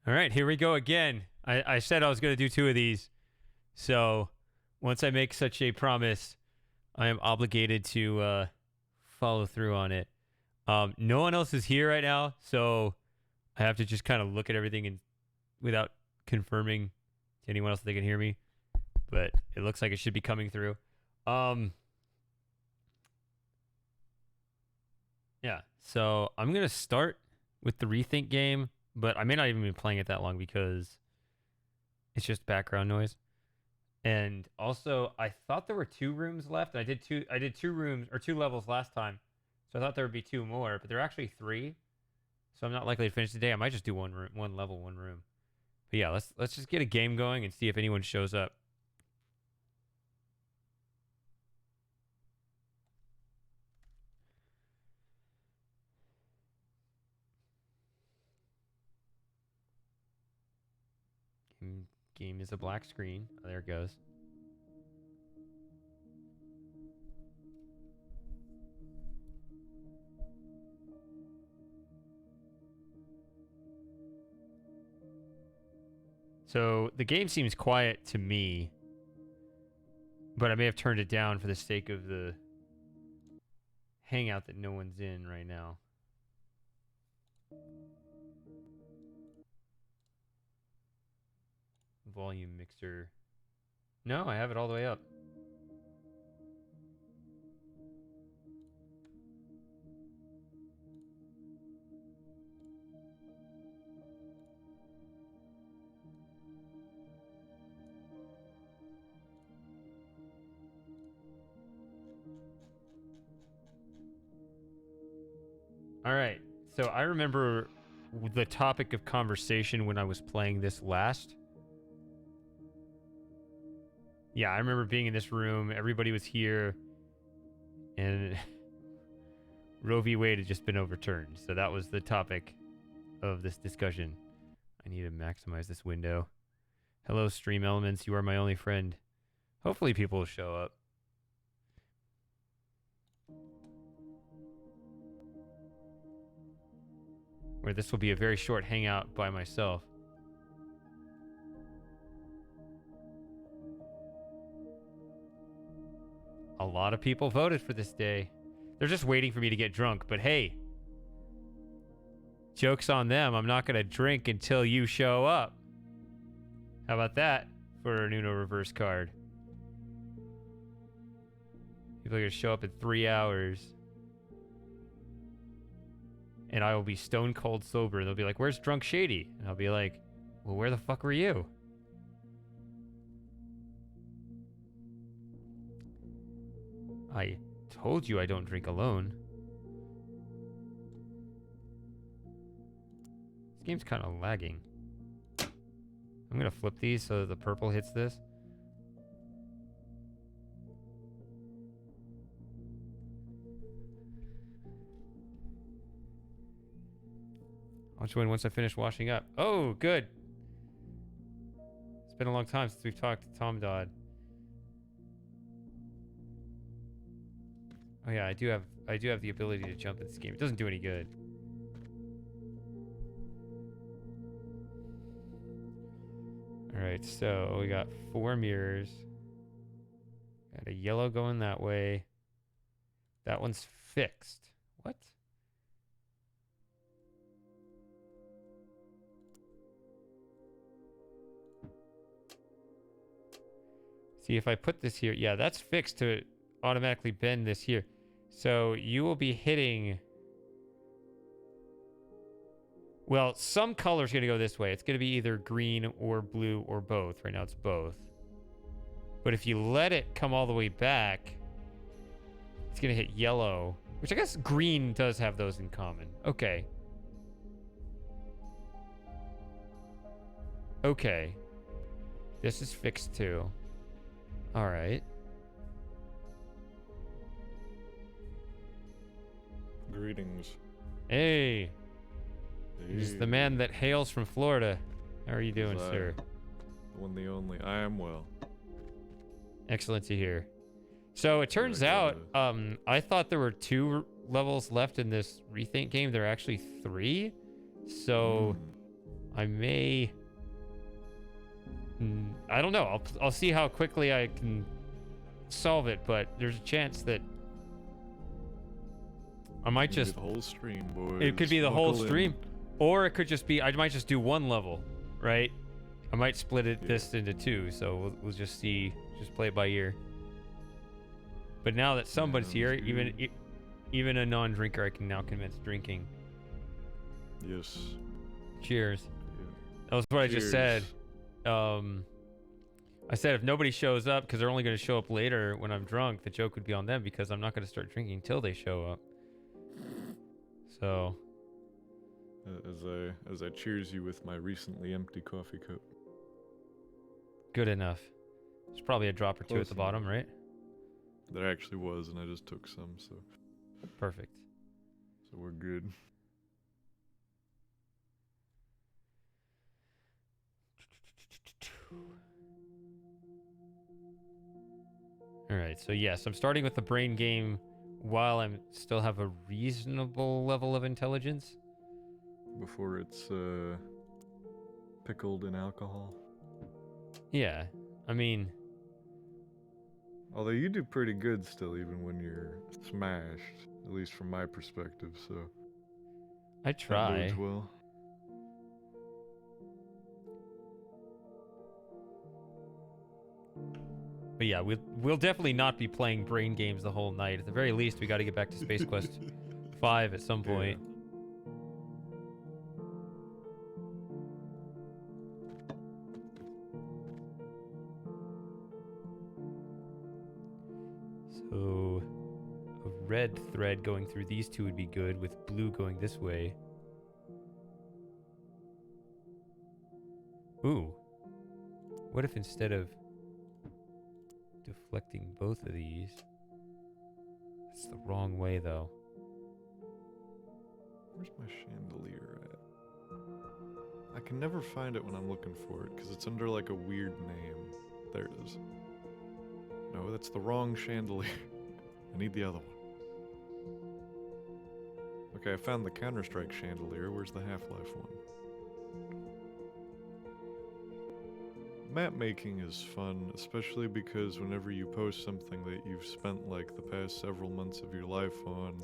All right, here we go again. I said I was going to do two of these. So once I make such a promise, I am obligated to follow through on it. No one else is here right now, so I have to just kind of look at everything and without confirming to anyone else that they can hear me. But it looks like it should be coming through. Yeah, so I'm going to start with the ReThink game, but I may not even be playing it that long because it's just background noise. And also, I thought there were 2 rooms left. I did two rooms or 2 levels last time, so I thought there would be 2 more, but there are actually 3. So I'm not likely to finish today. I might just do one level, one room. But yeah, let's just get a game going and see if anyone shows up. Game is a black screen. Oh, there it goes. So the game seems quiet to me, but I may have turned it down for the sake of the hangout that no one's in right now. Volume mixer. No, I have it all the way up. All right. So I remember the topic of conversation when I was playing this last. Yeah, I remember being in this room. Everybody was here, and Roe v. Wade had just been overturned. So that was the topic of this discussion. I need to maximize this window. Hello, stream elements. You are my only friend. Hopefully people will show up. Where this will be a very short hangout by myself. A lot of people voted for this day. They're just waiting for me to get drunk, but hey, joke's on them. I'm not going to drink until you show up. How about that for an Uno reverse card? People are going to show up in 3 hours. And I will be stone cold sober. They'll be like, where's Drunk Shady? And I'll be like, well, where the fuck were you? I told you I don't drink alone. This game's kind of lagging. I'm going to flip these so the purple hits this. I'll join once I finish washing up. Oh, good. It's been a long time since we've talked to Tom Dodd. Oh yeah, I do have the ability to jump in this game. It doesn't do any good. Alright, so we got 4 mirrors. Got a yellow going that way. That one's fixed. What? See, if I put this here, yeah, that's fixed to automatically bend this here. So you will be hitting... Well, some color's going to go this way. It's going to be either green or blue or both. Right now it's both. But if you let it come all the way back, it's going to hit yellow. Which I guess green does have those in common. Okay. Okay. This is fixed too. Alright. Greetings. Hey. He's the man that hails from Florida. How are you doing, sir? The one, the only. I am well. Excellent to hear. So it turns out, I thought there were 2 levels left in this ReThink game. There are actually 3. So I may. I don't know. I'll see how quickly I can solve it, but there's a chance that I might It could be just. the whole stream, boys. It could be the whole Buckle in. stream, or it could just be. I might just do one level, right? I might split it this into two, so we'll just see. Just play it by ear. But now that somebody's here, even a non-drinker, I can now convince drinking. Yes. Cheers. Yeah. That was what I just said. Cheers. I said if nobody shows up, because they're only going to show up later when I'm drunk, the joke would be on them because I'm not going to start drinking until they show up. So. As I cheers you with my recently empty coffee cup. Good enough. There's probably a drop or two at the bottom, right? There actually was, and I just took some, so. Perfect. So we're good. All right, so yes, I'm starting with the brain game while I still have a reasonable level of intelligence. Before it's pickled in alcohol. Yeah, I mean... Although you do pretty good still, even when you're smashed, at least from my perspective, so... I try. That bodes well. But yeah, we'll definitely not be playing brain games the whole night. At the very least, we got to get back to Space Quest 5 at some point. Yeah. So, a red thread going through these two would be good, with blue going this way. Ooh. What if instead of deflecting both of these... That's the wrong way, though. Where's my chandelier at? I can never find it when I'm looking for it, because it's under like a weird name. There it is. No, that's the wrong chandelier. I need the other one. Okay, I found the Counter-Strike chandelier. Where's the Half-Life one? Map making is fun, especially because whenever you post something that you've spent like the past several months of your life on,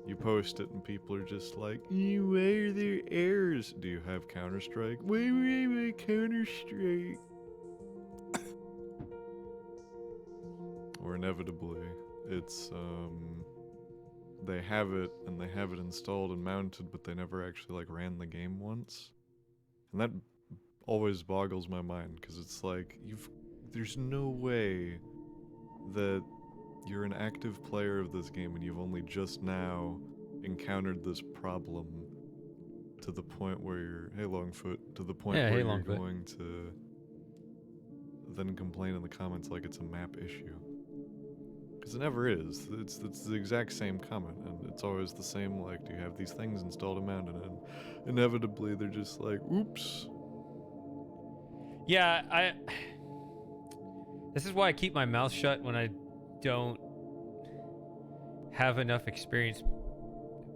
you post it and people are just like, why are there errors? Do you have Counter-Strike? Wait, Counter-Strike. Or inevitably, it's, they have it and they have it installed and mounted, but they never actually like ran the game once. And that always boggles my mind, because it's like, there's no way that you're an active player of this game and you've only just now encountered this problem to the point where you're, hey Longfoot, to the point where you're going to then complain in the comments like it's a map issue. Because it never is. It's the exact same comment, and it's always the same, like, do you have these things installed and mounted? And inevitably they're just like, oops. Yeah, this is why I keep my mouth shut when I don't have enough experience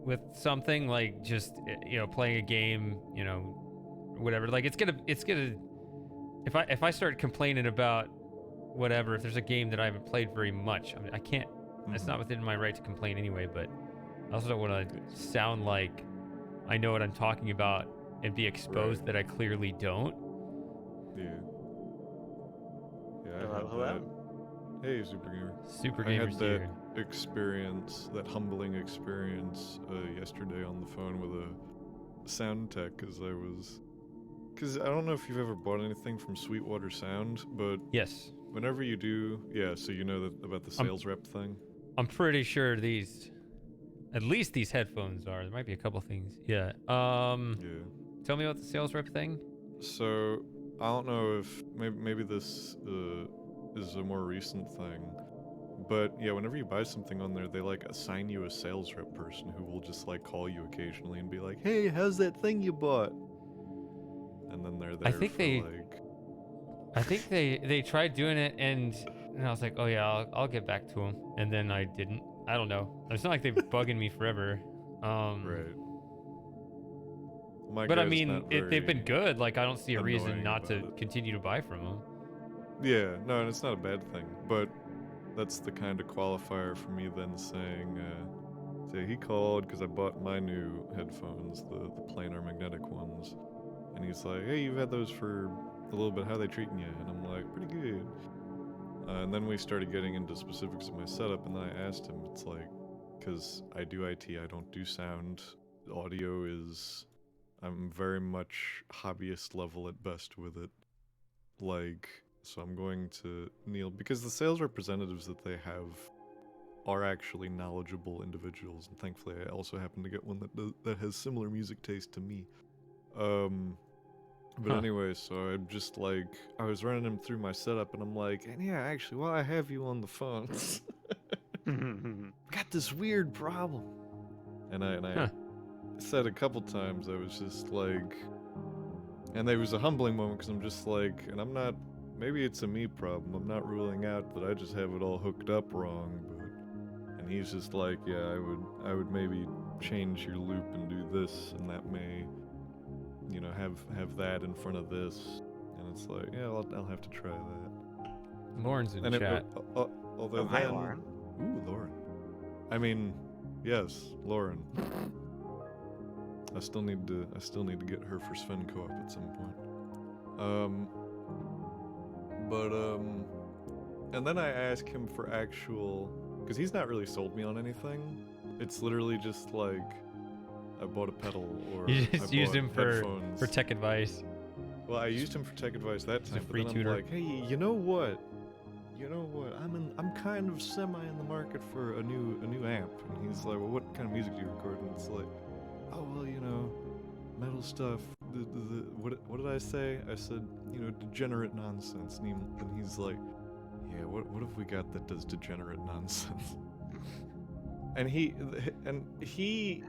with something, like just, playing a game, whatever. Like it's gonna if I start complaining about whatever, if there's a game that I haven't played very much, I mean, I can't, it's not within my right to complain anyway, but I also don't want to sound like I know what I'm talking about and be exposed that I clearly don't. Yeah. Yeah. Hello. Hey, Super Gamer. Super I Gamer's had that here. experience, that humbling experience, yesterday on the phone with a sound tech, because I don't know if you've ever bought anything from Sweetwater Sound, but Yes. whenever you do, yeah, so you know about the sales rep thing? I'm pretty sure at least these headphones are. There might be a couple things. Yeah. Yeah. Tell me about the sales rep thing. So, I don't know if maybe this is a more recent thing, but yeah, whenever you buy something on there, they like assign you a sales rep person who will just like call you occasionally and be like, "Hey, how's that thing you bought?" And then they're there. I think they tried doing it, and I was like, "Oh yeah, I'll get back to them," and then I didn't. I don't know. It's not like they've bugging me forever. Right. My But I guy's mean, not they've been very good. Like I don't see a reason annoying not to about it. continue to buy from them. Yeah, no, and it's not a bad thing, but that's the kind of qualifier for me then saying, say he called because I bought my new headphones, the planar magnetic ones, and he's like, hey, you've had those for a little bit, how are they treating you? And I'm like, pretty good. And then we started getting into specifics of my setup, and then I asked him, it's like, because I do IT, I don't do sound. Audio is, I'm very much hobbyist level at best with it. Like, so I'm going to kneel, because the sales representatives that they have are actually knowledgeable individuals, and thankfully I also happen to get one that has similar music taste to me. But Huh. anyway, so I'm just like, I was running him through my setup, and I'm like, and yeah, actually, while I have you on the phone, got this weird problem. And I Huh. said a couple times, I was just like, and there was a humbling moment because I'm just like, and I'm not, maybe it's a me problem. I'm not ruling out that I just have it all hooked up wrong, but, and he's just like, yeah, I would maybe change your loop and do this, and that may, you know, have that in front of this, and it's like, yeah, I'll have to try that. Lauren's in And chat. although Oh, hi, then, Lauren. ooh, Lauren. I mean, yes, Lauren. I still need to get her for Sven co-op at some point. And then I ask him for actual, because he's not really sold me on anything. It's literally just like, I bought a pedal or You I just used bought him for headphones. tech advice. Well, I used him for tech advice that He's a time, but free then tutor. I'm like, hey, you know what? I'm kind of semi in the market for a new amp. And he's like, well, what kind of music do you record? And it's like, oh well, you know, metal stuff. What did I say? I said, you know, degenerate nonsense. And he's like, yeah, what have we got that does degenerate nonsense? And he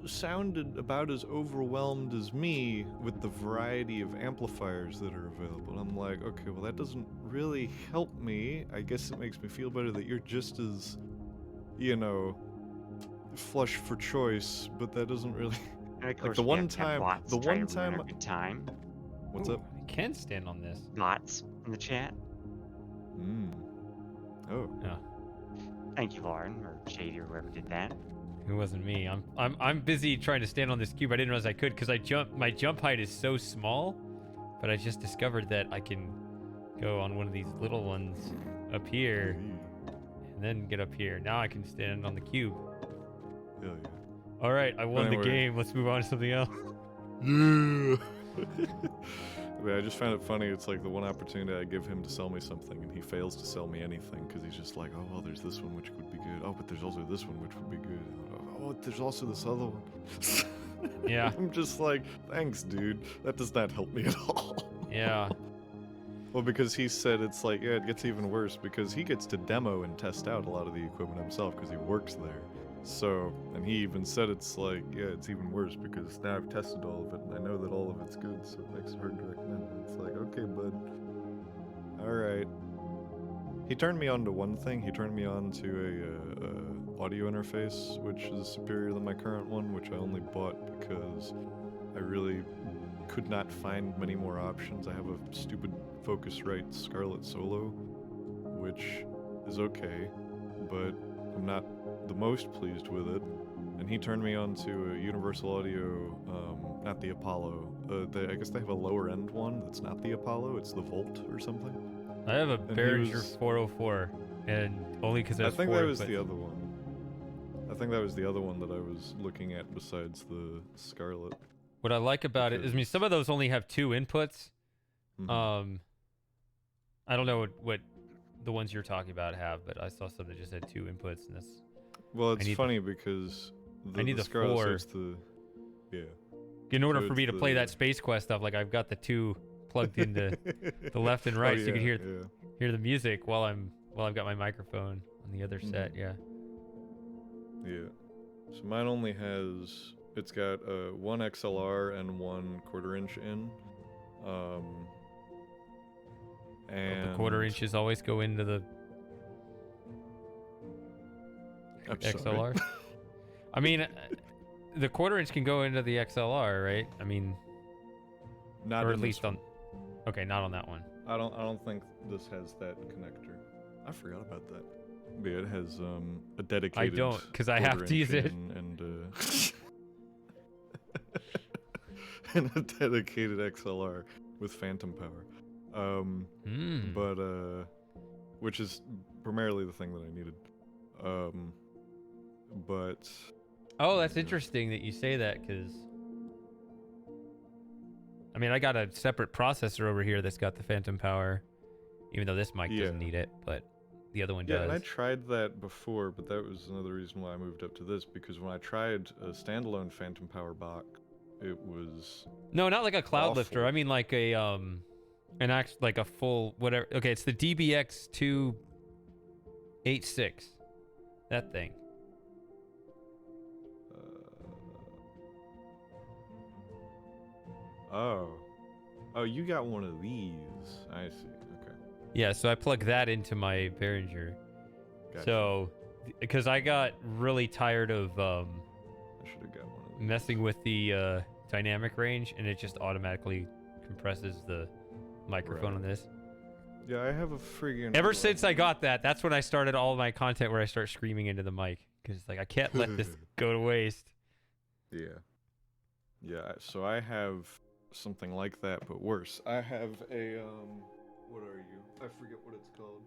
sounded about as overwhelmed as me with the variety of amplifiers that are available. And I'm like, okay, well that doesn't really help me. I guess it makes me feel better that you're just as, you know, flush for choice, but that doesn't really And of like course, the we one have to have time bots the try one to ruin time our good time. what's Ooh, up? I can stand on this. Bots in the chat. Oh. Yeah. Thank you, Lauren, or Shady, or whoever did that. It wasn't me. I'm busy trying to stand on this cube. I didn't realize I could because my jump height is so small, but I just discovered that I can go on one of these little ones up here and then get up here. Now I can stand on the cube. Hell yeah. All right, I won the anyway. game. Let's move on to something else. Yeah. I just found it funny. It's like the one opportunity I give him to sell me something, and he fails to sell me anything because he's just like, oh, well, there's this one which would be good. Oh, but there's also this one which would be good. Oh, there's also this other one. Yeah. I'm just like, thanks, dude. That does not help me at all. Yeah. Well, because he said it's like, yeah, it gets even worse because he gets to demo and test out a lot of the equipment himself because he works there. So, and he even said it's like, yeah, it's even worse because now I've tested all of it and I know that all of it's good, so it makes it hard to recommend it. It's like, okay, bud. Alright. He turned me on to one thing. He turned me on to a audio interface, which is superior than my current one, which I only bought because I really could not find many more options. I have a stupid Focusrite Scarlett Solo, which is okay, but I'm not the most pleased with it. And he turned me on to a Universal Audio, not the Apollo. I guess they have a lower end one that's not the Apollo, it's the Volt or something. I have a he Behringer was- 404, and only because I that's think four that was inputs. the other one. I think that was the other one that I was looking at besides the Scarlett. What I like about it is, I mean, some of those only have 2 inputs. Mhm. I don't know what the ones you're talking about have, but I saw some that just had 2 inputs, and that's Well, it's need the- funny because I need the Scarlett, so 4. it's the, yeah. in order So for it's me to play the- that Space Quest stuff. Like I've got the 2 plugged into the left and right, Oh, so you can yeah, hear the music while I've got my microphone on the other set. Yeah. Yeah. So mine only has, it's got one XLR and one 1/4 inch in. And The 1/4 inches always go into the I'm sorry. XLR. I mean, the 1/4 inch can go into the XLR, right? I mean, Not or in at this least one. on. Okay, not on that one. I don't think this has that connector. I forgot about that. But yeah, it has a dedicated. I don't, 'cause I have to use it. and and a dedicated XLR with phantom power. But which is primarily the thing that I needed. But Oh, that's yeah. interesting that you say that, because I mean, I got a separate processor over here that's got the phantom power, even though this mic doesn't Yeah. need it, but the other one Yeah, does. and I tried that before, but that was another reason why I moved up to this, because when I tried a standalone phantom power box, it was No, not like a cloud lifter. awful. I mean like a like a full whatever. Okay, it's the DBX 286. That thing. Oh, you got one of these. I see. Okay. Yeah, so I plug that into my Behringer. Gotcha. So, because I got really tired of I should have got one of these. messing with the dynamic range, and it just automatically compresses the microphone on Right. this. Yeah, I have a friggin' Ever since I got that, that's when I started all my content where I start screaming into the mic, because like I can't let this go to waste. Yeah. Yeah, so I have something like that, but worse. I have a, what are you? I forget what it's called.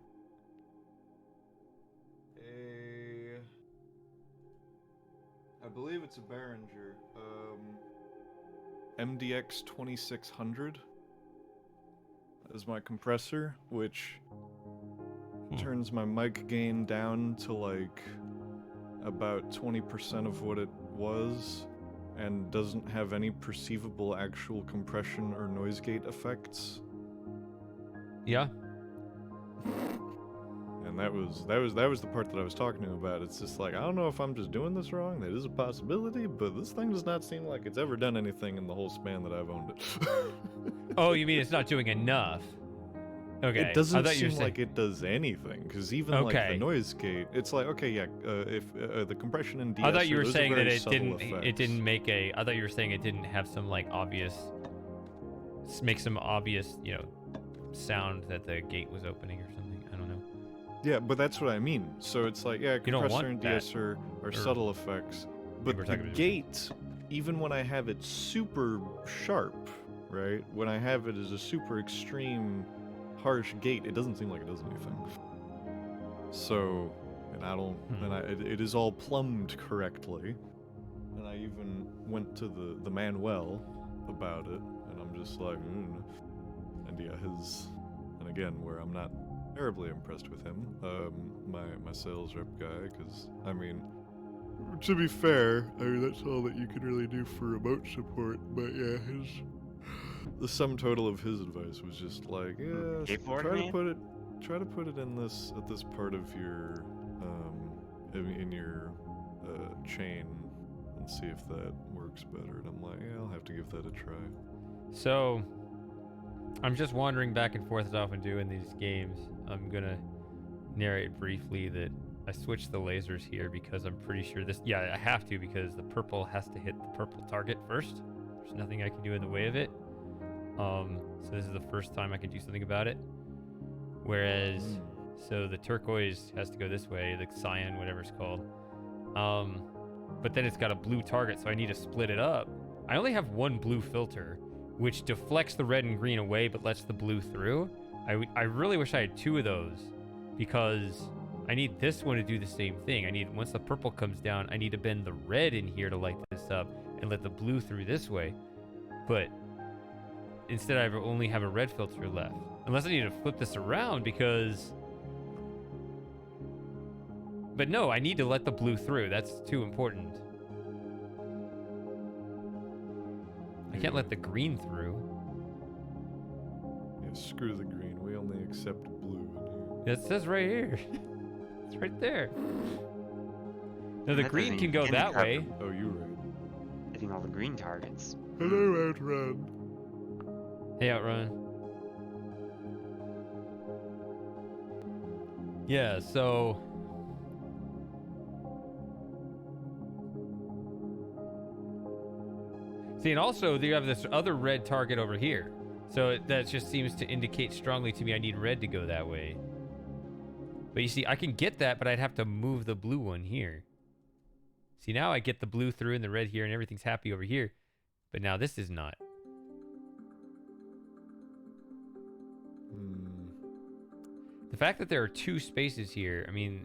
I believe it's a Behringer, MDX 2600 is my compressor, which turns my mic gain down to like about 20% of what it was, and doesn't have any perceivable actual compression or noise gate effects. Yeah. And that was the part that I was talking to him about. It's just like, I don't know if I'm just doing this wrong. That is a possibility, but this thing does not seem like it's ever done anything in the whole span that I've owned it. Oh, you mean it's not doing enough? Okay. It doesn't I thought you were seem saying, like it does anything, because even like Okay. the noise gate, it's like, okay, yeah, if the compression and I thought you were those are saying that very it subtle didn't effects. make a. I thought you were saying it didn't have some like obvious, make some obvious, sound that the gate was opening or something. I don't know. Yeah, but that's what I mean. So it's like, yeah, You don't compressor want and that. de-esser are Or subtle effects, but we're the talking about- gate, even when I have it super sharp, right? When I have it as a super extreme, harsh gate, it doesn't seem like it does anything. So, and I don't, it is all plumbed correctly, and I even went to the Manuel about it, and I'm just like, and yeah, and again, where I'm not terribly impressed with him, my sales rep guy, because, I mean, to be fair, I mean, that's all that you can really do for remote support, but yeah, the sum total of his advice was just like, yeah, Keyboard try man? to put it in at this part of your, in your, chain, and see if that works better, and I'm like, yeah, I'll have to give that a try. So, I'm just wandering back and forth as I often do in these games. I'm gonna narrate briefly that I switched the lasers here because I'm pretty sure this. Yeah, I have to, because the purple has to hit the purple target first. There's nothing I can do in the way of it. So this is the first time I can do something about it. Whereas, so the turquoise has to go this way, the cyan, whatever it's called. But then it's got a blue target, so I need to split it up. I only have one blue filter, which deflects the red and green away but lets the blue through. I really wish I had two of those, because I need this one to do the same thing. Once the purple comes down, I need to bend the red in here to light this up and let the blue through this way. But instead I only have a red filter left. Unless I need to flip this around, because... But no, I need to let the blue through. That's too important. I can't let the green through. Yeah, screw the green. We only accept blue in here. It says right here. It's right there. No, the That green doesn't can go even that cover way. Oh, you're right. Hitting all the green targets. Hello, Outrun. Hey, Outrun. Yeah, so... See, and also you have this other red target over here. So that just seems to indicate strongly to me I need red to go that way. But you see, I can get that, but I'd have to move the blue one here. See, now I get the blue through and the red here, and everything's happy over here. But now this is not. The fact that there are 2 spaces here, I mean...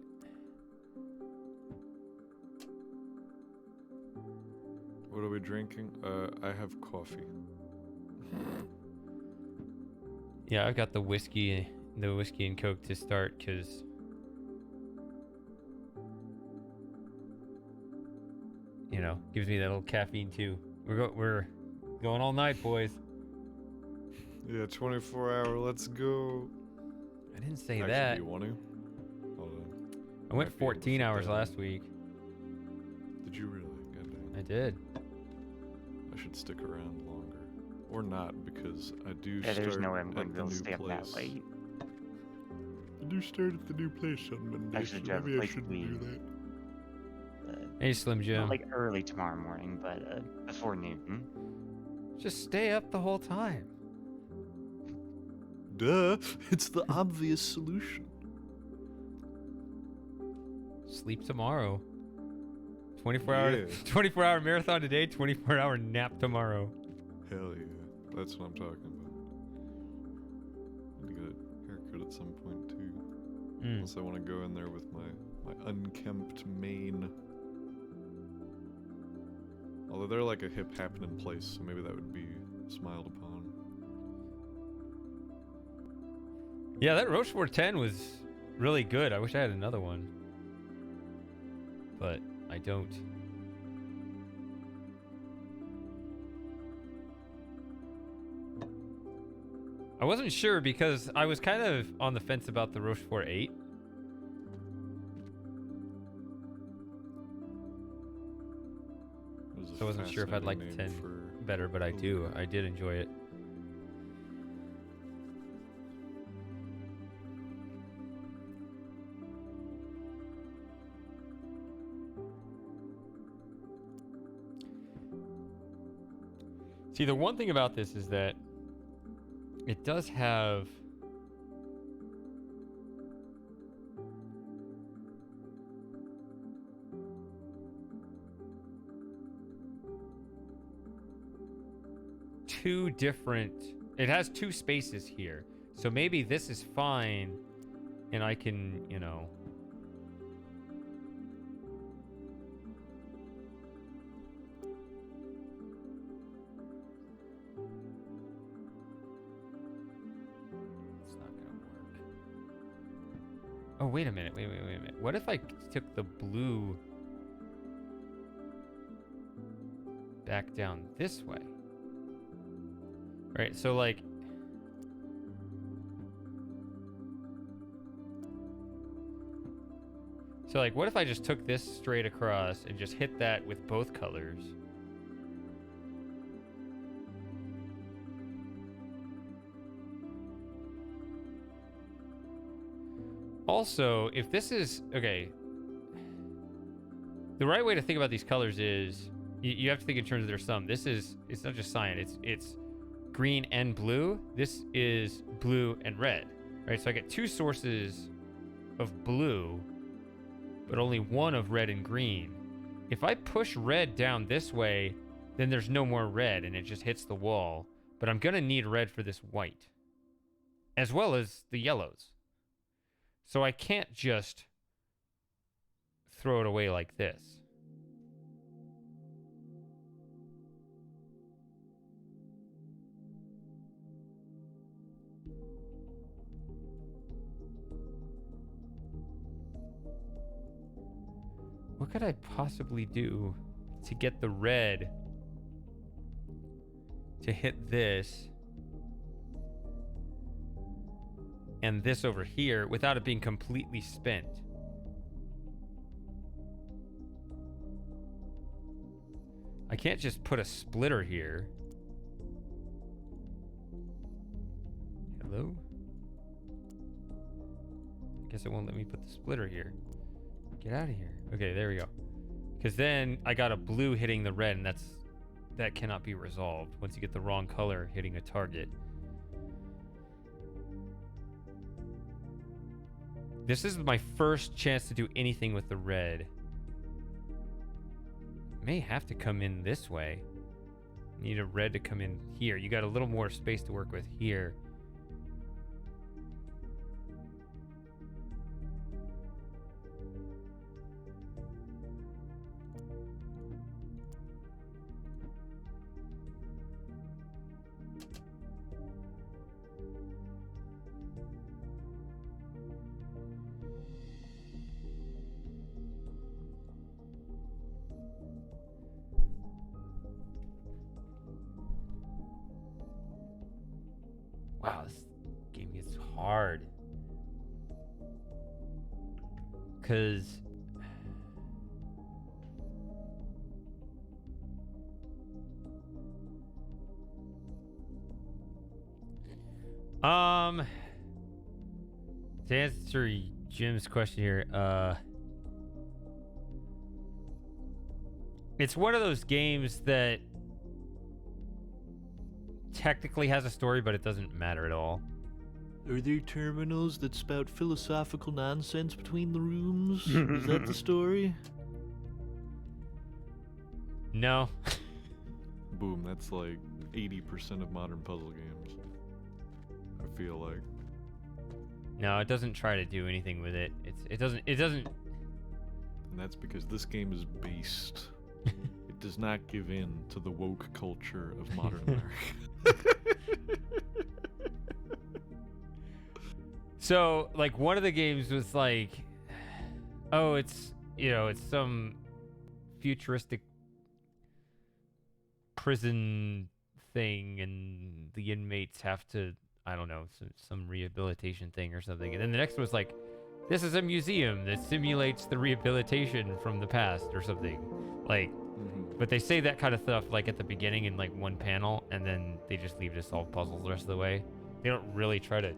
What are we drinking? I have coffee. Yeah, I've got the whiskey and Coke to start, because... You know, gives me that little caffeine too. We're going all night, boys. Yeah, 24-hour, let's go. I didn't say Actually, that. do you want to? Hold on. I went Might be able to 14 fit hours that in. last week. Did you really? God dang. I did. I should stick around longer. Or not, because I do Yeah, start there's no way I'm at going to the be able to new stay up that place. late. I do start at the new place on Monday, Actually, so Jeff, maybe I like shouldn't we- do that. Hey, Slim Jim. Not like early tomorrow morning, but before noon. Just stay up the whole time. Duh! It's the obvious solution. Sleep tomorrow. 24-hour Yeah. 24-hour marathon today, 24-hour nap tomorrow. Hell yeah. That's what I'm talking about. I need to get a haircut at some point, too. Unless I want to go in there with my unkempt mane. Although they're like a hip happening place, so maybe that would be smiled upon. Yeah, that Rochefort 10 was really good. I wish I had another one. But I don't. I wasn't sure because I was kind of on the fence about the Rochefort 8. It was a So I wasn't sure if I'd like the fascinating 10 name for better, but I do. I did enjoy it. See, the one thing about this is that it does have two different, it has 2 spaces here. So maybe this is fine and I can, you know, it's not gonna work. Oh, wait a minute. Wait a minute. What if I took the blue back down this way? Right, so like, what if I just took this straight across and just hit that with both colors? Also, if this is, okay, the right way to think about these colors is, you have to think in terms of their sum. This is, it's not just cyan, it's green and blue. This is blue and red, right? So I get 2 sources of blue, but only 1 of red and green. If I push red down this way, then there's no more red and it just hits the wall. But I'm gonna need red for this white, as well as the yellows. So I can't just throw it away like this. What could I possibly do to get the red to hit this and this over here without it being completely spent? I can't just put a splitter here. Hello? I guess it won't let me put the splitter here. Get out of here. Okay, there we go. Because then I got a blue hitting the red, and that cannot be resolved once you get the wrong color hitting a target. This is my first chance to do anything with the red. May have to come in this way. Need a red to come in here. You got a little more space to work with here. Wow, this game gets hard. Cause to answer Jim's question here, it's one of those games that technically has a story, but it doesn't matter at all. Are there terminals that spout philosophical nonsense between the rooms? Is that the story? No. Boom, that's like 80% of modern puzzle games. I feel like. No, it doesn't try to do anything with it. It doesn't And that's because this game is based. It does not give in to the woke culture of modern America. So, like, one of the games was like, oh, it's, you know, it's some futuristic prison thing, and the inmates have to, I don't know, some rehabilitation thing or something. And then the next one was like, this is a museum that simulates the rehabilitation from the past or something. Like, but they say that kind of stuff like at the beginning in like one panel, and then they just leave to solve puzzles the rest of the way. They don't really try to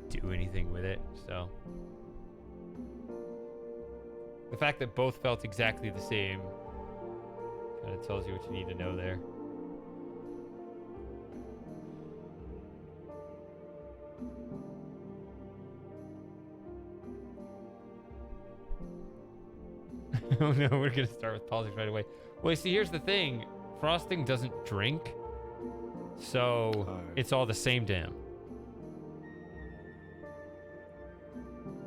do anything with it, so. The fact that both felt exactly the same kind of tells you what you need to know there. Oh no, we're gonna start with politics right away. Well, see, here's the thing. Frosting doesn't drink, so it's all the same dam.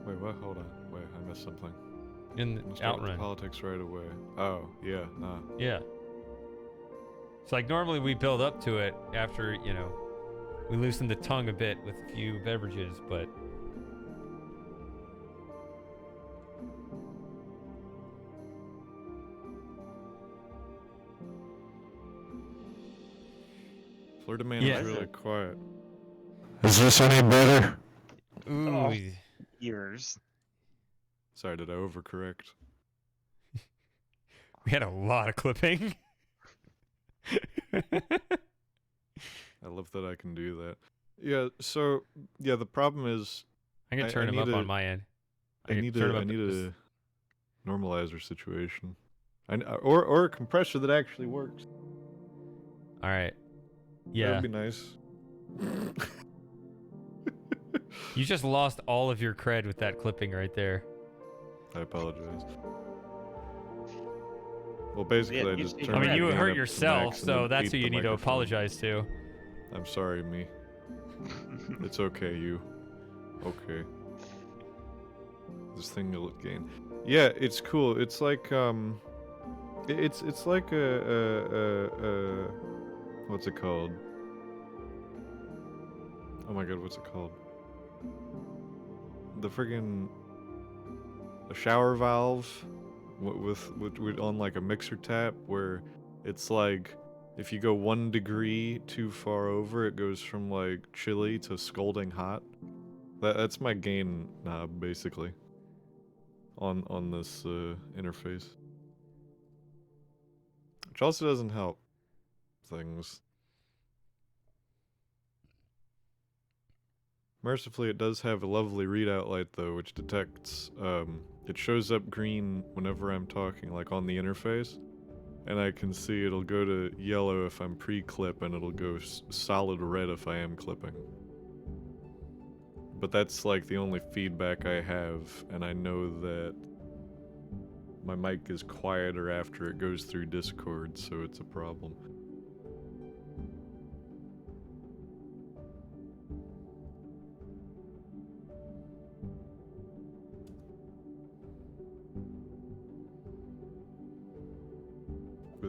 Wait, what? Hold on. Wait, I missed something. In Let's the start with outrun. politics right away. Oh, yeah, nah. Yeah. So like normally we build up to it after, you know, we loosen the tongue a bit with a few beverages, but Florida man Yeah. is really quiet. Is this any better? ooh, Oh. Years. Sorry, did I overcorrect? we had a lot of clipping. I love that I can do that. Yeah, so, yeah, the problem is I can I turn him up need on a- my end. I can need turn a, him I up need just- a normalizer situation. Or a compressor that actually works. All right. That Yeah. would be nice. You just lost all of your cred with that clipping right there. I apologize. Well, basically, Yeah, I you just see- turned I mean, the you gain hurt up to yourself, max and so then that's ate who the you need to microphone. apologize to. I'm sorry, me. It's okay, you. Okay. This thing will gain. Yeah, it's cool. It's like it's like a what's it called? Oh my god, what's it called? The friggin' a shower valve with on like a mixer tap where it's like if you go 1 degree too far over, it goes from like chilly to scalding hot. That's my gain knob basically on this interface, which also doesn't help things. Mercifully, it does have a lovely readout light though, which detects it shows up green whenever I'm talking, like on the interface. and I can see it'll go to yellow if I'm pre-clip, and it'll go solid red if I am clipping. But that's like the only feedback I have, and I know that my mic is quieter after it goes through Discord, so it's a problem.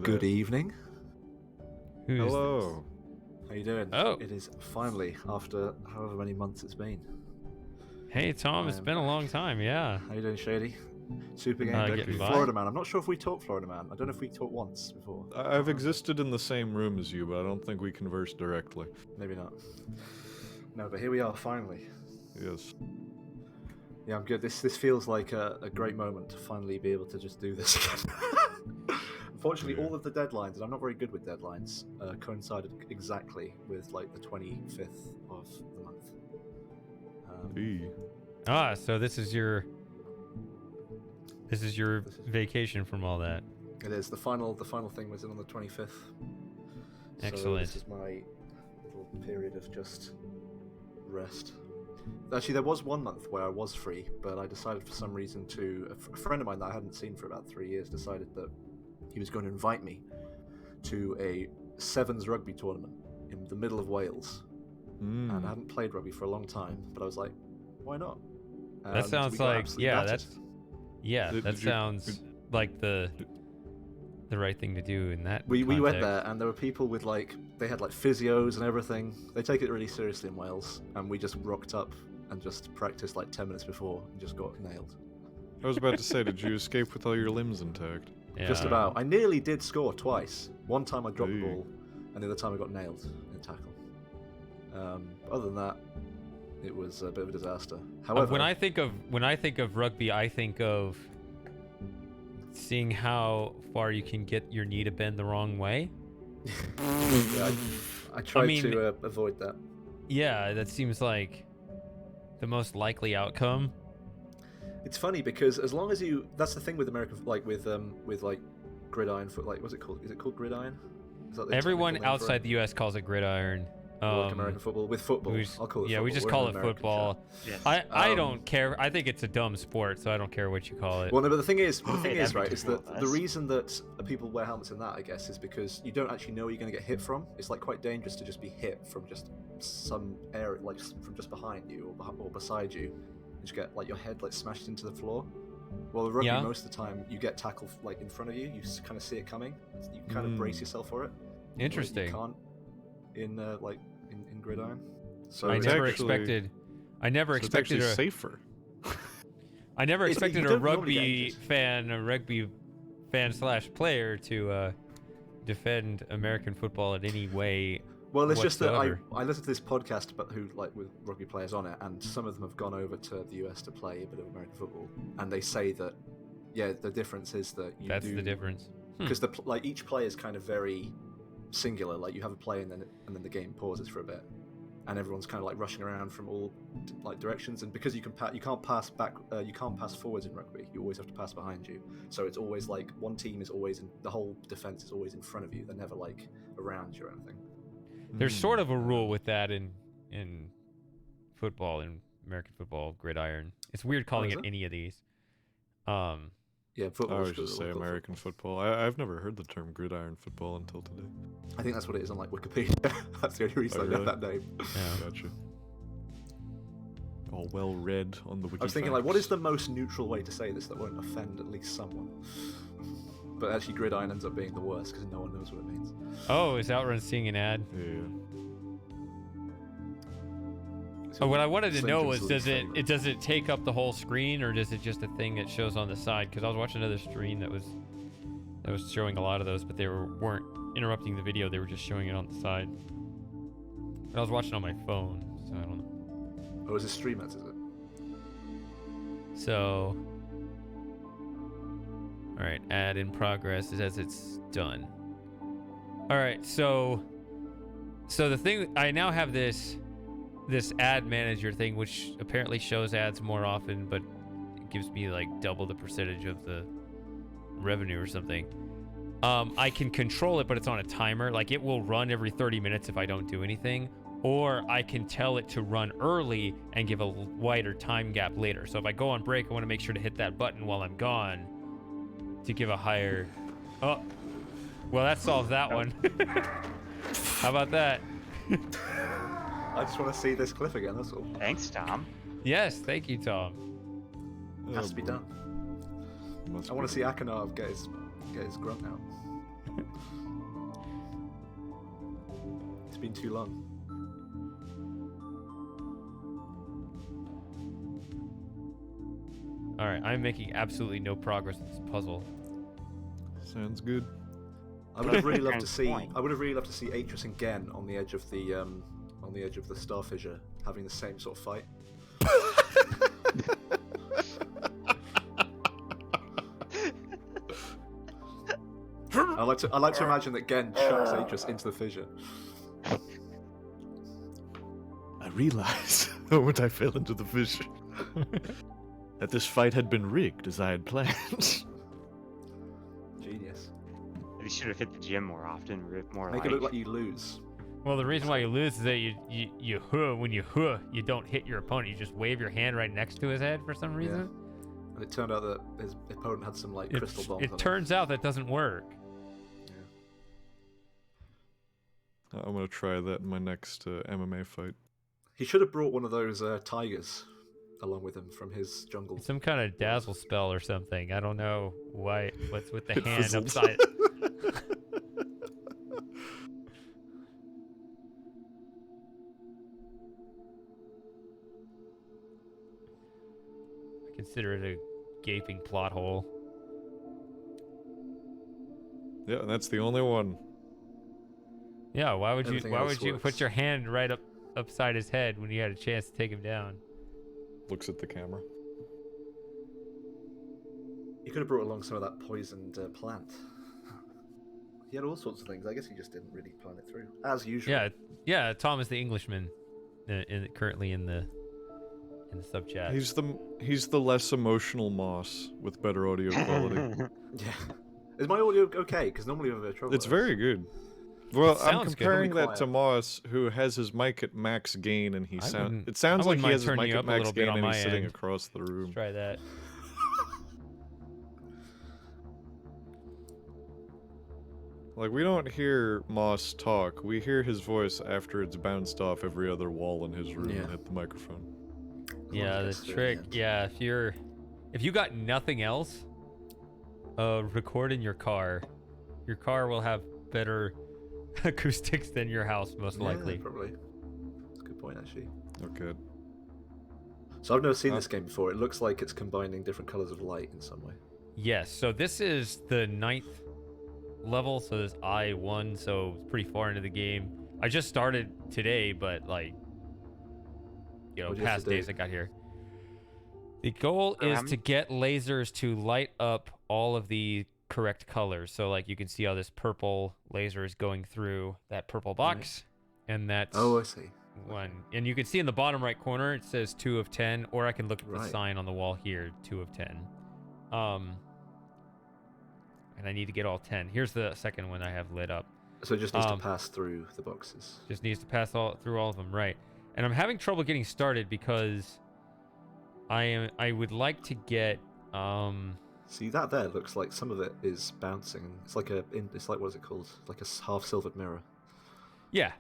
Good evening. Who is Hello. How you doing? Oh. It is finally, after however many months it's been. this? Hey, Tom, it's I'm been a back. long time, yeah. How you doing, Shady? Super game. Getting by. Florida Man. I'm not sure if we talked Florida Man. I don't know if we talked once before. I've existed in the same room as you, but I don't think we converse directly. Maybe not. No, but here we are, finally. Yes. Yeah, I'm good. This feels like a great moment to finally be able to just do this again. Unfortunately, all of the deadlines, and I'm not very good with deadlines, coincided exactly with like the 25th of the month. So this is your vacation from all that. It is. The final thing was in on the 25th. Excellent. So this is my little period of just rest. Actually, there was 1 month where I was free, but I decided for some reason to... A friend of mine that I hadn't seen for about 3 years decided that he was going to invite me to a sevens rugby tournament in the middle of Wales. And I hadn't played rugby for a long time, but I was like, why not? That And sounds we got like, absolutely yeah, battered. that sounds like the right thing to do in that We went context. there, and there were people with they had like physios and everything. They take it really seriously in Wales, and we just rocked up and just practiced like 10 minutes before and just got nailed. I was about to say, did you escape with all your limbs intact? Yeah. Just about. I nearly did score twice. One time I dropped the Hey. ball, and the other time I got nailed in a tackle. Other than that, it was a bit of a disaster. However, when I think of rugby, I think of seeing how far you can get your knee to bend the wrong way. yeah, I tried to avoid that. Yeah, that seems like the most likely outcome. It's funny because as long as that's the thing with American, with gridiron foot, what's it called? Is it called gridiron? Is that the Everyone technical name for outside the U.S. calls it gridiron. Or like American football with football. I'll call it yeah, football. we just We're call an it American football. Yes. I don't care. I think it's a dumb sport, so I don't care what you call it. Well, no, but the thing is, that'd be right, is cool, that the guys. reason that people wear helmets in that, I guess, is because you don't actually know where you're going to get hit from. It's like quite dangerous to just be hit from just some area, like from just behind you or beside you, and just get like your head like smashed into the floor. Well, with rugby, Yeah. most of the time you get tackled like in front of you. You kind of see it coming. You kind of brace yourself for it. Interesting. You can't in in gridiron. So I it's never actually- expected. I never So it's expected actually a. safer. It's- I never you expected a don't normally get rugby injured. fan, / player to defend American football in any way. Well, it's just that whatsoever. I listened to this podcast about with rugby players on it, and some of them have gone over to the US to play a bit of American football, and they say that the difference is that That's the difference. because each play is kind of very singular. Like you have a play and then the game pauses for a bit, and everyone's kind of like rushing around from all like directions, and because you can't pass back, you can't pass forwards in rugby. You always have to pass behind you. So it's always like one team is always the whole defense is always in front of you. They're never like around you or anything. There's sort of a rule with that in football, in American football, gridiron. It's weird calling is it it? any of these. Yeah, I football. always just say American football. I've never heard the term gridiron football until today. I think that's what it is on like Wikipedia. That's the only reason Oh, I know really? that name. Yeah. Gotcha. All well read on the wiki. I was thinking, like, what is the most neutral way to say this that won't offend at least someone? But actually, gridiron ends up being the worst because no one knows what it means. Oh, is Outrun seeing an ad? Yeah. Oh, what I wanted to know Lincoln's was, least favorite. does it take up the whole screen, or is it just a thing that shows on the side? Because I was watching another stream that was showing a lot of those, but they weren't interrupting the video. They were just showing it on the side. But I was watching on my phone, so I don't know. Oh, is it stream ads, is it? So, all right, ad in progress as it's done. All right, so the thing, I now have this ad manager thing, which apparently shows ads more often, but it gives me like double the percentage of the revenue or something. I can control it, but it's on a timer. Like, it will run every 30 minutes if I don't do anything. Or I can tell it to run early and give a wider time gap later. So if I go on break, I want to make sure to hit that button while I'm gone to give a higher... Oh, well, that solves that one. How about that? I just want to see this cliff again, that's all. Thanks, Tom. Yes, thank you, Tom. Has to be done. I want to see Akanov get his grunt out. It's been too long. All right, I'm making absolutely no progress with this puzzle. Sounds good. I would have really loved to Good see. point. I would have really loved to see Atris and Gen on the edge of the star fissure, having the same sort of fight. I like to imagine that Gen chucks Atris into the fissure. I realized the moment I fell into the fissure that this fight had been rigged as I had planned. Genius. You should have hit the gym more often. More Make it look like you lose. Well, the reason why you lose is that when you don't hit your opponent. You just wave your hand right next to his head for some reason. And it turned out that his opponent had some like crystal bombs. It on turns out that doesn't work. I'm gonna try that in my next MMA fight. He should have brought one of those tigers along with him from his jungle. Some kind of dazzle spell or something. I don't know why. What's with the It hand fizzled. upside? I consider it a gaping plot hole. Yeah, and that's the only one. Yeah, why would Everything you else put works. your hand right upside his head when you had a chance to take him down? Looks at the camera. He could have brought along some of that poisoned plant. He had all sorts of things. I guess he just didn't really plan it through, as usual. Yeah. Tom is the Englishman, currently in the sub chat. He's the less emotional Moss with better audio quality. Yeah. Is my audio okay? Because normally we have trouble. It's very good. Well, It I'm sounds good. comparing It'll be that to quiet. Moss, who has his mic at max gain, and he it sounds I like wouldn't he has his mind turning mic you at up a max little bit gain, on and my he's sitting end. across the room. Let's try that. Like, we don't hear Moss talk. We hear his voice after it's bounced off every other wall in his room Yeah. and hit the microphone. Yeah, the trick. Yeah, if you got nothing else, record in your car. Your car will have better acoustics than your house, most likely. Yeah, probably. That's a good point, actually. Okay. So I've never seen this game before. It looks like it's combining different colors of light in some way. Yes. So this is the 9th level. So this I1. So it's pretty far into the game. I just started today, but like, What do you have past to do? days I got here. The goal is to get lasers to light up all of the correct colors. So like you can see how this purple laser is going through that purple box, and that's Oh, I see. one. And you can see in the bottom right corner it says 2 of 10, or I can look at the Right. sign on the wall here, 2 of 10. And I need to get all 10. Here's the second one I have lit up. So it just needs to pass through the boxes. Just needs to pass through all of them, right? And I'm having trouble getting started because I would like to get See, that there looks like some of it is bouncing. It's like what is it called? Like a half silvered mirror. yeah,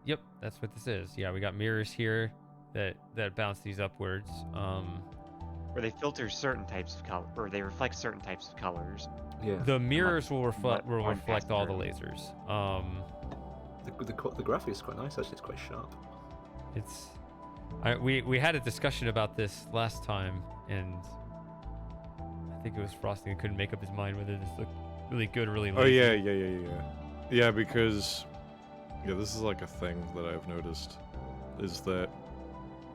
yep, that's what this is. Yeah, we got mirrors here that bounce these upwards. Where they filter certain types of color, or they reflect certain types of colors. Yeah. The mirrors will let one reflect pass all the through. lasers. The graphic is quite nice. Actually, it's quite sharp. We had a discussion about this last time, and I think it was Frosty who couldn't make up his mind whether this looked really good or really Oh, lazy. yeah. Yeah, because... Yeah, this is like a thing that I've noticed. Is that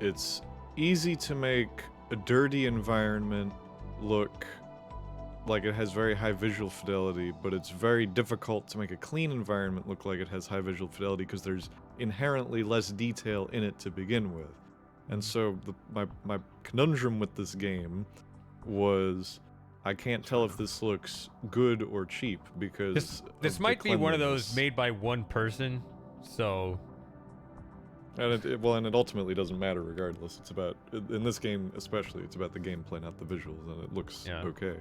it's easy to make a dirty environment look like it has very high visual fidelity, but it's very difficult to make a clean environment look like it has high visual fidelity because there's inherently less detail in it to begin with. And so my conundrum with this game was I can't tell if this looks good or cheap because This of the might be one of those cleanliness. made by one person, so And it ultimately doesn't matter regardless. It's about, in this game especially, it's about the gameplay, not the visuals, and it looks Yeah. okay.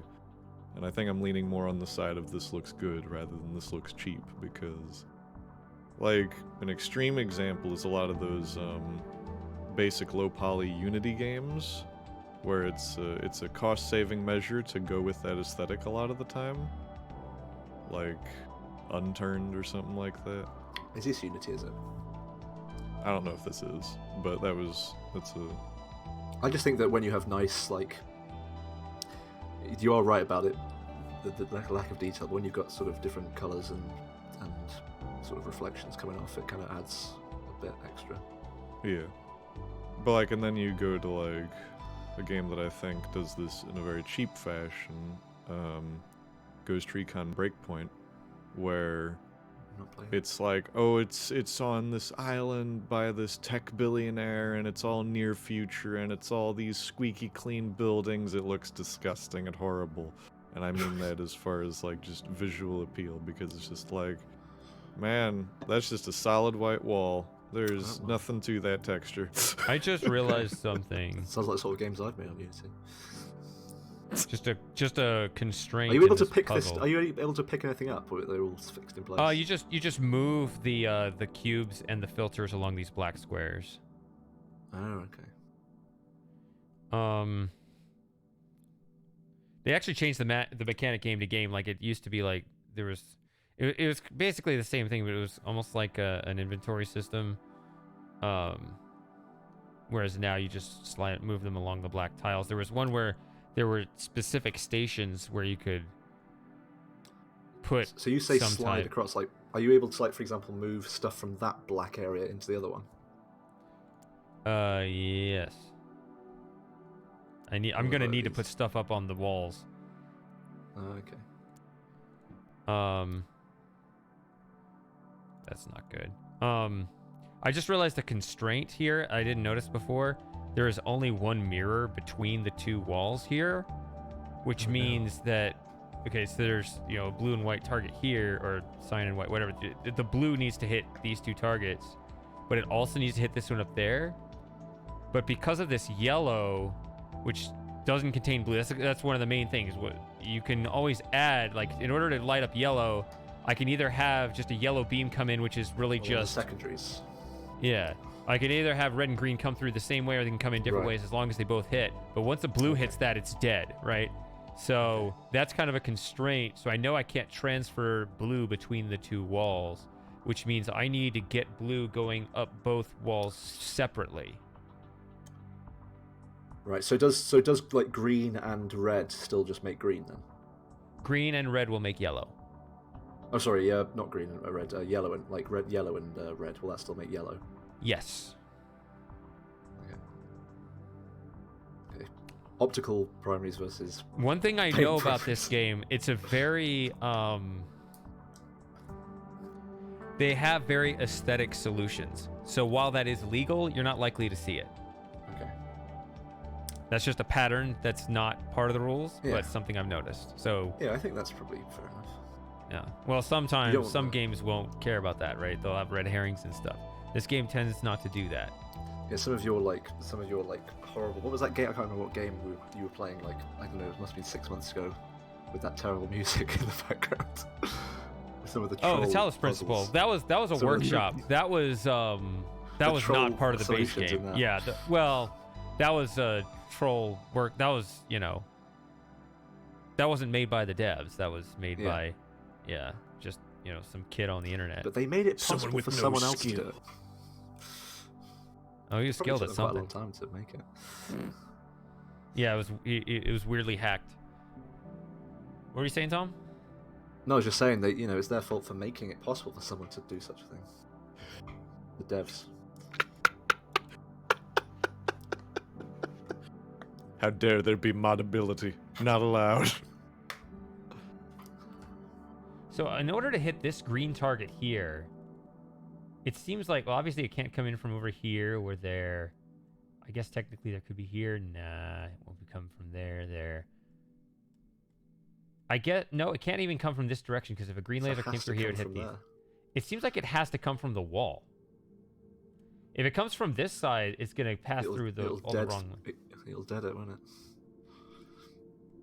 And I think I'm leaning more on the side of this looks good rather than this looks cheap, because, like, an extreme example is a lot of those basic low poly Unity games, where it's a cost-saving measure to go with that aesthetic a lot of the time, like Unturned or something like that. Is this Unity, is it? I don't know if this is, but that's a... I just think that when you have nice, like, you are right about it, the lack of detail. But when you've got sort of different colours and sort of reflections coming off, it kind of adds a bit extra. Yeah. But, like, and then you go to, like, a game that I think does this in a very cheap fashion, Ghost Recon Breakpoint, where I'm not playing. it's like, oh, it's on this island by this tech billionaire, and it's all near future, and it's all these squeaky clean buildings. It looks disgusting and horrible. And I mean that as far as, like, just visual appeal, because it's just like, man, that's just a solid white wall. There's nothing to that texture. I just realized something. Sounds like the sort of games I've made on Unity. Just a constraint. Are you able in to this pick puzzle. this? Are you able to pick anything up, or they're all fixed in place? You just move the cubes and the filters along these black squares. Oh, okay. They actually changed the mechanic game to game. Like, it used to be like there was, it was basically the same thing, but it was almost like an inventory system. Whereas now you just move them along the black tiles. There was one where there were specific stations where you could put. So you say some slide type. across, like, are you able to, like, for example, move stuff from that black area into the other one? Yes. I'm What gonna about need to these? put stuff up on the walls. Okay. That's not good. I just realized a constraint here I didn't notice before. There is only one mirror between the two walls here, which means that, okay, so there's, you know, a blue and white target here, or cyan and white, whatever. The blue needs to hit these two targets, but it also needs to hit this one up there. But because of this yellow, which doesn't contain blue, that's one of the main things. What you can always add, like, in order to light up yellow, I can either have just a yellow beam come in, which is really All just the secondaries. yeah. I can either have red and green come through the same way, or they can come in different Right. ways as long as they both hit. But once the blue hits that, it's dead, right? So that's kind of a constraint. So I know I can't transfer blue between the two walls, which means I need to get blue going up both walls separately. Right. So does like green and red still just make green then? Green and red will make yellow. Oh, sorry. Yeah, not green and red. Yellow and like red, yellow and red. Will that still make yellow? Yes. Okay. Optical primaries versus. One thing I Paint know about preference. this game, it's a very they have very aesthetic solutions. So while that is legal, you're not likely to see it. Okay. That's just a pattern that's not part of the rules, Yeah. but something I've noticed. So, Yeah, I think that's probably fair enough. yeah. Well, sometimes don't- some games won't care about that, right? They'll have red herrings and stuff. This game tends not to do that. Yeah, some of your like horrible. What was that game? I can't remember what game you were playing. Like, I don't know. It must have been 6 months ago, with that terrible music in the background. Some of the Oh, the troll Talos Principle. puzzles. That was a Some of the- workshop. That was troll not part of the base solutions in game. that. Yeah. Well, that was troll work. That was, that wasn't made by the devs. That was made Yeah. by, just some kid on the internet. But they made it Someone possible with for no someone else to skill. do it. Oh, he was Probably skilled took at them quite a something. long time to make it. Yeah, it was weirdly hacked. What were you saying, Tom? No, I was just saying that it's their fault for making it possible for someone to do such a thing. The devs. How dare there be modability? Not allowed. So in order to hit this green target here, it seems like, well, obviously it can't come in from over here or there. I guess technically there could be here. Nah, it won't come from there. No, it can't even come from this direction because if a green So it laser came has to through here, come it'd hit from these. there. It seems like it has to come from the wall. If it comes from this side, it's gonna pass through all the wrong one. It'll dead it, won't it?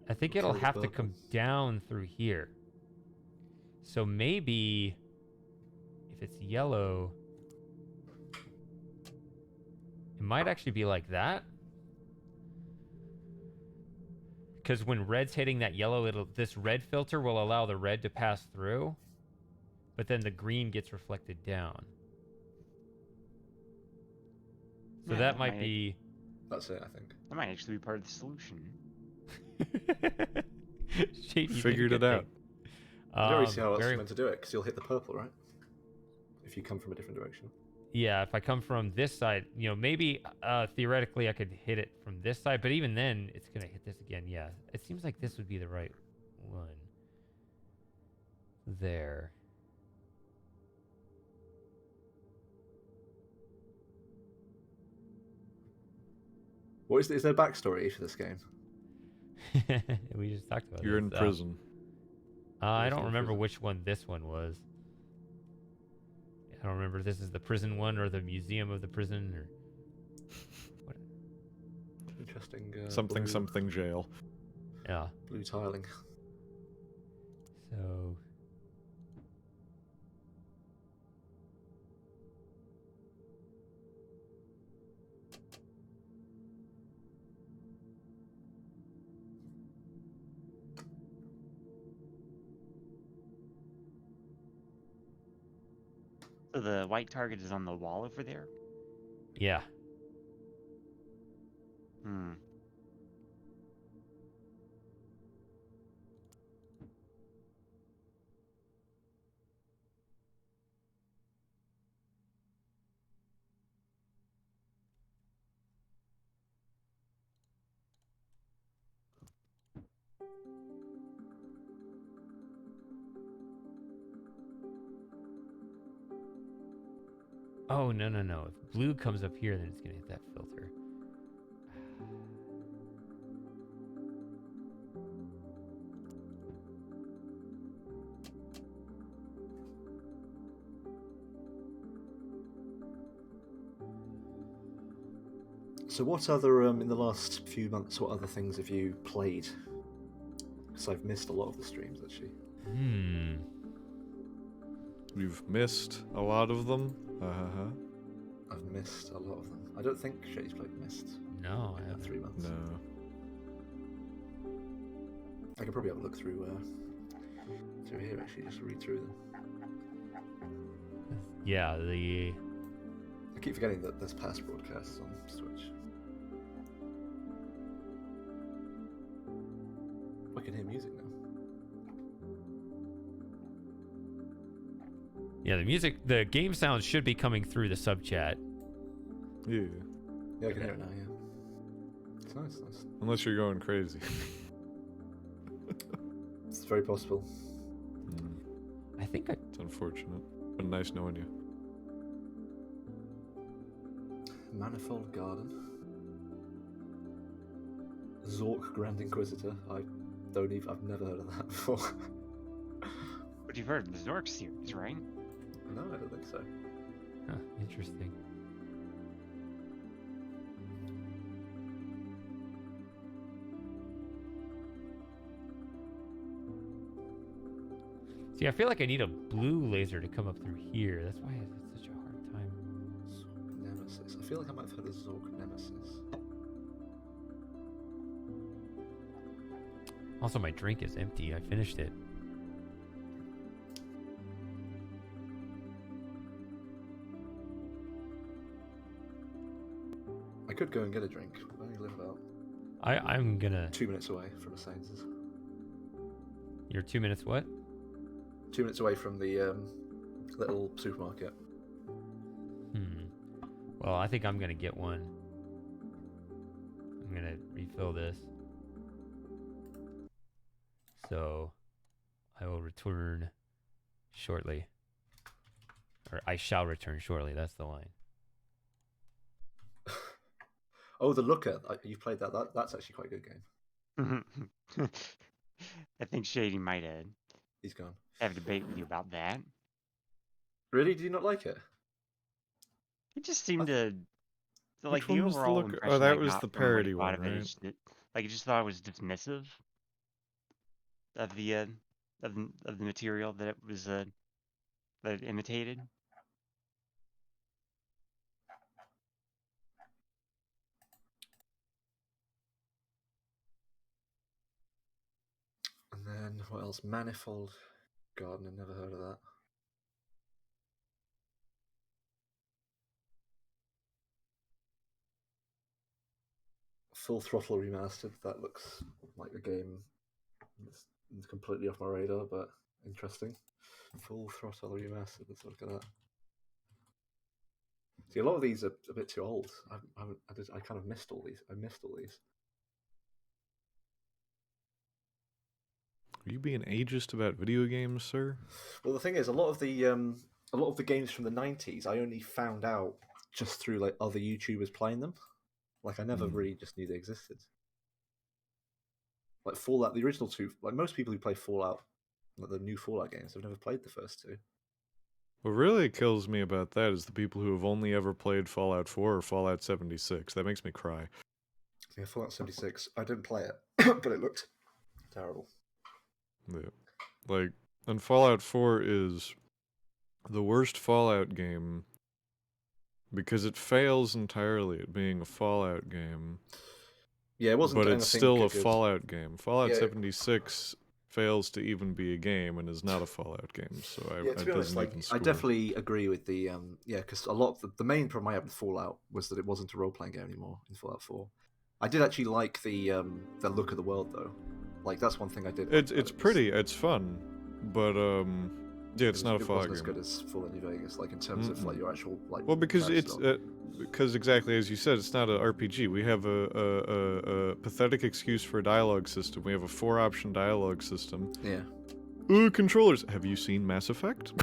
I think It'll it'll kill the have to purple. come down through here. So maybe if it's yellow, it might actually be like that. Because when red's hitting that yellow, this red filter will allow the red to pass through, but then the green gets reflected down. So Yeah, that might be. That's it, I think. That might actually be part of the solution. Shady, you Figured did it a good out. thing. I don't really see how else very- you're meant to do it, because you'll hit the purple, right? If you come from a different direction. Yeah, if I come from this side, maybe theoretically I could hit it from this side, but even then, it's gonna hit this again. Yeah, it seems like this would be the right one. There. What is there backstory for this game? We just talked about You're this. in prison. I don't in remember prison. which one this one was. I don't remember if this is the prison one or the museum of the prison or what. Interesting. Something jail. Yeah. Blue tiling. So. So the white target is on the wall over there? Yeah. Hmm. Oh, no, no, no. If blue comes up here, then it's going to hit that filter. So what other, in the last few months, what other things have you played? Because I've missed a lot of the streams, actually. You've missed a lot of them. I've missed a lot of them. I don't think Shay's played Mist No, I in that haven't. 3 months. No. I could probably have a look through here, actually, just read through them. Yeah, I keep forgetting that there's past broadcasts on Switch. I can hear music now. the game sounds should be coming through the sub chat. Yeah. Yeah, I can hear it now, yeah. It's nice. Unless you're going crazy. It's very possible. I think It's unfortunate. But nice knowing you. Manifold Garden. Zork Grand Inquisitor. I've never heard of that before. But you've heard of the Zork series, right? No, I don't think so. interesting. See, I feel like I need a blue laser to come up through here. That's why it's such a hard time. Zork Nemesis. I feel like I might have heard of Zork Nemesis. Also, my drink is empty. I finished it. I could go and get a drink. I only live about I'm gonna. 2 minutes away from a Sains's. You're 2 minutes what? 2 minutes away from the little supermarket. Well, I think I'm gonna get one. I'm gonna refill this. So, I will return shortly. Or I shall return shortly. That's the line. Oh, the Looker. You played that. That's actually quite a good game. I think Shady might He's gone. have a debate with you about that. Really? Do you not like it? It just seemed to like Which the one was the overall look? Oh, impression I that was got the from what he parody thought one, of it right? is that, like, he just thought it was dismissive of the of the material that it was that it imitated. And then what else? Manifold Garden. I've never heard of that. Full Throttle Remastered. That looks like a game that's completely off my radar, but interesting. Full Throttle Remastered. Let's look at that. See, a lot of these are a bit too old. I kind of missed all these. I missed all these. Are you being ageist about video games, sir? Well, the thing is, a lot of the games from the '90s, I only found out just through like other YouTubers playing them. Like I never really just knew they existed. Like Fallout, the original two. Like most people who play Fallout, like the new Fallout games, have never played the first two. What really kills me about that is the people who have only ever played Fallout 4 or Fallout 76. That makes me cry. Yeah, Fallout 76. I didn't play it, but it looked terrible. Yeah. Like, and Fallout 4 is the worst Fallout game because it fails entirely at being a Fallout game. Yeah, it wasn't. But it's anything still a good. Fallout game. Fallout Yeah. 76 fails to even be a game and is not a Fallout game, so Yeah, to be honest, like I definitely agree with the because a lot of the main problem I had with Fallout was that it wasn't a role playing game anymore in Fallout 4. I did actually like the look of the world though. Like that's one thing I did. It's pretty, it's fun, but yeah, it's not a Fallout game. It wasn't as game. good as Fallout New Vegas, like in terms of like your actual like. Well, because it's because exactly as you said, it's not an RPG. We have a pathetic excuse for a dialogue system. We have a 4-option dialogue system. Yeah. Controllers. Have you seen Mass Effect?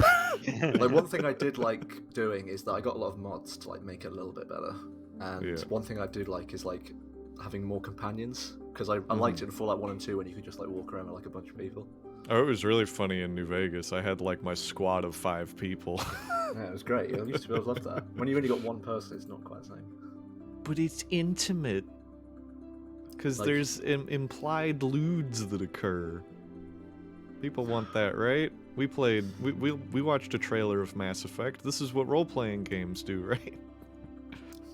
Like one thing I did like doing is that I got a lot of mods to like make it a little bit better. And one thing I do like is like having more companions because I liked it in Fallout 1 and 2 when you could just like walk around with like a bunch of people. Oh, it was really funny in New Vegas. I had like my squad of 5 people. Yeah, it was great. I used to be able to love that. When you only got one person, it's not quite the same. But it's intimate. Because Like- there's implied lewds that occur. People want that, right? We watched a trailer of Mass Effect. This is what role-playing games do, right?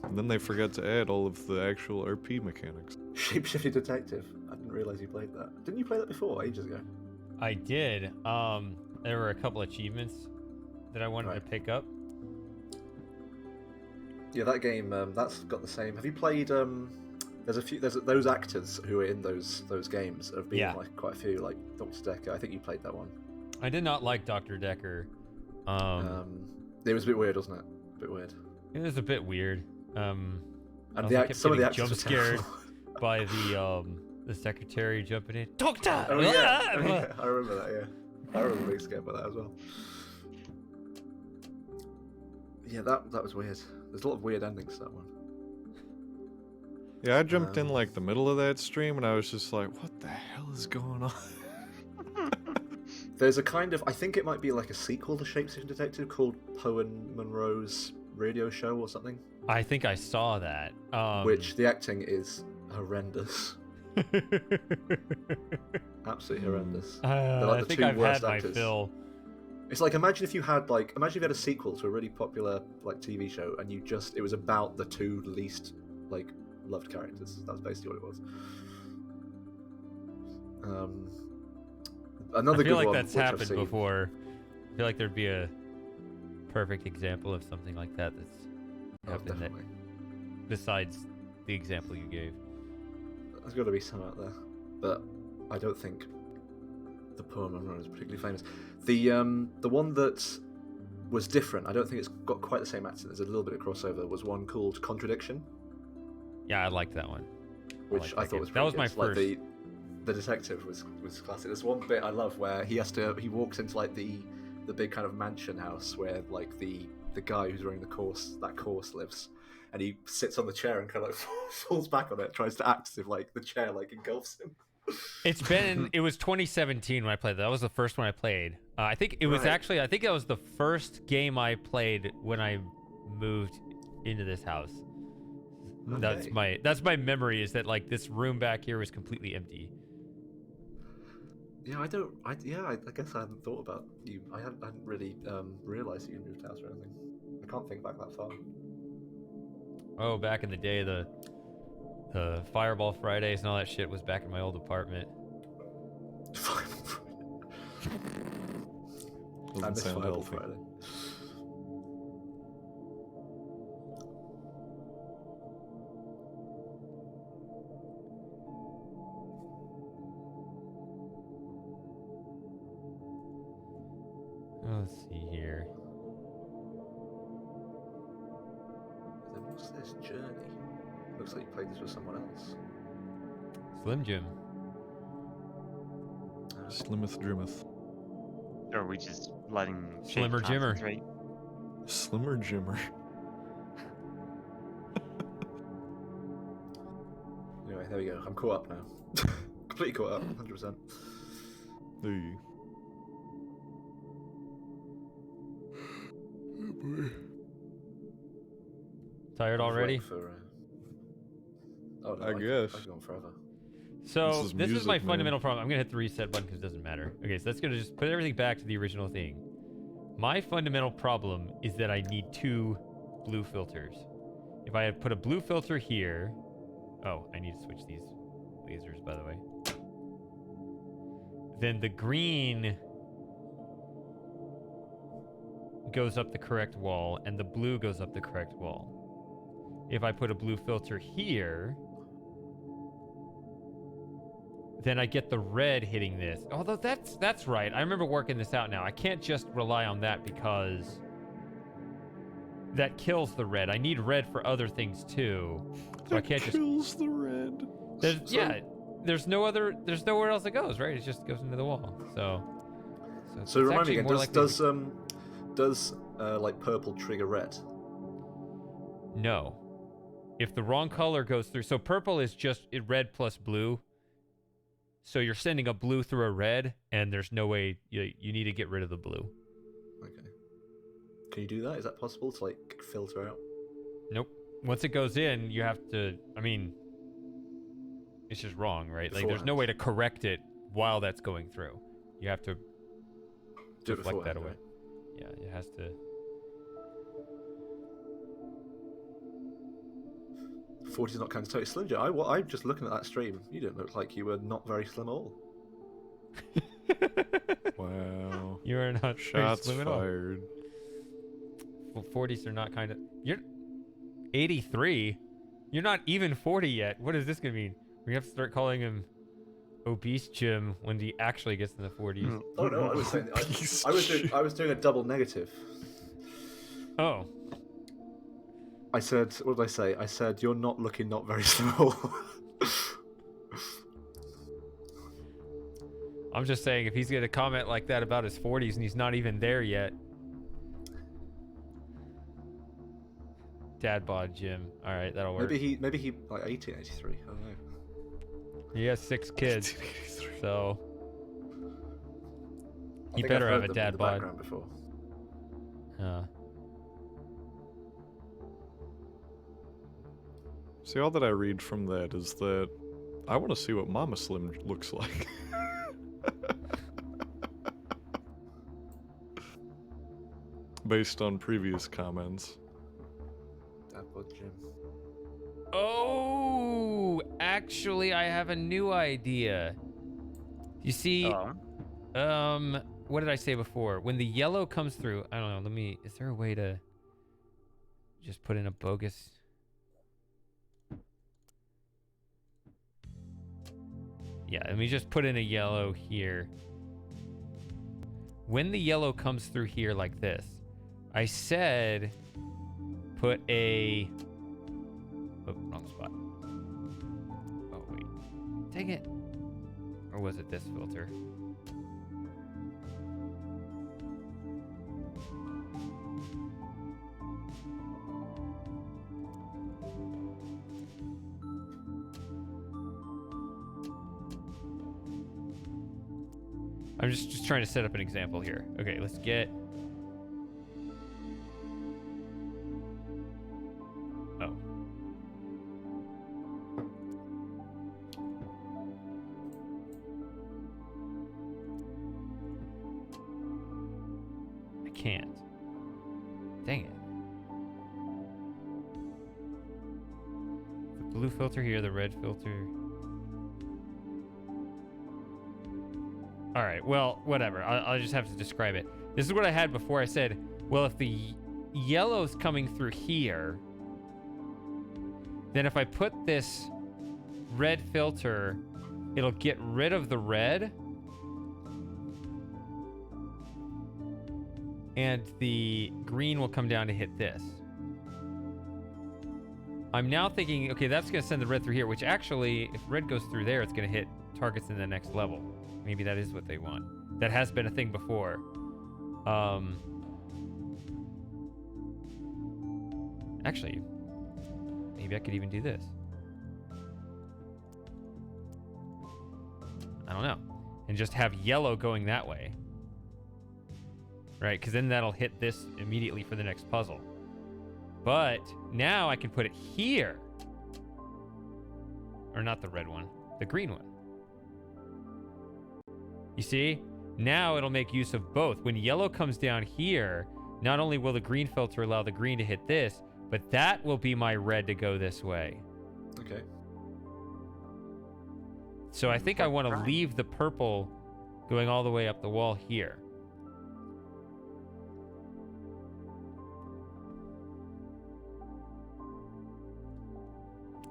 And then they forgot to add all of the actual RP mechanics. Shapeshifting Detective. I didn't realize you played that. Didn't you play that before, ages ago? I did. There were a couple achievements that I wanted to pick up. Yeah, that game. That's got the same. Have you played? There's those actors who are in those games have been in, like quite a few, like Dr. Decker. I think you played that one. I did not like Dr. Decker. It was a bit weird, wasn't it? A bit weird. It was a bit weird. And some of the actors jump were scared terrible. by the secretary jumping in. Doctor. Oh yeah, I remember that. Yeah, I remember being scared by that as well. Yeah, that was weird. There's a lot of weird endings to that one. Yeah, I jumped in like the middle of that stream and I was just like, what the hell is going on? There's a kind of, I think it might be like a sequel to Shapeshifting Detective called Poe and Monroe's Radio Show or something. I think I saw that. Which the acting is horrendous. Absolutely horrendous. They're like I the think two I've worst had my actors. fill. It's like imagine if you had a sequel to a really popular like TV show and it was about the two least like loved characters. That's basically what it was. Another I feel good like one, that's which I've happened seen. before. I feel like there'd be a perfect example of something like that that's Oh, happened that, definitely. besides the example you gave. There's got to be some out there, but I don't think the poem I'm running is particularly famous. The one that was different, I don't think it's got quite the same accent. There's a little bit of crossover. Was one called Contradiction, Yeah, I liked that one. which I liked thought was that pretty was my good. Like, first. the detective was classic. There's one bit I love where he walks into like the big kind of mansion house where like the guy who's running that course lives, and he sits on the chair and kind of like falls back on it, tries to act as if like the chair like engulfs him. It was 2017 when I played that. That was the first one I played. I think it was Right. actually, I think that was the first game I played when I moved into this house. Okay. That's my memory, is that like this room back here was completely empty. Yeah, I guess I hadn't thought about you. I hadn't really realized that you moved house or anything. I can't think back that far. Oh, back in the day, the Fireball Fridays and all that shit was back in my old apartment. I Doesn't miss sound Fireball healthy. Friday. Let's see here. Then what's this journey? Looks like you played this with someone else. Slim Jim. Slimmeth Drimmeth. Or are we just letting Jake Slimmer Jimmer. concentrate? Slimmer Jimmer. Anyway, there we go. I'm caught up now. Completely caught up, 100%. Hey. Oh boy. Tired already? Oh, no, I guess. I've gone forever. So This is this is music, my man. fundamental problem. I'm gonna hit the reset button because it doesn't matter. Okay, so that's gonna just put everything back to the original thing. My fundamental problem is that I need 2 blue filters. If I had put a blue filter here, oh, I need to switch these lasers, by the way. Then the green goes up the correct wall, and the blue goes up the correct wall. If I put a blue filter here, then I get the red hitting this. Although that's right. I remember working this out now. I can't just rely on that because that kills the red. I need red for other things too. So I can't just kills the red. there's nowhere else it goes, right? It just goes into the wall. So So it's remind me actually again, more likely does like purple trigger red? No. If the wrong color goes through, so purple is just red plus blue. So you're sending a blue through a red, and there's no way you need to get rid of the blue. Okay. Can you do that? Is that possible to like filter out? Nope. Once it goes in, you have to. I mean, it's just wrong, right? Like, there's no Beforehand. way to correct it while that's going through. You have to Do it deflect that beforehand, away. right? Yeah, it has to. 40's not kind of totally slim, Joe. I'm just looking at that stream. You didn't look like you were not very slim at all. Wow. You are not very Shots slim at all. fired. Well, 40s are not kind of. You're 83. You're not even 40 yet. What is this gonna mean? We have to start calling him obese Jim when he actually gets in the 40s. Oh no, I was saying Obese I was doing a double negative. Oh, I said, what did I say? I said you're not looking not very small. I'm just saying if he's gonna comment like that about his 40s and he's not even there yet. Dad bod Jim. All right, that'll work. maybe he like 1883. I don't know. He has 6 kids, 1983. so I he think better I've have heard a them in dad the bod. background before. See, all that I read from that is that I want to see what Mama Slim looks like. Based on previous comments. Dad bod Jim. Oh, actually, I have a new idea. You see, Oh. what did I say before? When the yellow comes through, I don't know. Is there a way to just put in a bogus? Yeah, let me just put in a yellow here. When the yellow comes through here like this, I said put a... Oh, wrong spot. Oh, wait. Dang it. Or was it this filter? I'm just trying to set up an example here. Okay, let's get... Oh. I can't. Dang it. The blue filter here, the red filter... All right, well, whatever. I'll just have to describe it. This is what I had before. I said, well, if the yellow's coming through here, then if I put this red filter, it'll get rid of the red. And the green will come down to hit this. I'm now thinking, okay, that's going to send the red through here, which actually, if red goes through there, it's going to hit targets in the next level. Maybe that is what they want. That has been a thing before. Actually, maybe I could even do this. I don't know. And just have yellow going that way. Right? Because then that'll hit this immediately for the next puzzle. But now I can put it here. Or not the red one. The green one. You see? Now it'll make use of both. When yellow comes down here, not only will the green filter allow the green to hit this, but that will be my red to go this way. Okay. So I think I want to leave the purple going all the way up the wall here.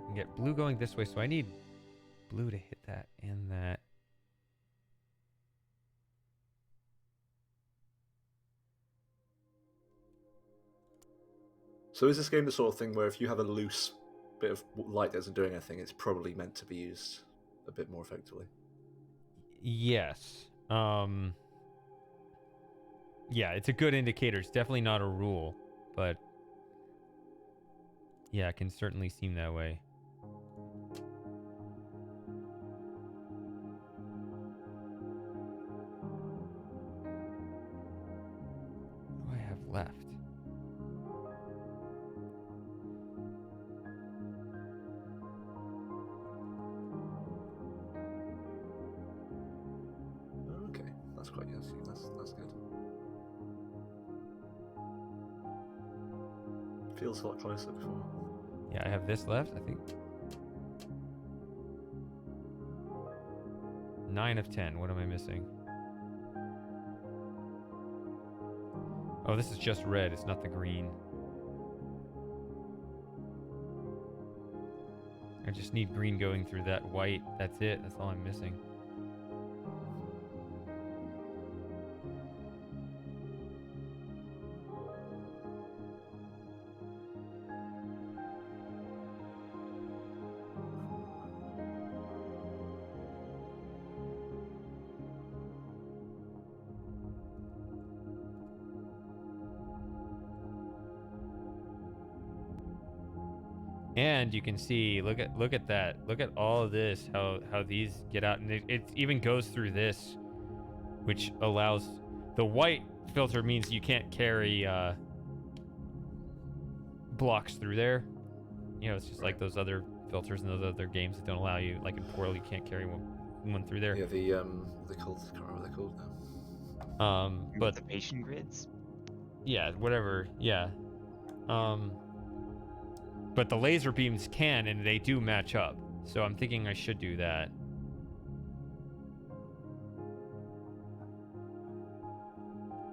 And get blue going this way, so I need blue to hit that and that. So is this game the sort of thing where if you have a loose bit of light that isn't doing anything, it's probably meant to be used a bit more effectively? Yes. Yeah, it's a good indicator. It's definitely not a rule, but yeah, it can certainly seem that way. What do I have left? Okay, that's quite yes, that's good. Feels a lot closer before. Yeah, I have this left, I think. 9 of 10. What am I missing? Oh, this is just red. It's not the green. I just need green going through that white. That's it. That's all I'm missing. And you can see, look at that. Look at all of this, how these get out. And it even goes through this, which allows... The white filter means you can't carry blocks through there. You know, it's just like those other filters in those other games that don't allow you, like in Portal, you can't carry one through there. Yeah, they're called, I can't remember what they're called now. But Anticipation grids? yeah, whatever. Yeah. But the laser beams can, and they do match up. So I'm thinking I should do that.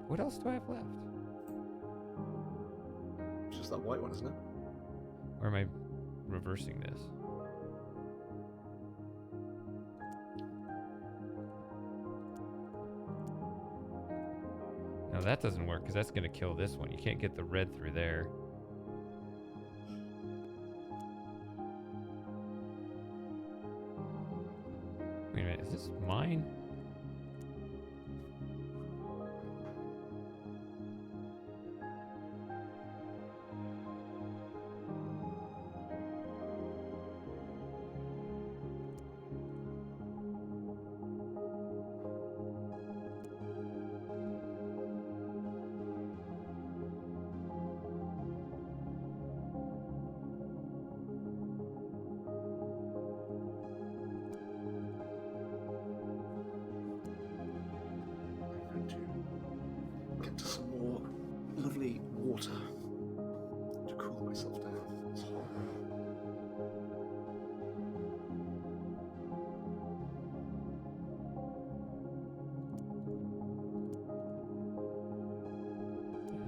What else do I have left? It's just that white one, isn't it? Or am I reversing this? No, that doesn't work because that's going to kill this one. You can't get the red through there. Wait a minute, is this mine?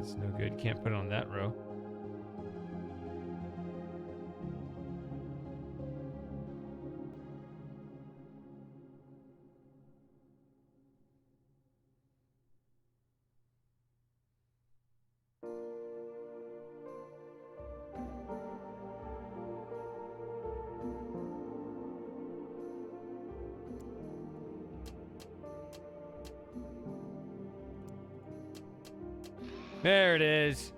That's no good. Can't put it on that row. There it is.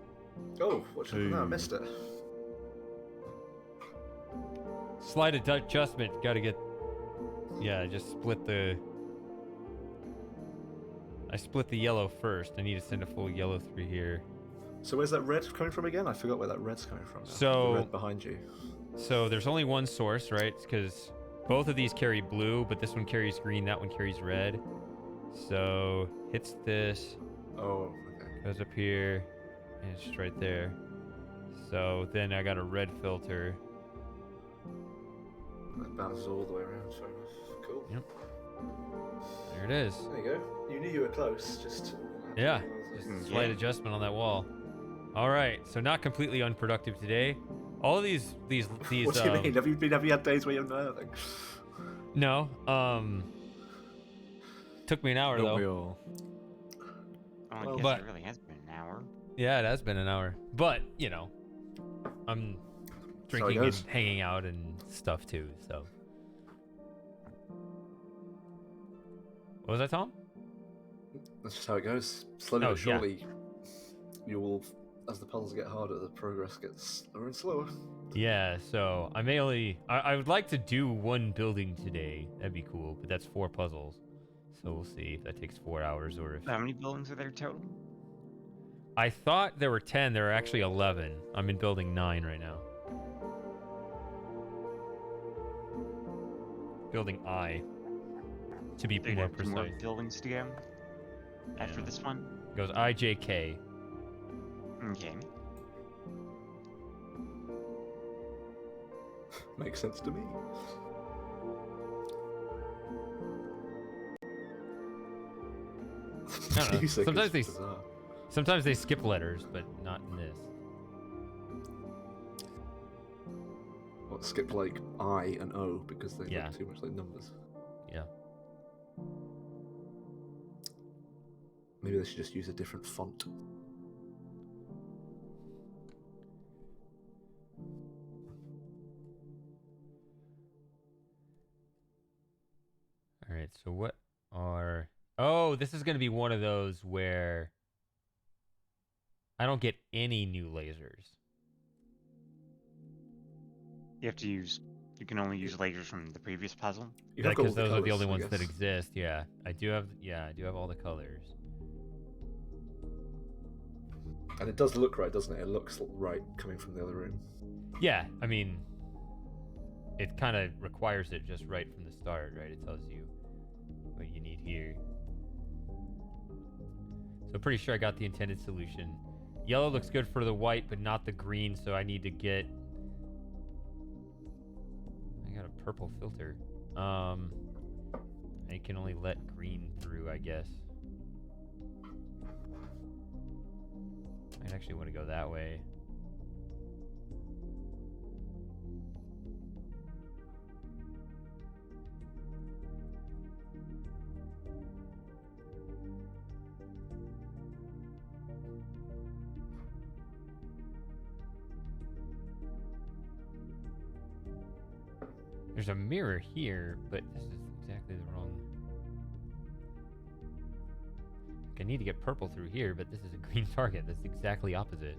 Oh, what should I now? I Hey. missed it. Slight adjustment. Got to get. Yeah, I just split the. I split the yellow first. I need to send a full yellow through here. So where's that red coming from again? I forgot where that red's coming from. Now. So- the red behind you. So there's only one source, right? Because both of these carry blue, but this one carries green, that one carries red. So hits this, Oh, okay. goes up here, and it's just right there. So then I got a red filter. That bounces all the way around. Fair enough. Cool. Yep. There it is. There you go. You knew you were close. Just Yeah, just Mm, a slight yeah. adjustment on that wall. All right, so not completely unproductive today. All of these What do you mean? Have you had days where you've done anything? No, took me an hour Don't though. we all? Oh, I Well, guess but- it really has been an hour. Yeah, it has been an hour. But, you know, I'm drinking and goes. hanging out and stuff too, so. What was that, Tom? That's just how it goes. Slowly Oh, but surely, you will, as the puzzles get harder, the progress gets slower and slower. Yeah, so I would like to do one building today. That'd be cool, but that's 4 puzzles. So we'll see if that takes 4 hours or if... How many buildings are there total? I thought there were 10, there are actually 11. I'm in building 9 right now. Building I, to be So you'd more have 2 more precise. buildings to go after Yeah. this one? It goes IJK. Okay. Makes sense to me. I don't know. Music Sometimes is they- bizarre. Sometimes they skip letters, but not in this. What, skip like I and O because they Yeah. look too much like numbers. Yeah. Maybe they should just use a different font. All right. So what are? Oh, this is going to be one of those where I don't get any new lasers. You have to use. You can only use lasers from the previous puzzle. You have got all Because those are the colours, only I ones that guess. exist. Yeah, I do have. Yeah, I do have all the colors. And it does look right, doesn't it? It looks right coming from the other room. Yeah, I mean, it kind of requires it just right from the start, right? It tells you what you need here. So pretty sure I got the intended solution. Yellow looks good for the white, but not the green, so I need to get... I got a purple filter. I can only let green through, I guess. I'd actually want to go that way. There's a mirror here, but this is exactly the wrong... I need to get purple through here, but this is a green target. That's exactly opposite.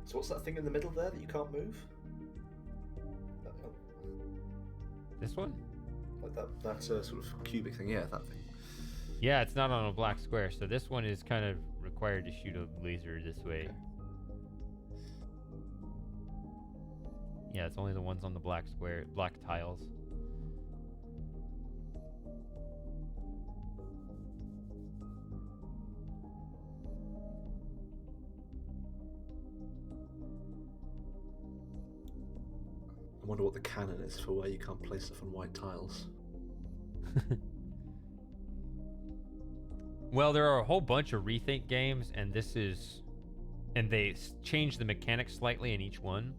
So what's that thing in the middle there that you can't move? This one? Like that sort of cubic thing, yeah, that thing. Yeah, it's not on a black square, so this one is kind of required to shoot a laser this way. Okay. Yeah, it's only the ones on the black square, black tiles. I wonder what the canon is for where you can't place stuff on white tiles. Well, there are a whole bunch of ReThink games, and they changed the mechanics slightly in each one.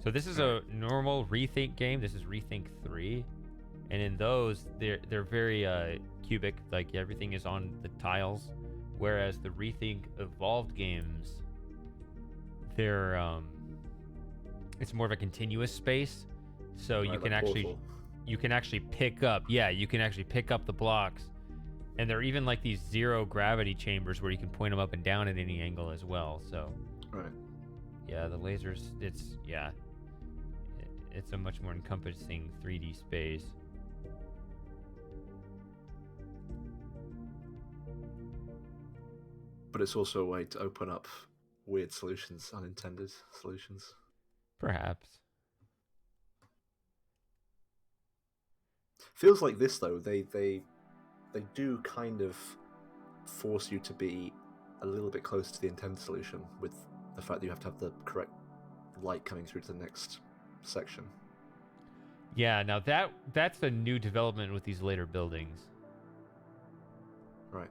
So this is a normal ReThink game. This is ReThink 3, and in those, they're very cubic. Like everything is on the tiles, whereas the ReThink Evolved games, it's more of a continuous space. So Right, you can like actually Portal. pick up the blocks. And there are even like these zero gravity chambers where you can point them up and down at any angle as well. So, Right. yeah, the lasers, it's a much more encompassing 3D space. But it's also a way to open up weird solutions, unintended solutions. Perhaps. Feels like this though. They do kind of force you to be a little bit close to the intended solution with the fact that you have to have the correct light coming through to the next section. Yeah, now that's a new development with these later buildings. Right.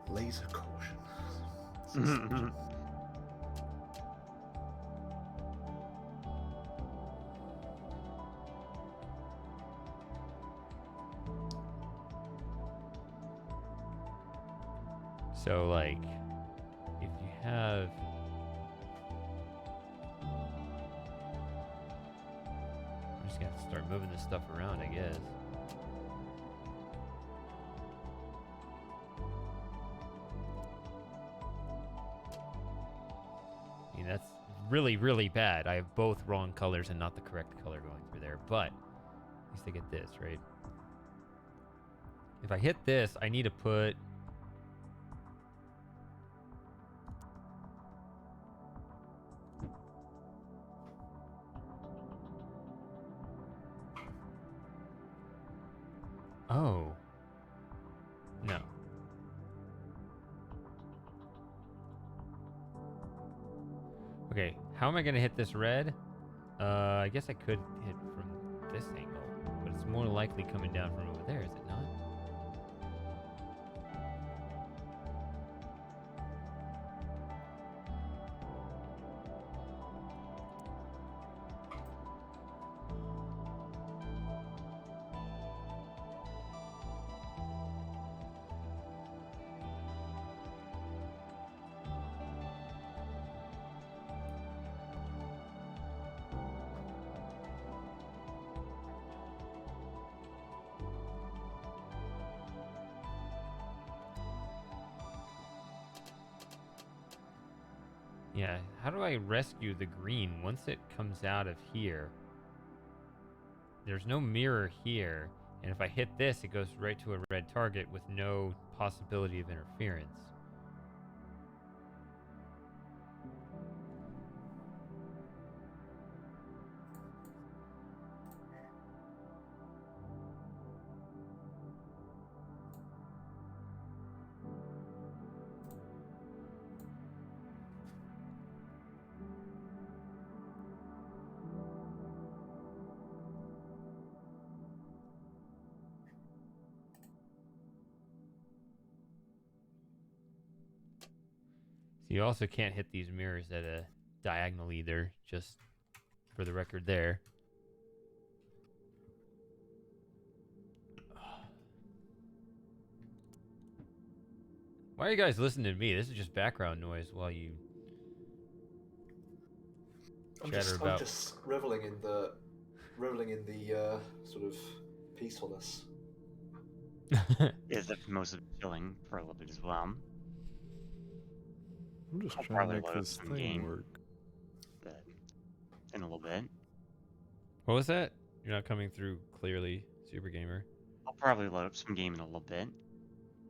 Laser caution. So, like, if you have... I'm just going to start moving this stuff around, I guess. I mean, that's really, really bad. I have both wrong colors and not the correct color going through there. But at least I get this, right? If I hit this, I need to put... Oh. No. Okay, how am I going to hit this red? I guess I could hit from this angle, but it's more likely coming down from over there, is it not? Yeah, how do I rescue the green once it comes out of here? There's no mirror here, and if I hit this, it goes right to a red target with no possibility of interference. So you also can't hit these mirrors at a diagonal either, just for the record there. Why are you guys listening to me? This is just background noise while you I'm chatter just, about... I'm just reveling in the sort of peacefulness. Is that mostly chilling for a little bit as well. I'm just I'll trying probably to make load this some thing game. work. But in a little bit. What was that? You're not coming through clearly, Super Gamer. I'll probably load up some game in a little bit.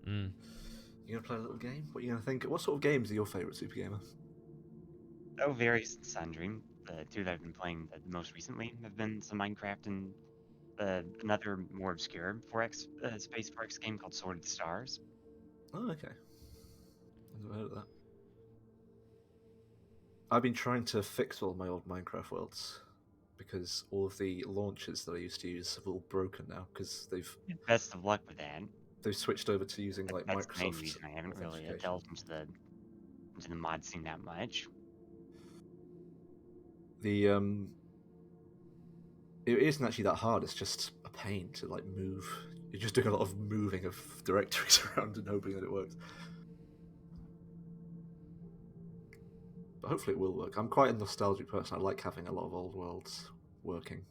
Mm. You gonna play a little game? What are you gonna think? What sort of games are your favourite, Super Gamer? Oh, varies and sundry. The two that I've been playing the most recently have been some Minecraft and another more obscure 4X space 4X game called Sword of the Stars. Oh, okay. I've never heard of that. I've been trying to fix all my old Minecraft worlds because all of the launchers that I used to use have all broken now because Best of luck with that. they've switched over to using like That's the main Microsoft reason I haven't really authentication. delved into the mod scene that much. The it isn't actually that hard. It's just a pain to like move. You're just doing a lot of moving of directories around and hoping that it works. But hopefully it will work. I'm quite a nostalgic person. I like having a lot of old worlds working.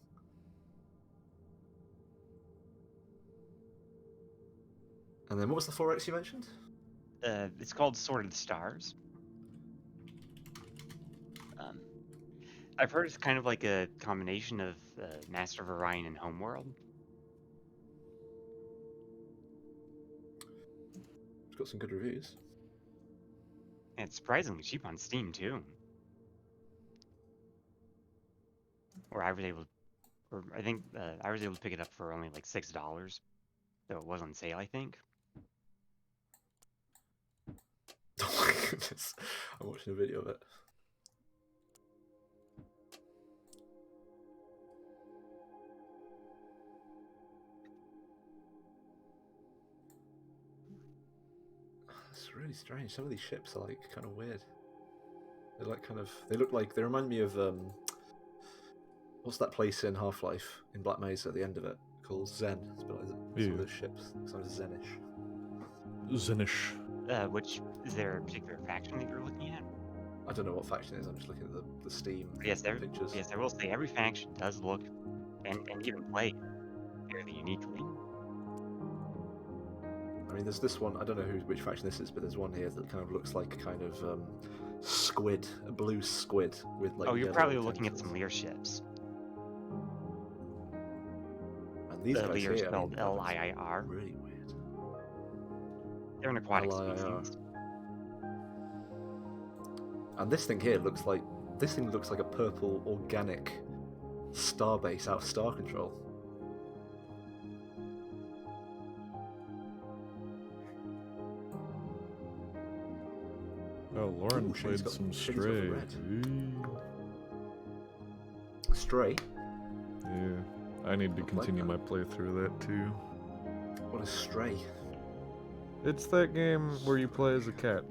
And then what was the 4X you mentioned? It's called Sword of the Stars. I've heard it's kind of like a combination of Master of Orion and Homeworld. It's got some good reviews. And it's surprisingly cheap on Steam too. I think I was able to pick it up for only like $6, though it was on sale, I think. Oh my goodness. I'm watching a video of it. It's really strange. Some of these ships are like kind of weird. They're like they remind me of what's that place in Half-Life in Black Mesa at the end of it called Zen? It's a bit like some of those ships. Some of Zenish. Zenish. Which is there a particular faction that you're looking at? I don't know what faction it is. I'm just looking at the Steam pictures. Yes, I will say every faction does look and even play fairly uniquely. I mean, there's this one. I don't know which faction this is, but there's one here that kind of looks like a kind of squid, a blue squid with like. Oh, you're yellow probably looking at tentacles. some Lear ships. And these guys Lear here, spelled L-I-I-R. Really weird. They're an aquatic L-I-I-R. species. And this thing here looks like a purple organic starbase out of Star Control. Oh, Lauren Ooh, Shane's played got- some Shane's got Stray. the red. Ooh. Stray. Yeah, I need to Not played continue that. my playthrough of that too. What is Stray? It's that game where you play as a cat.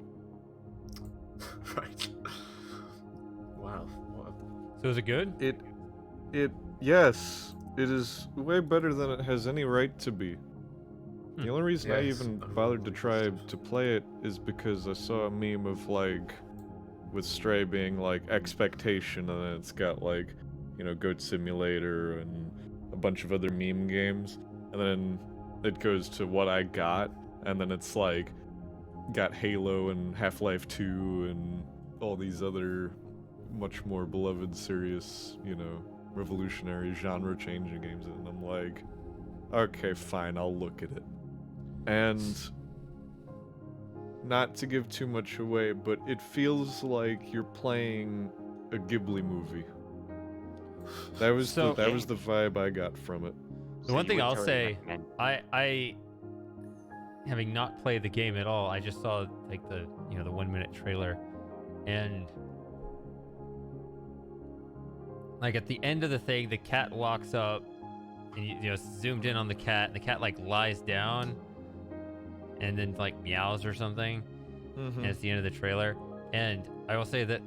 Right. Wow. What So is it good? Yes, it is way better than it has any right to be. The only reason I Yes, even I bothered to remember try stuff. to play it is because I saw a meme of like, with Stray being like expectation, and then it's got like, Goat Simulator and a bunch of other meme games, and then it goes to what I got, and then it's like, got Halo and Half-Life 2 and all these other much more beloved, serious, revolutionary genre-changing games, and I'm like, okay, fine, I'll look at it. And not to give too much away, but it feels like you're playing a Ghibli movie. That was So- that was the vibe I got from it. The one you thing would I'll totally say, recommend- I having not played the game at all, I just saw like the 1 minute trailer, and like at the end of the thing, the cat walks up, and zoomed in on the cat, and the cat like lies down, and then like meows or something, and it's the end of the trailer. And I will say that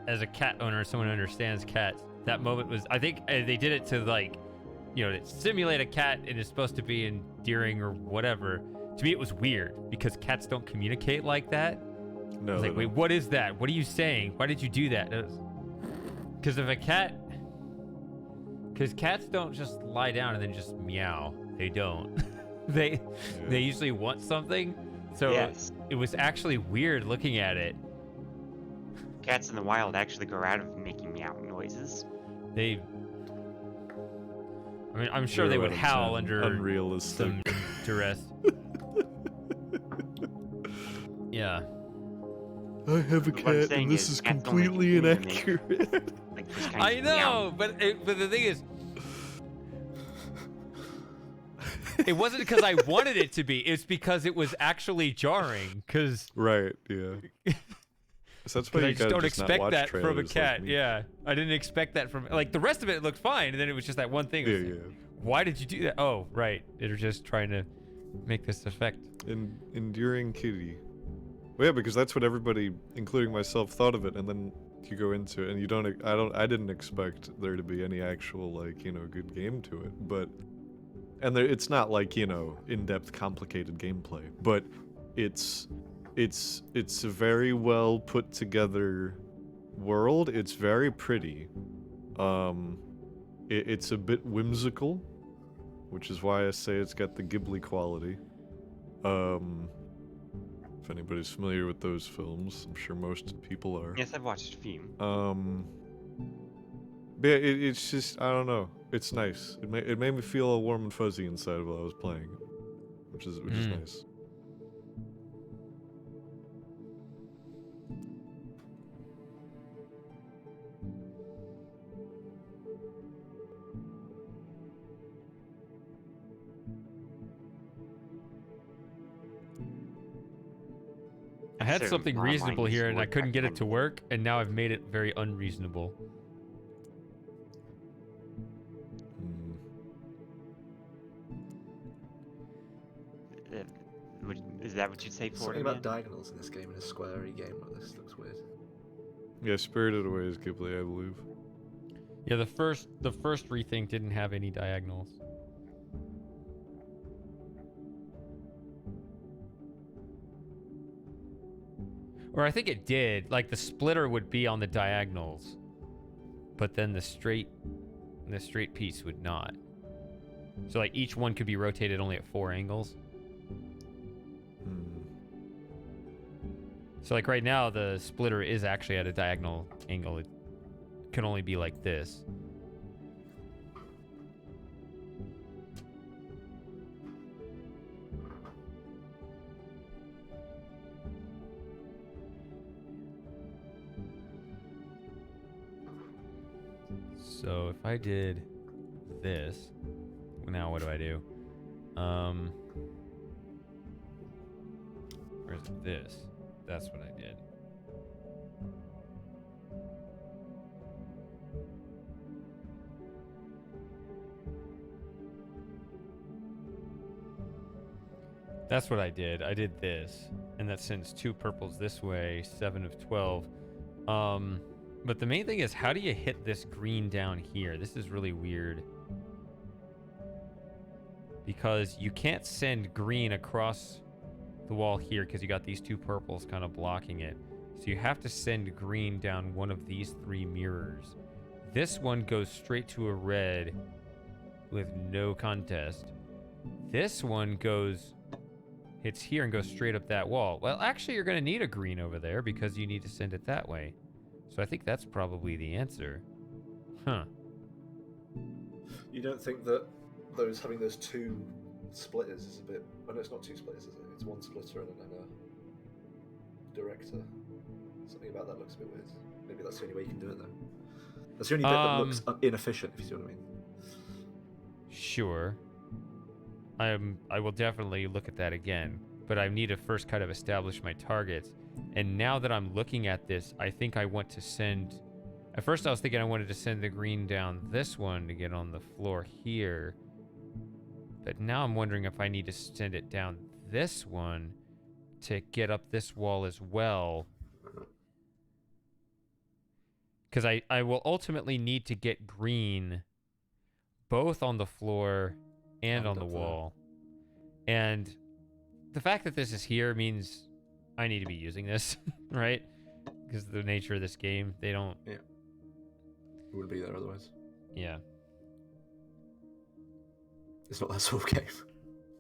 as a cat owner, someone who understands cats, that moment was, I think they did it to like, to simulate a cat and it's supposed to be endearing or whatever. To me, it was weird because cats don't communicate like that. No, I was like, wait, what is that? What are you saying? Why did you do that? Because if a cat, because cats don't just lie down and then just meow. They don't. They usually want something. So Yes. it was actually weird looking at it. Cats in the wild actually grow out of making meow noises. I mean, I'm sure they would howl under unrealistic. some duress. Yeah. I have a What I'm cat, saying and this is is cats don't make completely it mean to make- inaccurate. Like, just kind I of know, meow. but the thing is, It wasn't because I wanted it to be. It's because it was actually jarring. Because Right, yeah. So that's why I you just gotta don't just not expect watch that from a trailers cat. like me. Yeah, I didn't expect that from like the rest of it looked fine, and then it was just that one thing. I was Yeah, like, yeah. Why did you do that? Oh, right. They're just trying to make this effect. Enduring kitty. Well, yeah, because that's what everybody, including myself, thought of it, and then you go into it, and you don't. I didn't expect there to be any actual like good game to it, but it's not like in-depth, complicated gameplay, but it's a very well put together world. It's very pretty. It's a bit whimsical, which is why I say it's got the Ghibli quality. If anybody's familiar with those films, I'm sure most people are. Yes, I've watched a few. But yeah, it's just, I don't know. It's nice. It made me feel all warm and fuzzy inside while I was playing it, which is nice. I had So something online reasonable is here, and I worth couldn't get it that to work, and now I've made it very unreasonable. Mm. Is that what you'd say for Something it? about Man? diagonals in this game, in a squarey game like this, looks weird. Yeah, Spirited Away is Ghibli, I believe. Yeah, the first ReThink didn't have any diagonals. Or I think it did. Like the splitter would be on the diagonals, but then the straight piece would not. So like each one could be rotated only at 4 angles. Hmm. So like right now the splitter is actually at a diagonal angle. It can only be like this. So if I did this, now what do I do? Where's this? That's what I did. That's what I did. I did this, and that sends 2 purples this way, 7 of 12. But the main thing is, how do you hit this green down here? This is really weird. Because you can't send green across the wall here because you got these 2 purples kind of blocking it. So you have to send green down one of these 3 mirrors. This one goes straight to a red with no contest. This one hits here and goes straight up that wall. Well, actually, you're going to need a green over there because you need to send it that way. So I think that's probably the answer. Huh. You don't think that having those 2 splitters is a bit... Oh no, it's not 2 splitters, is it? It's 1 splitter and then a director. Something about that looks a bit weird. Maybe that's the only way you can do it though. That's the only bit that looks inefficient, if you see what I mean. Sure. I will definitely look at that again, but I need to first kind of establish my targets. And now that I'm looking at this, I think I want to send... At first I was thinking I wanted to send the green down this one to get on the floor here. But now I'm wondering if I need to send it down this one to get up this wall as well. Because I will ultimately need to get green both on the floor and on the wall. And the fact that this is here means I need to be using this, right? Because the nature of this game, they don't... Yeah. It wouldn't be there otherwise. Yeah. It's not that sort of game.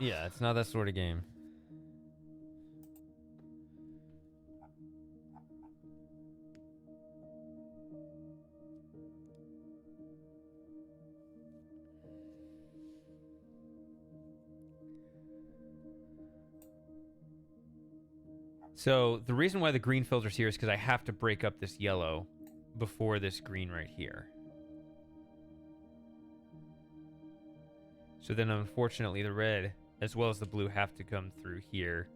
Yeah, it's not that sort of game. So the reason why the green filter's here is because I have to break up this yellow before this green right here. So then unfortunately the red as well as the blue have to come through here.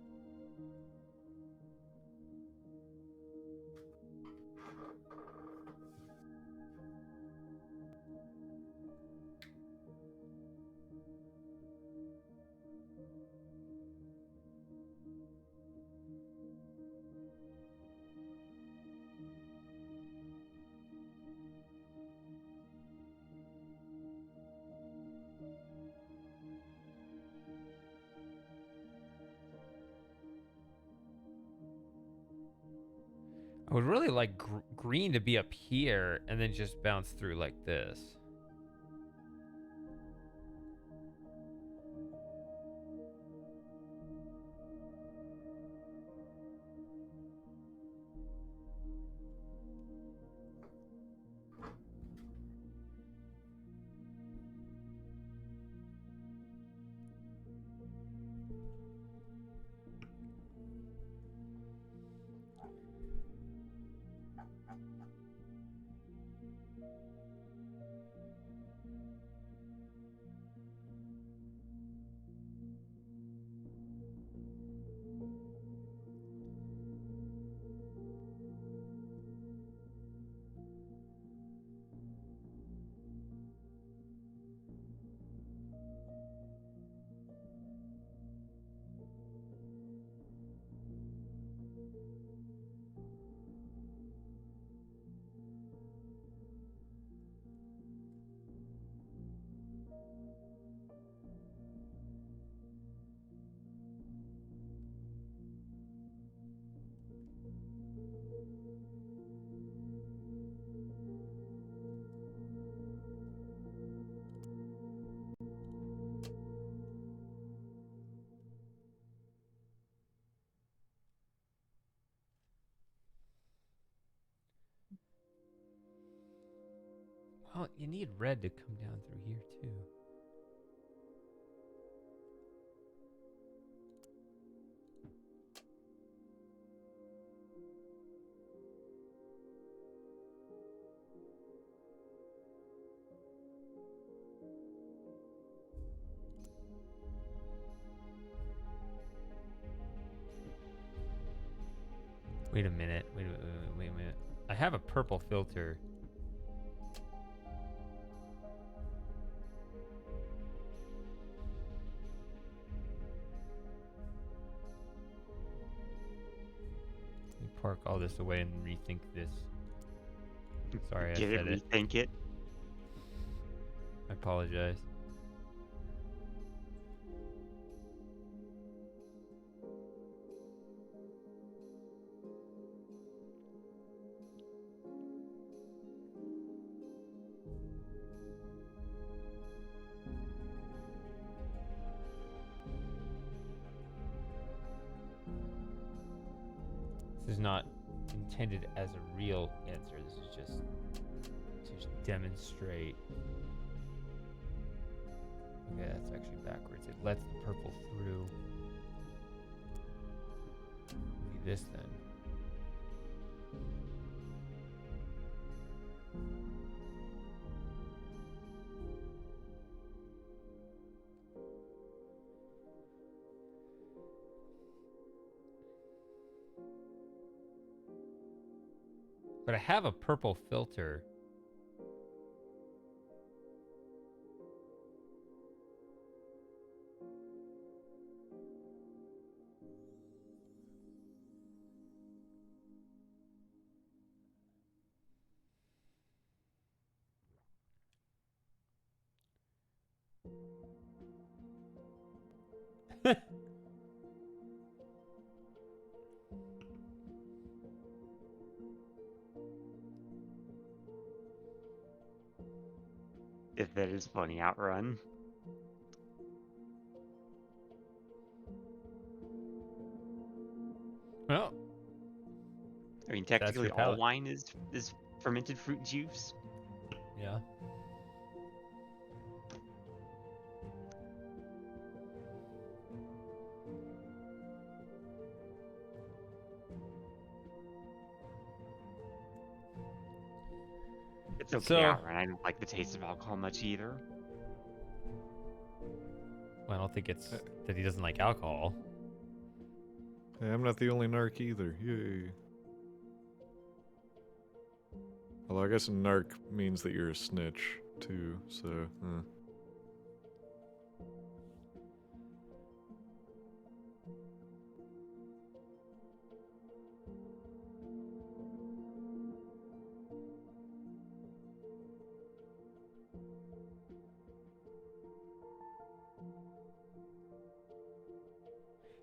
I would really like green to be up here and then just bounce through like this. Well, you need red to come down through here too. Wait a minute. Wait a minute. I have a purple filter. Let me park all this away and rethink this. Sorry, I Get said it, it. rethink it. I apologize. This is not intended as a real answer. This is just to demonstrate. Okay, that's actually backwards. It lets the purple through. Maybe this then. But I have a purple filter. If that is funny, outrun. Well, I mean, your technically, all palate. wine is fermented fruit juice. yeah. It's okay, So- outrun. I don't like the taste of alcohol much either. Well, I don't think it's that he doesn't like alcohol. Hey, I'm not the only narc either. Yay. Although I guess a narc means that you're a snitch, too, so,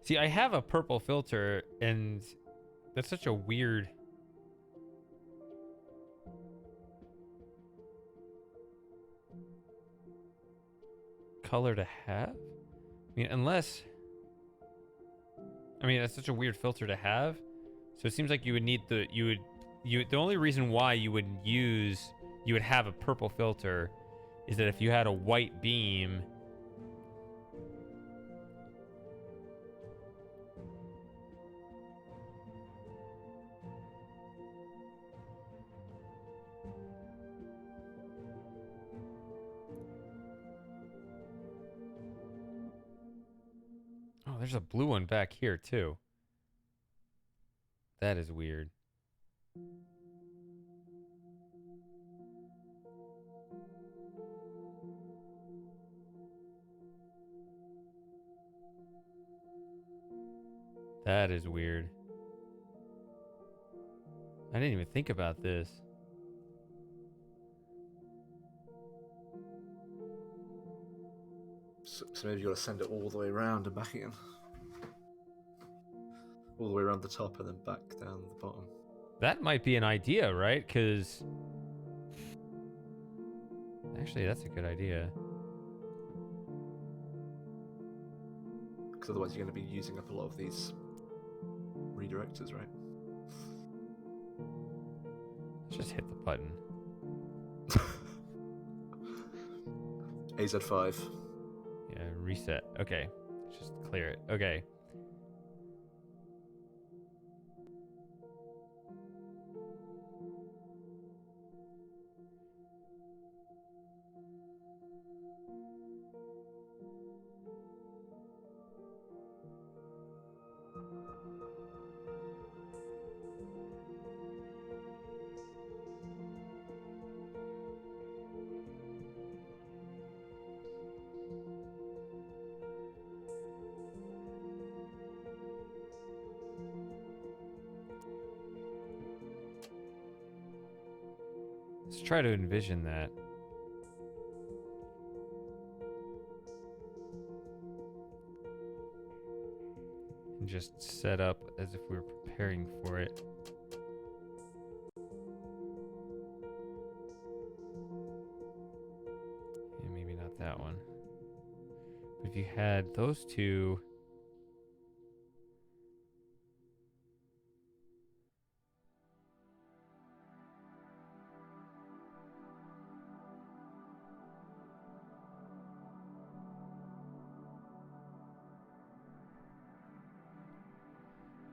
See, I have a purple filter, and that's such a weird color to have. I mean, unless... I mean, that's such a weird filter to have. So it seems like you would need the... The only reason why you would have a purple filter is that if you had a white beam... Oh, there's a blue one back here, too. That is weird. That is weird. I didn't even think about this. So maybe you got to send it all the way around and back again. All the way around the top and then back down the bottom. That might be an idea, right? Because... Actually, that's a good idea. Because otherwise you're going to be using up a lot of these redirectors, right? Let's just hit the button. AZ5. Yeah, reset. Okay. Let's just clear it. Okay. Let's try to envision that. And just set up as if we were preparing for it. Yeah, maybe not that one. But if you had those two...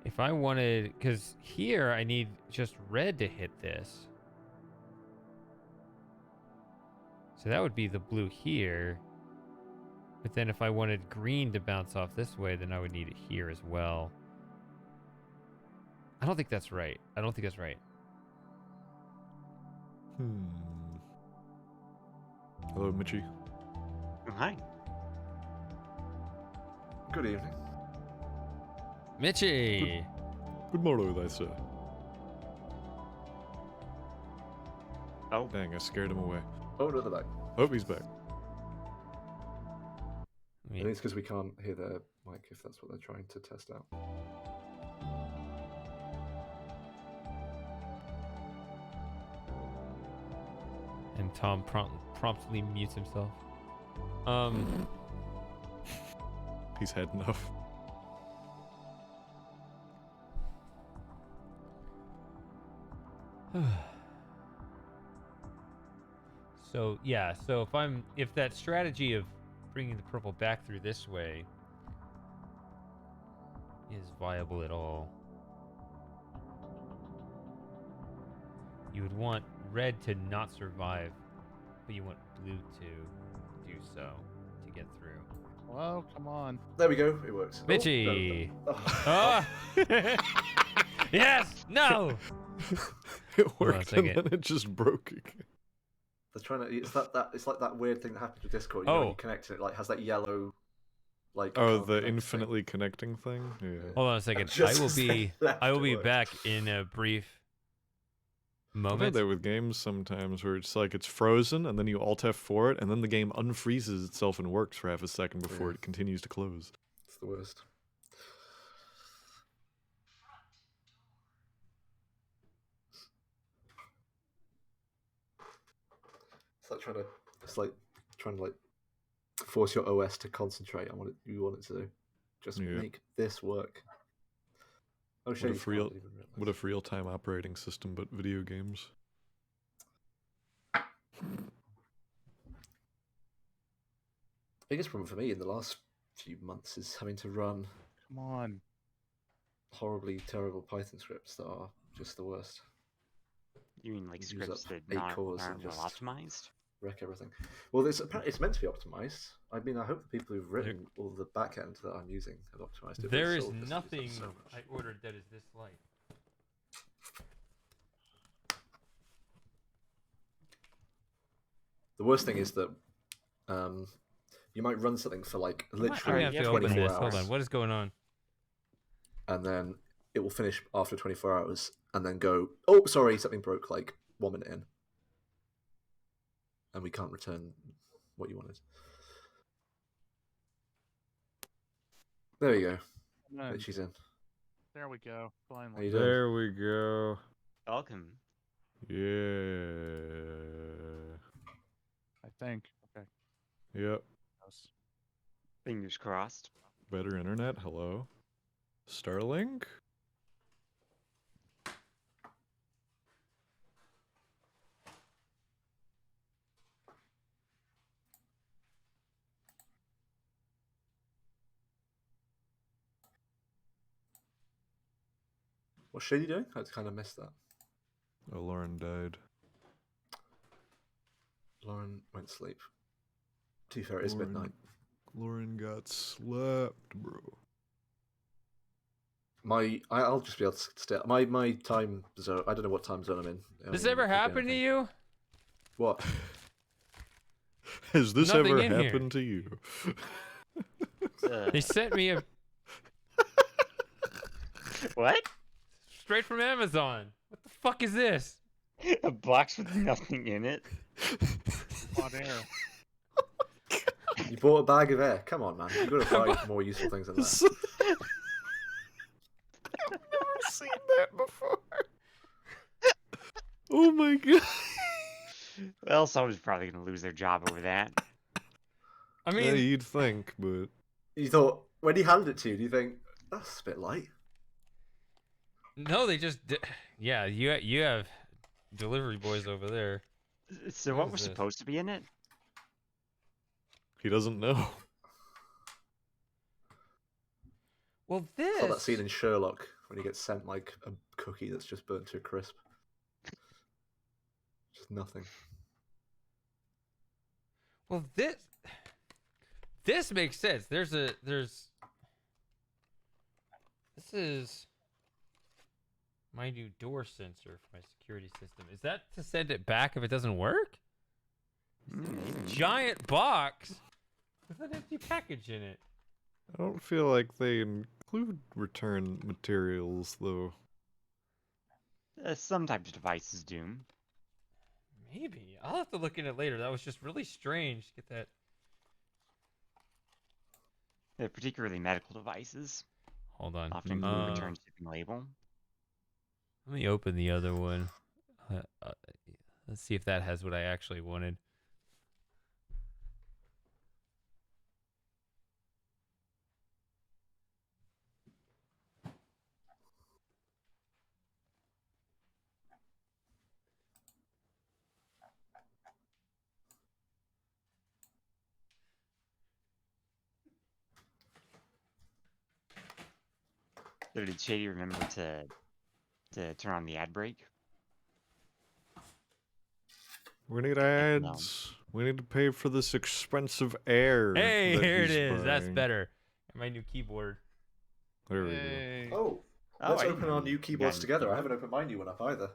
If I wanted, because here I need just red to hit this. So that would be the blue here. But then if I wanted green to bounce off this way, then I would need it here as well. I don't think that's right. I don't think that's right. Hello, Mitchie. Oh, hi. Good evening. Mitchie! Good morrow, thy sir. Oh, Dang, I scared him away. Oh, no, they're back. Oh, he's back. I think it's because we can't hear their mic if that's what they're trying to test out. And Tom promptly mutes himself. He's had enough. So yeah, so if that strategy of bringing the purple back through this way is viable at all, you would want red to not survive, but you want blue to do so to get through. Well, come on. There we go. It works. Bitchy. Oh, Oh. Yes. No. It on a worked and second. then it just broke again. They're trying to. It's like that weird thing that happens with Discord. You know, when you connect it, like has that yellow, like. Oh, can't the connect infinitely connecting thing? Yeah. Hold on a second. Just I will as be. they left, I will it be worked. back in a brief I've had moment. that with games sometimes where it's like it's frozen and then you Alt F4 it and then the game unfreezes itself and works for half a second before Yeah. it continues to close. It's the worst. It's like trying to like force your OS to concentrate on what you want it to do. Just Yeah. make this work. Oh shit! What if real-time operating system but video games? Biggest problem for me in the last few months is having to run Come on. horribly terrible Python scripts that are just the worst. You mean like Use scripts up that 8 aren't cores and well just- optimized? Wreck everything. Well, it's meant to be optimized. I mean, I hope the people who've written all the backend that I'm using have optimized it. but There it's is still just nothing uses up so I much. ordered that is this light. The worst thing is that you might run something for like I'm gonna literally have yeah, to 24 open this. hours, Hold on. What is going on? and then it will finish after 24 hours, and then go, oh, sorry, something broke like 1 minute in, and we can't return what you wanted. There we go. Come on. She's in. There we go. How Finally. you doing? There we go. Welcome. Yeah. I think. Okay. Yep. Yes. Fingers crossed. Better internet. Hello. Starlink? What's Shady doing? I kind of missed that. Oh, Lauren died. Lauren went to sleep. To be fair, it is Lauren- midnight. Lauren got slapped, bro. I'll just be able to stay. My time zone. I don't know what time zone I'm in. This ever happened to you? What? Has this Nothing ever in here. happened to you? They sent me a What? straight from Amazon. What the fuck is this? A box with nothing in it? On air. You bought a bag of air. Come on, man. You've got to find more useful things than that. I've never seen that before. Oh my god. Well, someone's probably gonna lose their job over that. I Yeah, mean, you'd think, but You thought when he handed it to you, do you think that's a bit light? no, they just yeah, you have delivery boys over there. So What what was is this? supposed to be in it? he doesn't know. Well, It's like that this scene in Sherlock when he gets sent like a cookie that's just burnt to a crisp. Just nothing. well, this makes sense. This is my new door sensor for my security system. Is that to send it back if it doesn't work? Giant box with an empty package in it. I don't feel like they include return materials, though. Some types of devices do. Maybe. I'll have to look in it later. That was just really strange to get that. Particularly medical devices Hold on. often include return shipping label. Let me open the other one. Let's see if that has what I actually wanted. So did Shady remember to turn on the ad break? We're gonna get No. ads. We need to pay for this expensive air. Hey, that here it he's is. That's buying. better. My new keyboard. There we Hey. Oh, Oh, let's I open our didn't new know you keyboards got a together. I keyboard. haven't opened my new one up either.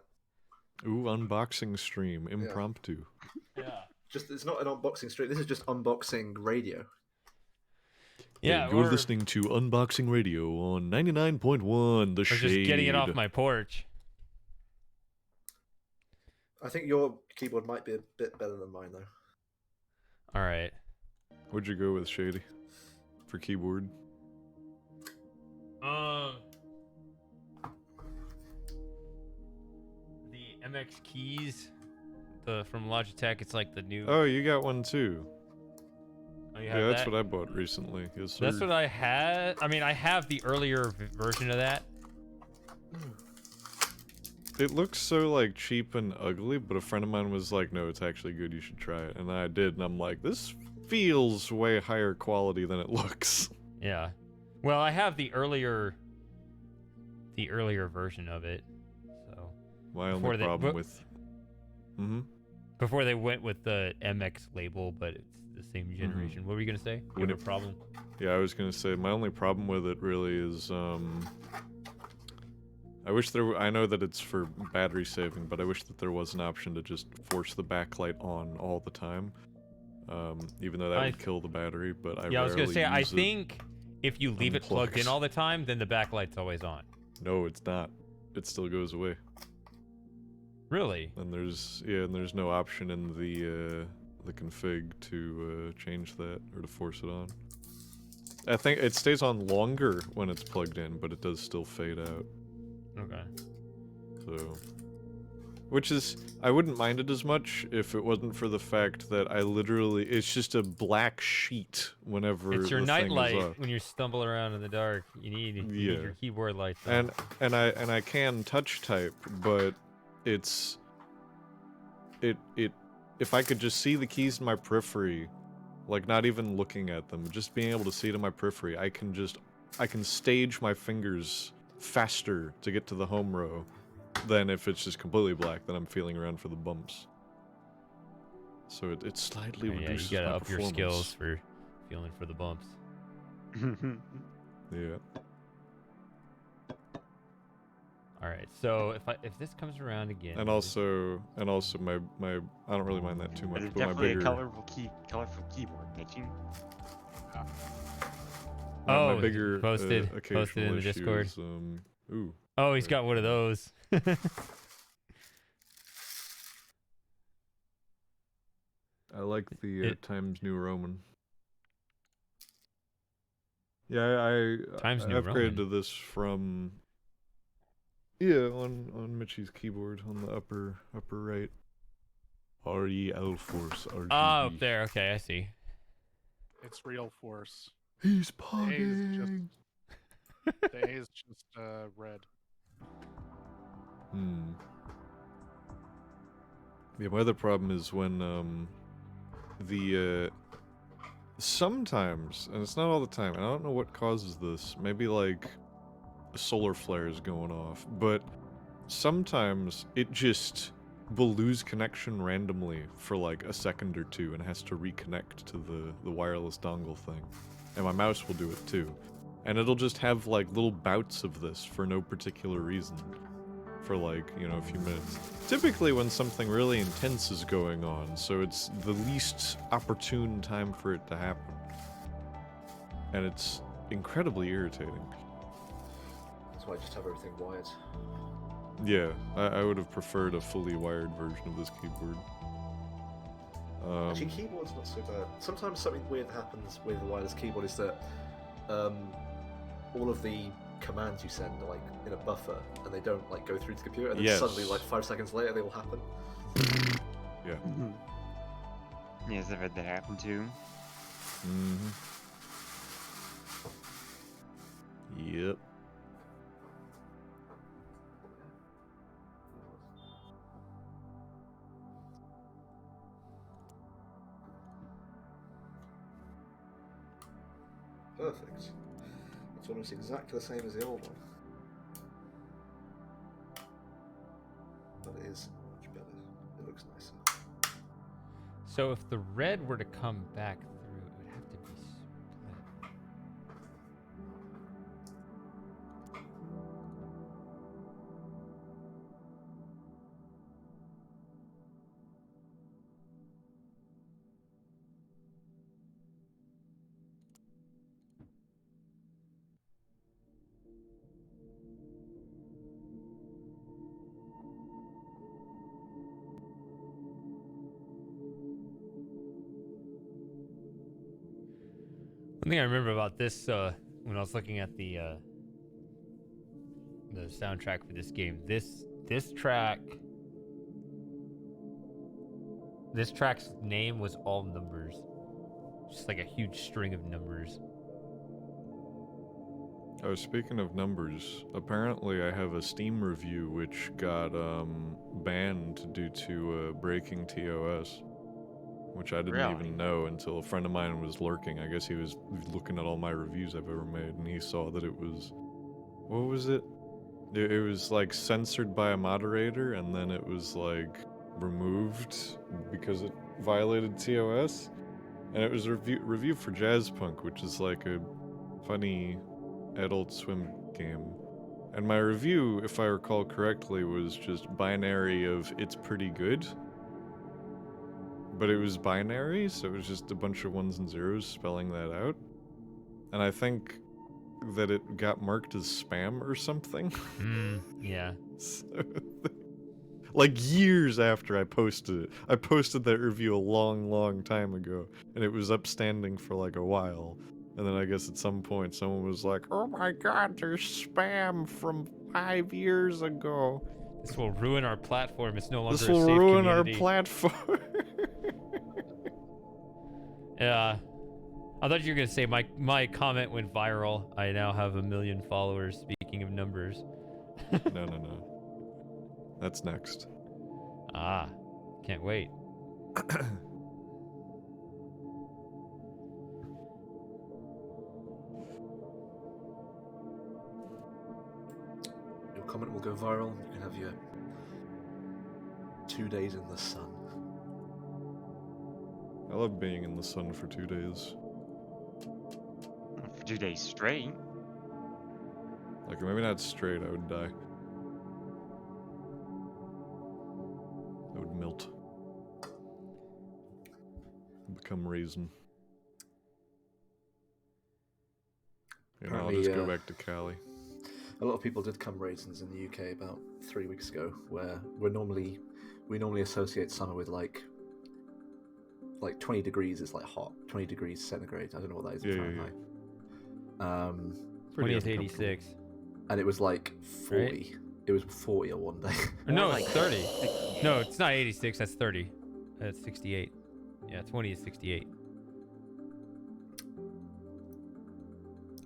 go. Ooh, unboxing stream, impromptu. Yeah. Just it's not an unboxing stream. This is just unboxing radio. Yeah, Hey, you're or listening to Unboxing Radio on 99.1 The Shade. just getting it off my porch. I think your keyboard might be a bit better than mine though. All right. What'd you go with, Shady? For keyboard? The MX keys, from Logitech. It's like the new. Oh, you got one too. Oh, you Yeah, have that's that? what I bought recently. Yes, sir. That's what I had. I mean, I have the earlier version of that. It looks so like cheap and ugly, but a friend of mine was like, "No, it's actually good. You should try it." And I did, and I'm like, "This feels way higher quality than it looks." Yeah. Well, I have the earlier version of it. So My Before only they- problem but- with. Mm-hmm. before they went with the MX label, but it's the same generation. What were you gonna say? You have a problem? Yeah, I was gonna say my only problem with it really is I wish there were, I know that it's for battery saving, but I wish that there was an option to just force the backlight on all the time. Even though that would kill the battery, but I Yeah, I was gonna rarely say I use it. think if you leave it plugged in unplugged. all the time, then the backlight's always on. No, it's not. It still goes away. Really? And there's no option in the config to change that or to force it on. I think it stays on longer when it's plugged in, but it does still fade out. Okay. So, which is, I wouldn't mind it as much if it wasn't for the fact that it's just a black sheet whenever It's your the night thing is light up. when you're stumbling around in the dark. You need your keyboard lights on. And I can touch type, but it's if I could just see the keys in my periphery, like not even looking at them, just being able to see it in my periphery, I can stage my fingers faster to get to the home row than if it's just completely black, then I'm feeling around for the bumps. So it slightly Yeah, reduces you gotta my up your performance. skills for feeling for the bumps. Yeah. All right, so if this comes around again, And also my I don't really mind that too But much, it's but my definitely bigger a colorful keyboard, matching. my Oh, bigger posted in occasional the issue Discord. is, ooh. Oh, he's got one of those. I like the It- Times New Roman. Yeah, I Times New upgraded Roman? to this from on Mitchie's keyboard on the upper right. REL Force RGB. Oh, up there. Okay, I see. It's real force. He's The A is just pogging. the A is just red. Yeah, my other problem is when sometimes, and it's not all the time, and I don't know what causes this. Maybe like a solar flare is going off, but sometimes it just will lose connection randomly for like a second or two and has to reconnect to the wireless dongle thing. And my mouse will do it too. And it'll just have like little bouts of this for no particular reason. For like, a few minutes. Typically when something really intense is going on, so it's the least opportune time for it to happen. And it's incredibly irritating. That's why I just have everything wired. Yeah, I would have preferred a fully wired version of this keyboard. Actually, keyboard's not so bad. Sometimes something weird happens with the wireless keyboard is that all of the commands you send are like in a buffer and they don't like go through to the computer, and then Yes. suddenly like 5 seconds later they will happen. Yeah. Yes, I've had that happen too. Mm-hmm. Yep. Perfect. It's almost exactly the same as the old one. But it is much better. It looks nicer. So if the red were to come back through, it would have to be split. One thing I remember about this, when I was looking at the soundtrack for this game, this track's name was all numbers, just like a huge string of numbers. Oh, speaking of numbers, apparently I have a Steam review which got banned due to breaking TOS, which I didn't Really? even know until a friend of mine was lurking. I guess he was looking at all my reviews I've ever made, and he saw that it was, what was it? It was like censored by a moderator, and then it was like removed because it violated TOS, and it was a review for Jazzpunk, which is like a funny Adult Swim game. And my review, if I recall correctly, was just binary of it's pretty good. But it was binary, so it was just a bunch of ones and zeros spelling that out. And I think that it got marked as spam or something. Yeah. So, like years after I posted it. I posted that review a long time ago, and it was upstanding for like a while. And then I guess at some point someone was like, "Oh my god, there's spam from 5 years ago. This will ruin our platform. It's no longer This a will safe ruin community." our platform." Yeah. I thought you were gonna say my comment went viral. I now have 1 million followers. Speaking of numbers. No. That's next. Ah, can't wait. Your comment will go viral. You can have your 2 days in the sun. I love being in the sun for 2 days. For 2 days straight. Like, maybe not straight, I would die. I would melt. Become raisin. You know, I'll just go back to Cali. A lot of people did come raisins in the UK about 3 weeks ago, where we normally associate summer with like 20 degrees is like hot, 20 degrees centigrade. I don't know what that is in Fahrenheit. Pretty 20 to 86. And it was like 40. Right? It was 40 on one day. Or no, More it's like 30. No, it's not 86. That's 30. That's 68. Yeah, 20 is 68.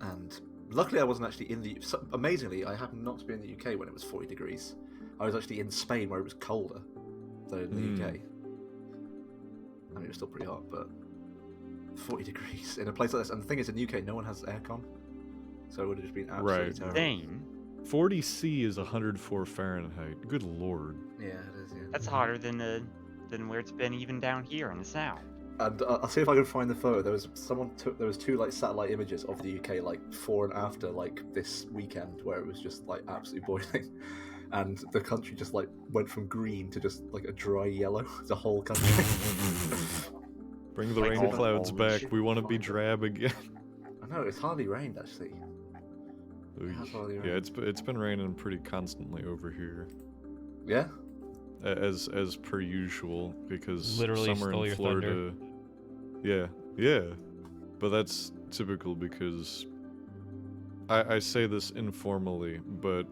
And luckily, I wasn't actually in the. Amazingly, I happened not to be in the UK when it was 40 degrees. I was actually in Spain where it was colder than in the UK. I mean, it was still pretty hot, but 40 degrees in a place like this. And the thing is, in the UK, no one has aircon, so it would have just been absolutely terrible. Dang. 40°C is 104 Fahrenheit. Good lord. Yeah, it is. Yeah. That's hotter than where it's been even down here in the south. And I'll see if I can find the photo. There was two like satellite images of the UK like before and after like this weekend where it was just like absolutely boiling, and the country just like went from green to just like a dry yellow. The whole country. Bring the Like rain all the clouds foliage. back. We want to be drab again. I know it's hardly rained actually. It has hardly Yeah, rained. it's been raining pretty constantly over here, Yeah. as per usual, because Literally summer stole in your Florida. thunder. Yeah, but that's typical because I say this informally, but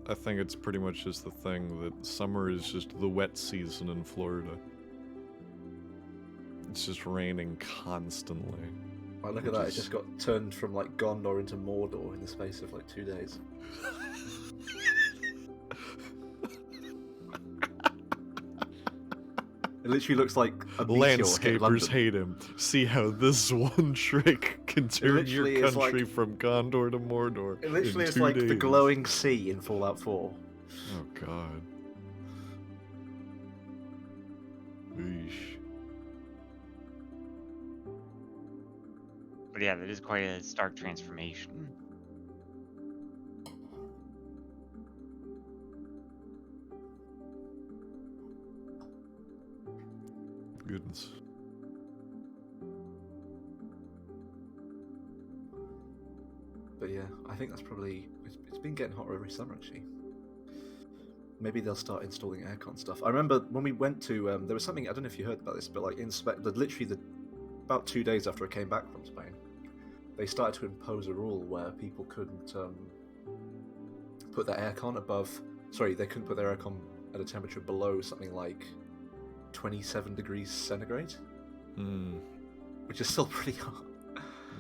I think it's pretty much just the thing that summer is just the wet season in Florida. It's just raining constantly. Right, look at that. It just got turned from like Gondor into Mordor in the space of like 2 days. It literally looks like a meteor hit Landscapers London. hate him. See how this one trick can turn your literally is country like- from Gondor to Mordor. It literally in is 2 like the days. glowing sea in Fallout 4. Oh god. Eesh. But yeah, that is quite a stark transformation. Goodness. But yeah, I think that's probably it's been getting hotter every summer actually. Maybe they'll start installing aircon stuff. I remember when we went to there was something, I don't know if you heard about this, but like about 2 days after I came back from Spain, they started to impose a rule where people couldn't put their aircon above. Sorry, they couldn't put their aircon at a temperature below something like 27 degrees centigrade, which is still pretty hot.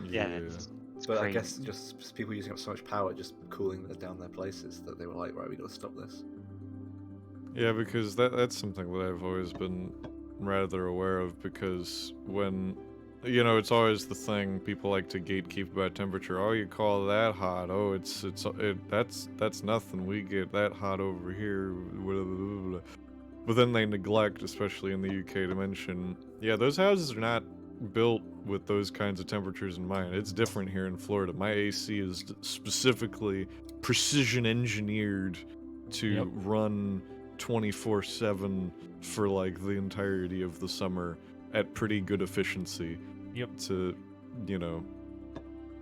Yeah, it's But crazy. I guess just people using up so much power, just cooling down their places, that they were like, right, we got to stop this. Yeah, because that's something that I've always been rather aware of, because when, you know, it's always the thing, people like to gatekeep about temperature. Oh, you call that hot? Oh, that's nothing. We get that hot over here. But then they neglect, especially in the UK, to mention, yeah, those houses are not built with those kinds of temperatures in mind. It's different here in Florida. My AC is specifically precision engineered to run 24/7 for like the entirety of the summer at pretty good efficiency. To, you know,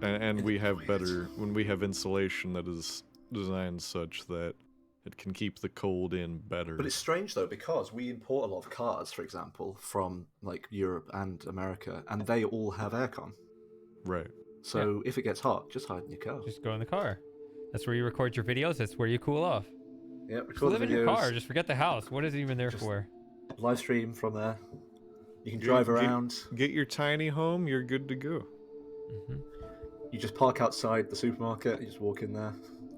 and we have better when we have insulation that is designed such that it can keep the cold in better. But it's strange though, because we import a lot of cars, for example, from like Europe and America, and they all have aircon. Right. So if it gets hot, just hide in your car. Just go in the car. That's where you record your videos. That's where you cool off. Yeah, Just record live the in your car. videos, Just forget the house. What is it even there Just- for? live stream from there. You can drive around. Get your tiny home, you're good to go. Mm-hmm. You just park outside the supermarket. You just walk in there,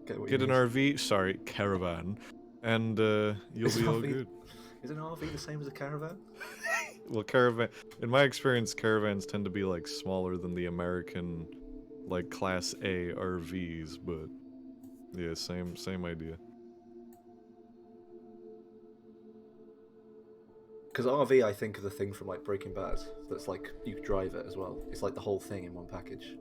Get an RV, sorry, caravan, and you'll Is be an all RV good. Is an RV the same as a caravan? Well, caravan, in my experience, caravans tend to be like smaller than the American, like Class A RVs, but yeah, same idea. Because RV, I think of the thing from like Breaking Bad. That's like you could drive it as well. It's like the whole thing in one package.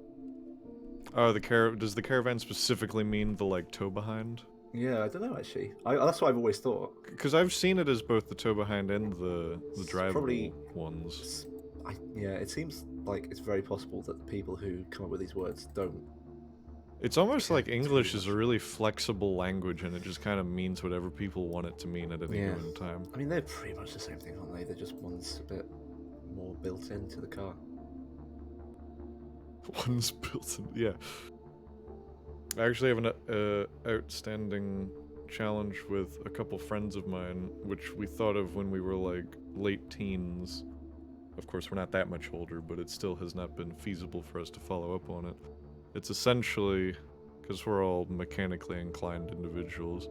Oh, does the caravan specifically mean the like tow behind? Yeah, I don't know actually. That's what I've always thought. Because I've seen it as both the tow behind and the It's drivable probably- ones. Yeah, it seems like it's very possible that the people who come up with these words don't. It's almost Yeah, like too English is a much. really flexible language, and it just kind of means whatever people want it to mean at any Yeah. given time. I mean, they're pretty much the same thing, aren't they? They're just one's a bit more built into the car. One's built in, yeah. I actually have an outstanding challenge with a couple friends of mine, which we thought of when we were like late teens. Of course, we're not that much older, but it still has not been feasible for us to follow up on it. It's essentially, because we're all mechanically inclined individuals,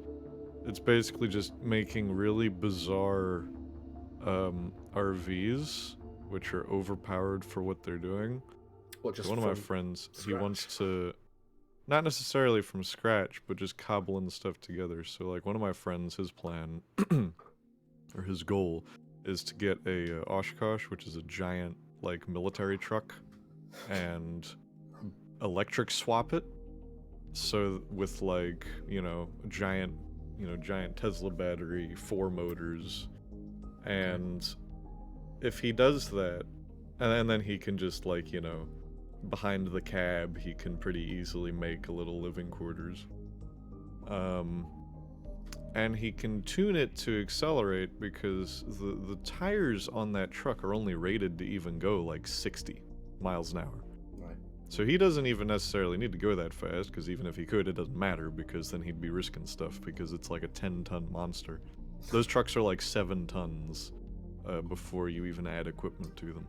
it's basically just making really bizarre RVs, which are overpowered for what they're doing. What, just One of my from friends, he scratch? wants to, not necessarily from scratch, but just cobbling stuff together. So like one of my friends, his plan, or his goal, is to get a Oshkosh, which is a giant like military truck, and electric swap it. So with like, you know, giant Tesla battery, 4 motors, and if he does that, and then he can just like, you know, behind the cab, he can pretty easily make a little living quarters. And he can tune it to accelerate because the tires on that truck are only rated to even go like 60 miles an hour. Right. So he doesn't even necessarily need to go that fast, because even if he could, it doesn't matter, because then he'd be risking stuff, because it's like a 10-ton monster. Those trucks are like 7 tons before you even add equipment to them.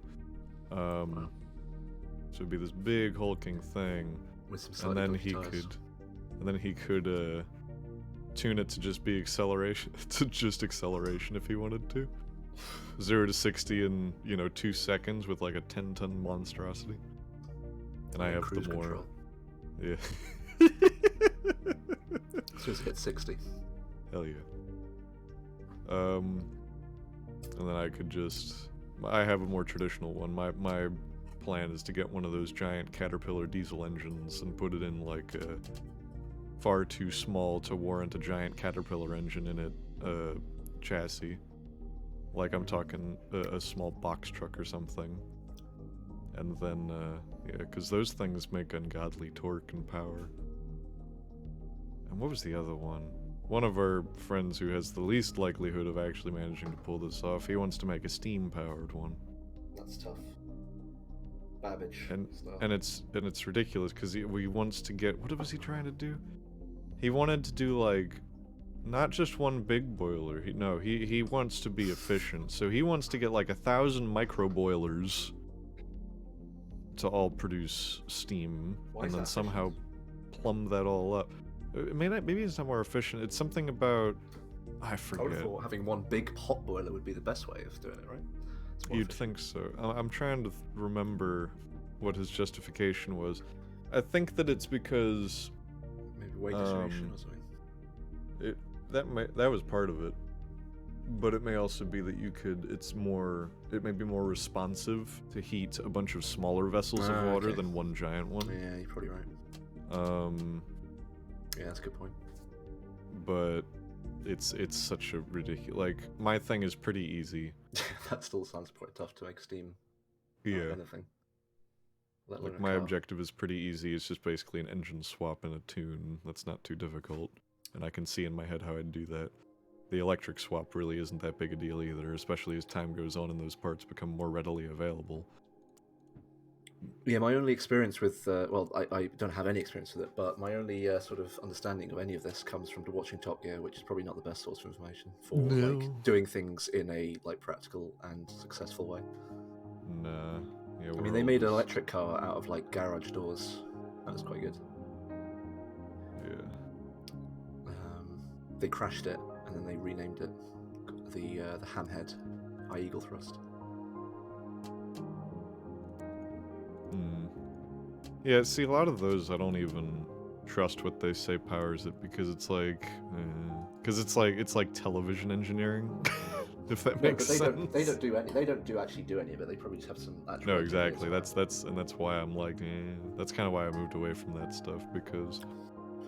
So it'd be this big hulking thing, With some and slightly then dodgy he could tune it to just be acceleration, to just acceleration if he wanted to. 0 to 60 in, you know, 2 seconds with like a 10-ton monstrosity. And I have cruise the more, control. yeah. Just hit 60. Hell yeah. And then I could just, I have a more traditional one. My plan is to get one of those giant Caterpillar diesel engines and put it in like a far too small to warrant a giant Caterpillar engine in it chassis. Like I'm talking a small box truck or something. And then, yeah, because those things make ungodly torque and power. And what was the other one? One of our friends who has the least likelihood of actually managing to pull this off, he wants to make a steam-powered one. That's tough. Babbage. And it's ridiculous because he wants to get, what was he trying to do? He wanted to do like not just one big boiler. He wants to be efficient. So he wants to get like 1,000 micro boilers to all produce steam, and then somehow plumb that all up. Maybe it's not more efficient. It's something about, I forget. I would have thought having one big hot boiler would be the best way of doing it, right? You'd think so. I'm trying to remember what his justification was. I think that it's because maybe weight distribution or something. That was part of it, but it may also be that it may be more responsive to heat a bunch of smaller vessels of water than one giant one. Yeah, you're probably right. Yeah, that's a good point. But it's such a ridiculous. Like my thing is pretty easy. That still sounds quite tough to make steam. Yeah. Anything. Like my objective is pretty easy. It's just basically an engine swap and a tune. That's not too difficult. And I can see in my head how I'd do that. The electric swap really isn't that big a deal either, especially as time goes on and those parts become more readily available. Yeah, my only experience with, I don't have any experience with it, but my only sort of understanding of any of this comes from watching Top Gear, which is probably not the best source of information for like doing things in a like practical and successful way. Nah. Yeah, I mean, they made an electric car out of like garage doors. That was quite good. Yeah. They crashed it and then they renamed it the Hamhead High Eagle Thrust. Yeah, see, a lot of those I don't even trust what they say powers it because it's like, it's like television engineering, if that makes sense. They don't actually do any of it. They probably just have some actual. No, exactly. That's why I'm like, that's kind of why I moved away from that stuff, because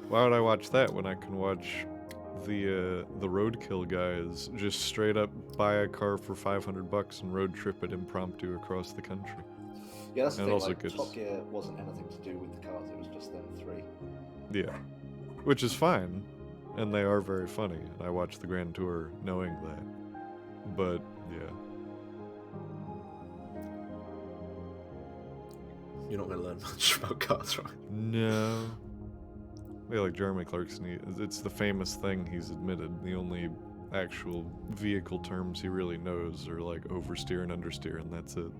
why would I watch that when I can watch the roadkill guys just straight up buy a car for $500 and road trip it impromptu across the country? Yeah, that's the thing. Also Like, gets... Top Gear wasn't anything to do with the cars. It was just them three. Yeah, which is fine, and they are very funny. And I watched the Grand Tour knowing that, but yeah. You're not going to learn much about cars, right? No. Yeah, like Jeremy Clarkson, it's the famous thing he's admitted. The only actual vehicle terms he really knows are like oversteer and understeer, and that's it.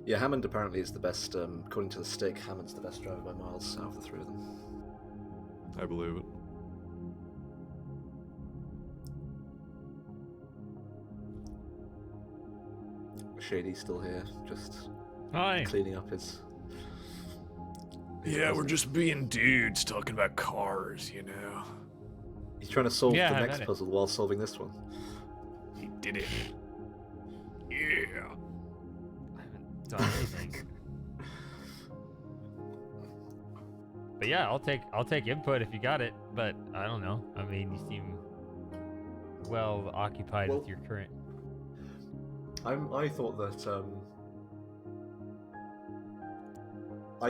Yeah, Hammond apparently is the best, according to the stick, Hammond's the best driver by miles out of the three of them. I believe it. Shady's still here, just Hi. cleaning up his... Yeah, we're just being dudes talking about cars, you know. He's trying to solve the I've next had it. puzzle while solving this one. He did it. Yeah. I haven't done anything. But yeah, I'll take input if you got it. But I don't know. I mean, you seem well occupied with your current. I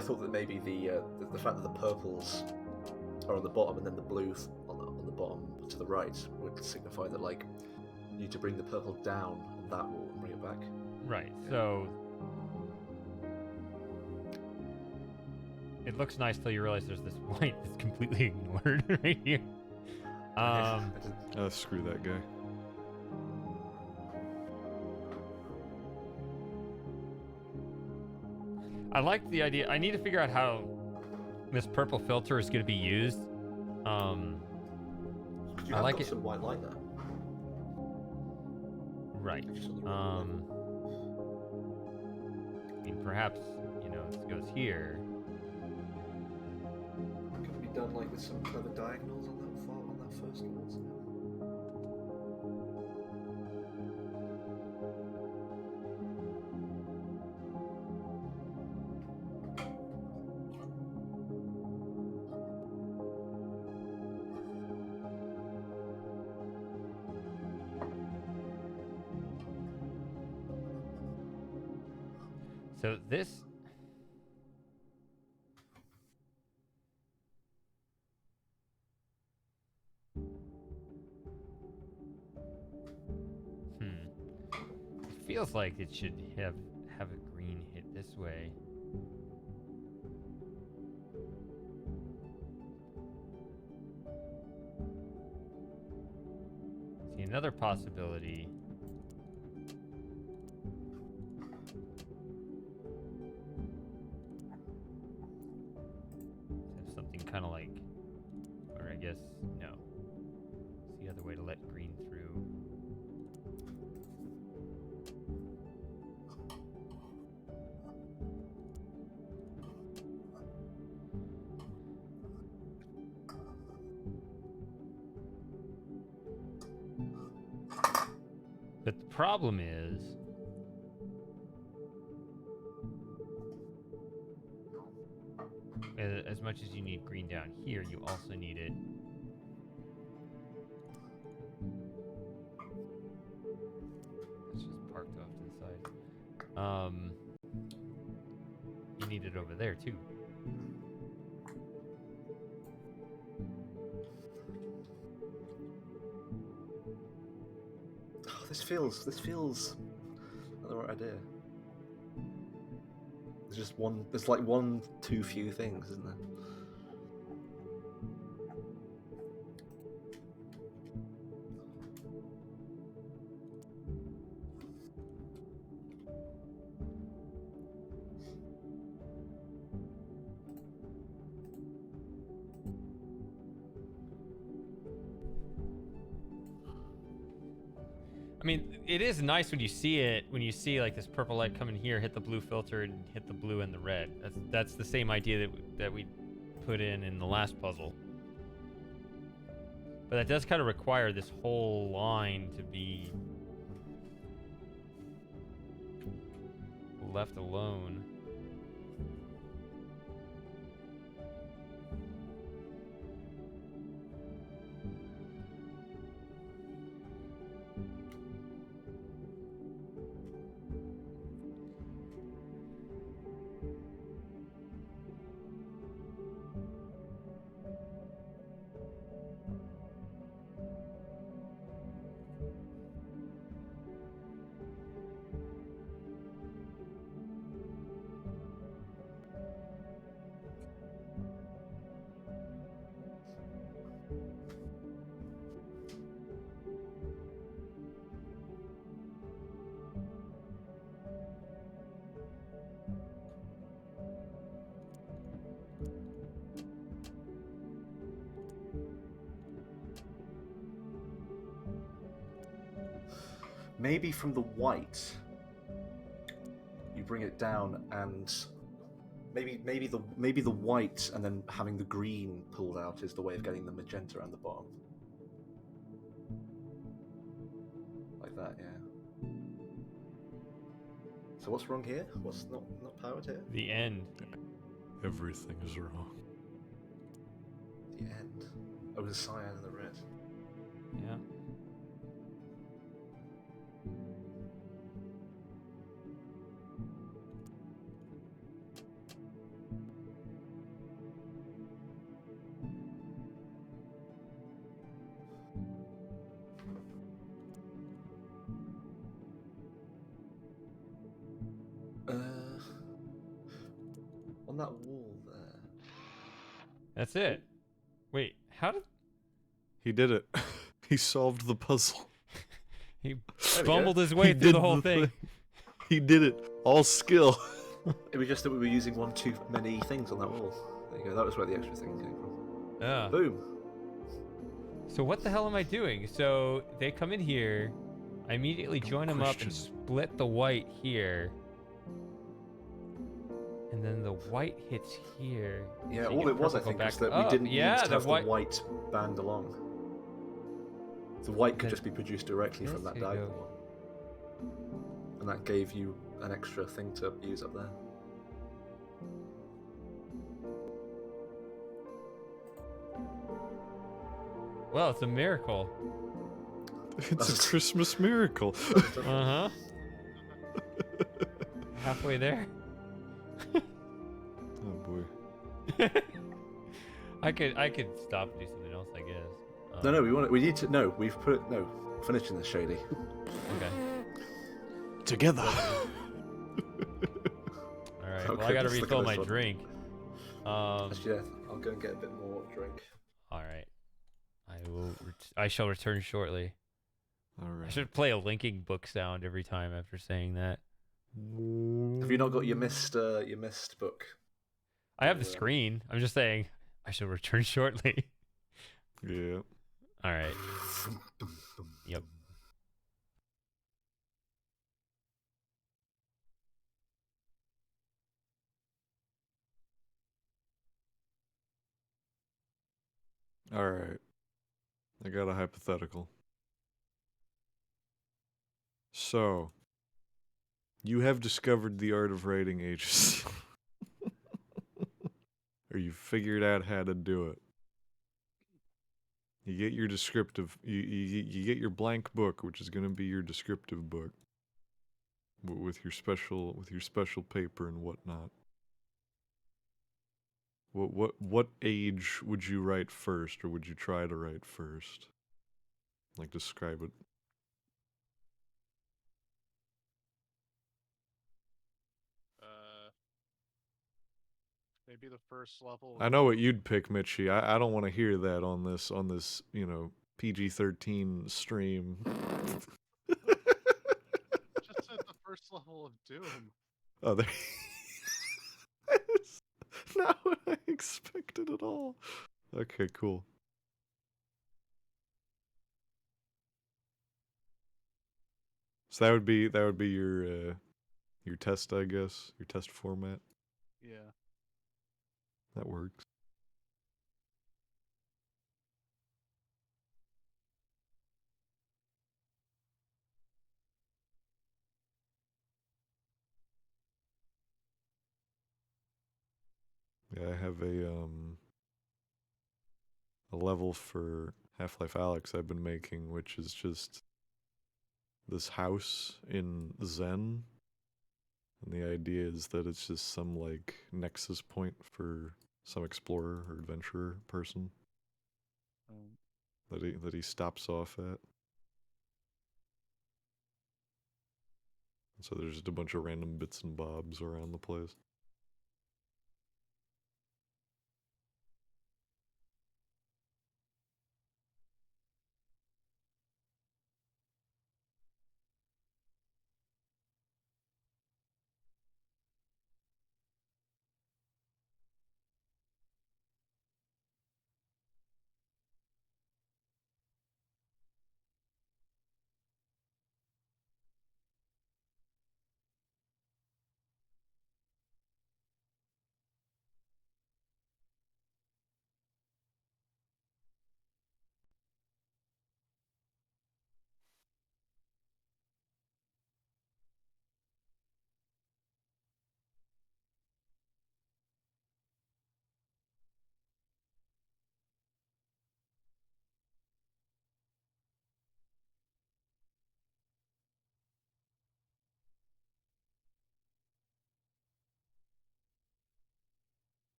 thought that maybe the fact that the purples are on the bottom and then the blues on the bottom to the right would signify that like you need to bring the purple down on that wall and bring it back. Right. So it looks nice till you realize there's this white that's completely ignored right here. Screw that guy. I like the idea. I need to figure out how this purple filter is going to be used. You I like it. Some white light there. Right. Just on the I right mean, perhaps it goes here. Could it be done like with some clever diagonals on that first wall? So this. It feels like it should have a green hit this way. See, another possibility. Have something kind of like, or I guess no. It's the other way to let green through. But the problem is, as much as you need green down here, you also need it. It's just parked off to the side. You need it over there too. Oh, this feels not the right idea. There's like one too few things, isn't there? I mean, it is nice when you see it, when you see like this purple light come in here, hit the blue filter, and hit the blue and the red. That's the same idea that we put in the last puzzle. But that does kind of require this whole line to be left alone. Maybe from the white, you bring it down, and maybe the white, and then having the green pulled out is the way of getting the magenta around the bottom, like that. Yeah. So what's wrong here? What's not powered here? The end. Everything is wrong. The end. Oh, the cyan and the red. Yeah. On that wall there. That's it. Wait, how did He did it. He solved the puzzle. he we bumbled go. his way He through the did whole thing? He did it. All skill. It was just that we were using one too many things on that wall. There you go. That was where the extra thing came from. Yeah. Boom. So what the hell am I doing? So they come in here, I immediately join them up and Christian. split the white here. And then the white hits here. Yeah, So you all get it was, I purple think, go was back that we up. didn't need to have the white. white band along. The white could Then just be produced directly from this that could diagonal go- one. And that gave you an extra thing to use up there. Well, it's a miracle. It's a Christmas miracle. Uh huh. Halfway there. Oh boy. I could stop and do something else, I guess. No, we need to. No, we've put. No, finishing this, Shady. Okay. Together. All right. Well, Okay, I gotta let's look refill at my this one. drink. Actually, yeah, I'll go and get a bit more drink. All right. I shall return shortly. All I right. should play a linking book sound every time after saying that. Have you not got your missed book? I have the Yeah. screen. I'm just saying I shall return shortly. Yeah. All right. Yep. All right. I got a hypothetical. So, you have discovered the art of writing ages. Or you figured out how to do it. You get your descriptive, you get your blank book, which is going to be your descriptive book, with your special paper and whatnot. What age would you write first, or would you try to write first? Like, describe it. Maybe the first level. I know what you'd pick, Mitchie. I don't want to hear that on this PG-13 stream. Just said the first level of Doom. Oh, there. That's not what I expected at all. Okay, cool. So that would be your test, I guess, your test format. Yeah. That works. Yeah, I have a level for Half-Life Alyx I've been making, which is just this house in Zen. And the idea is that it's just some like nexus point for some explorer or adventurer person that he stops off at. So there's just a bunch of random bits and bobs around the place.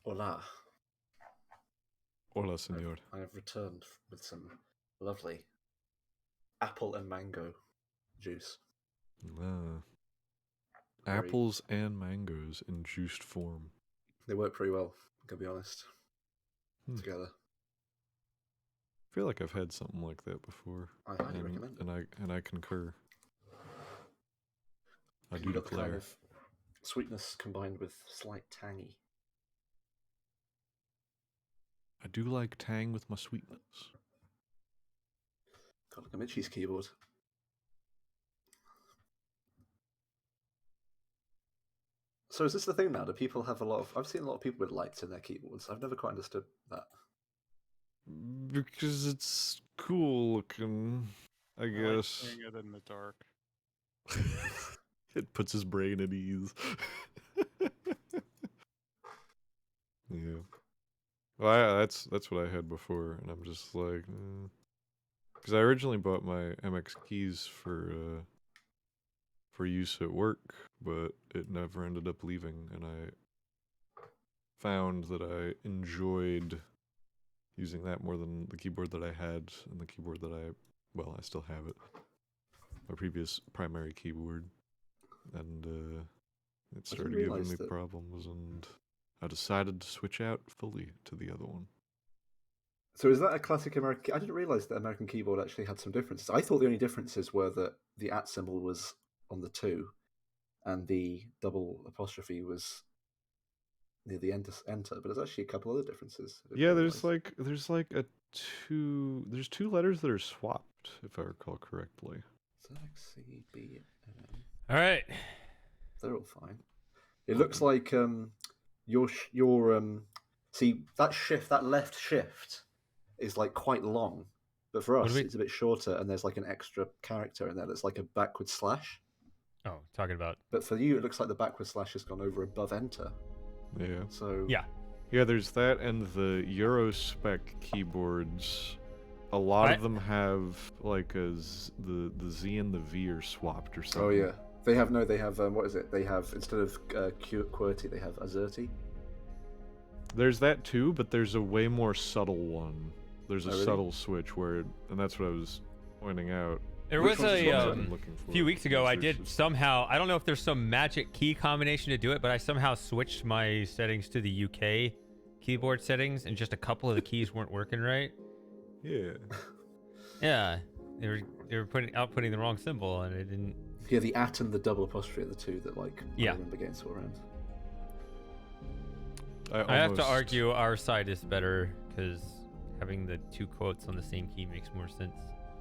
Hola. Hola, senor. I have returned with some lovely apple and mango juice. Ah. Very- Apples and mangoes in juiced form. They work pretty well, I'm gonna be honest. Hmm. Together. I feel like I've had something like that before. I highly recommend it. And I concur. I do You got the declare. kind of sweetness combined with slight tangy. I do like tang with my sweetness. Got like a Mitchie's keyboard. So is this the thing now? Do people have a lot of? I've seen a lot of people with lights in their keyboards. I've never quite understood that. Because it's cool looking, I I like guess. playing it in the dark. It puts his brain at ease. Yeah. Well, that's what I had before, and I'm just like, Because I originally bought my MX keys for use at work, but it never ended up leaving, and I found that I enjoyed using that more than the keyboard that I had and the keyboard that I still have it. My previous primary keyboard. And it started giving realise me that- problems, and I decided to switch out fully to the other one. So is that a classic American? I didn't realize that American keyboard actually had some differences. I thought the only differences were that the @ symbol was on the 2, and the double apostrophe was near the enter. But there's actually a couple other differences. I didn't Yeah, realise. there's two letters that are swapped, if I recall correctly. ZXCB. All right. They're all fine. It looks like your see that left shift is like quite long, but for What us do we- it's a bit shorter, and there's like an extra character in there that's like a backward slash. Oh, talking about. But for you, it looks like the backward slash has gone over above enter. Yeah. So Yeah. Yeah, there's that, and the Eurospec keyboards. A lot of them have like the Z and the V are swapped or something. Oh yeah, they have what is it? They have, instead of QWERTY, they have AZERTY. There's that too, but there's a way more subtle one. There's a Oh, really? subtle switch and that's what I was pointing out. There Which was one's the a one I'm looking for. few weeks ago. I did Searches. somehow. I don't know if there's some magic key combination to do it, but I somehow switched my settings to the UK keyboard settings, and just a couple of the keys weren't working right. Yeah. Yeah, they were outputting the wrong symbol, and it didn't. Yeah, the @ and the double apostrophe are the two that Yeah. I remember getting swap around. I have to almost- argue our side is better because having the two quotes on the same key makes more sense.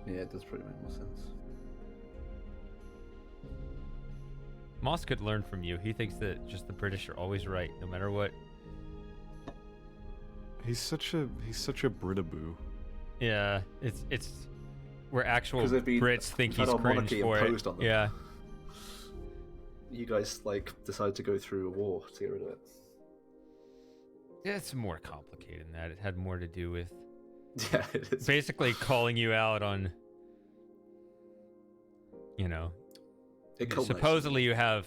Yeah, it does pretty make more sense. Moss could learn from you. He thinks that just the British are always right, no matter what. He's such a Britaboo. Yeah, it's where actual 'Cause they've been- Brits think had he's our cringe monarchy for imposed it. on them. Yeah, You guys decided to go through a war to get rid of it. it's more complicated than that. It had more to do with Yeah, it is. basically calling you out on, It culminates. supposedly you have,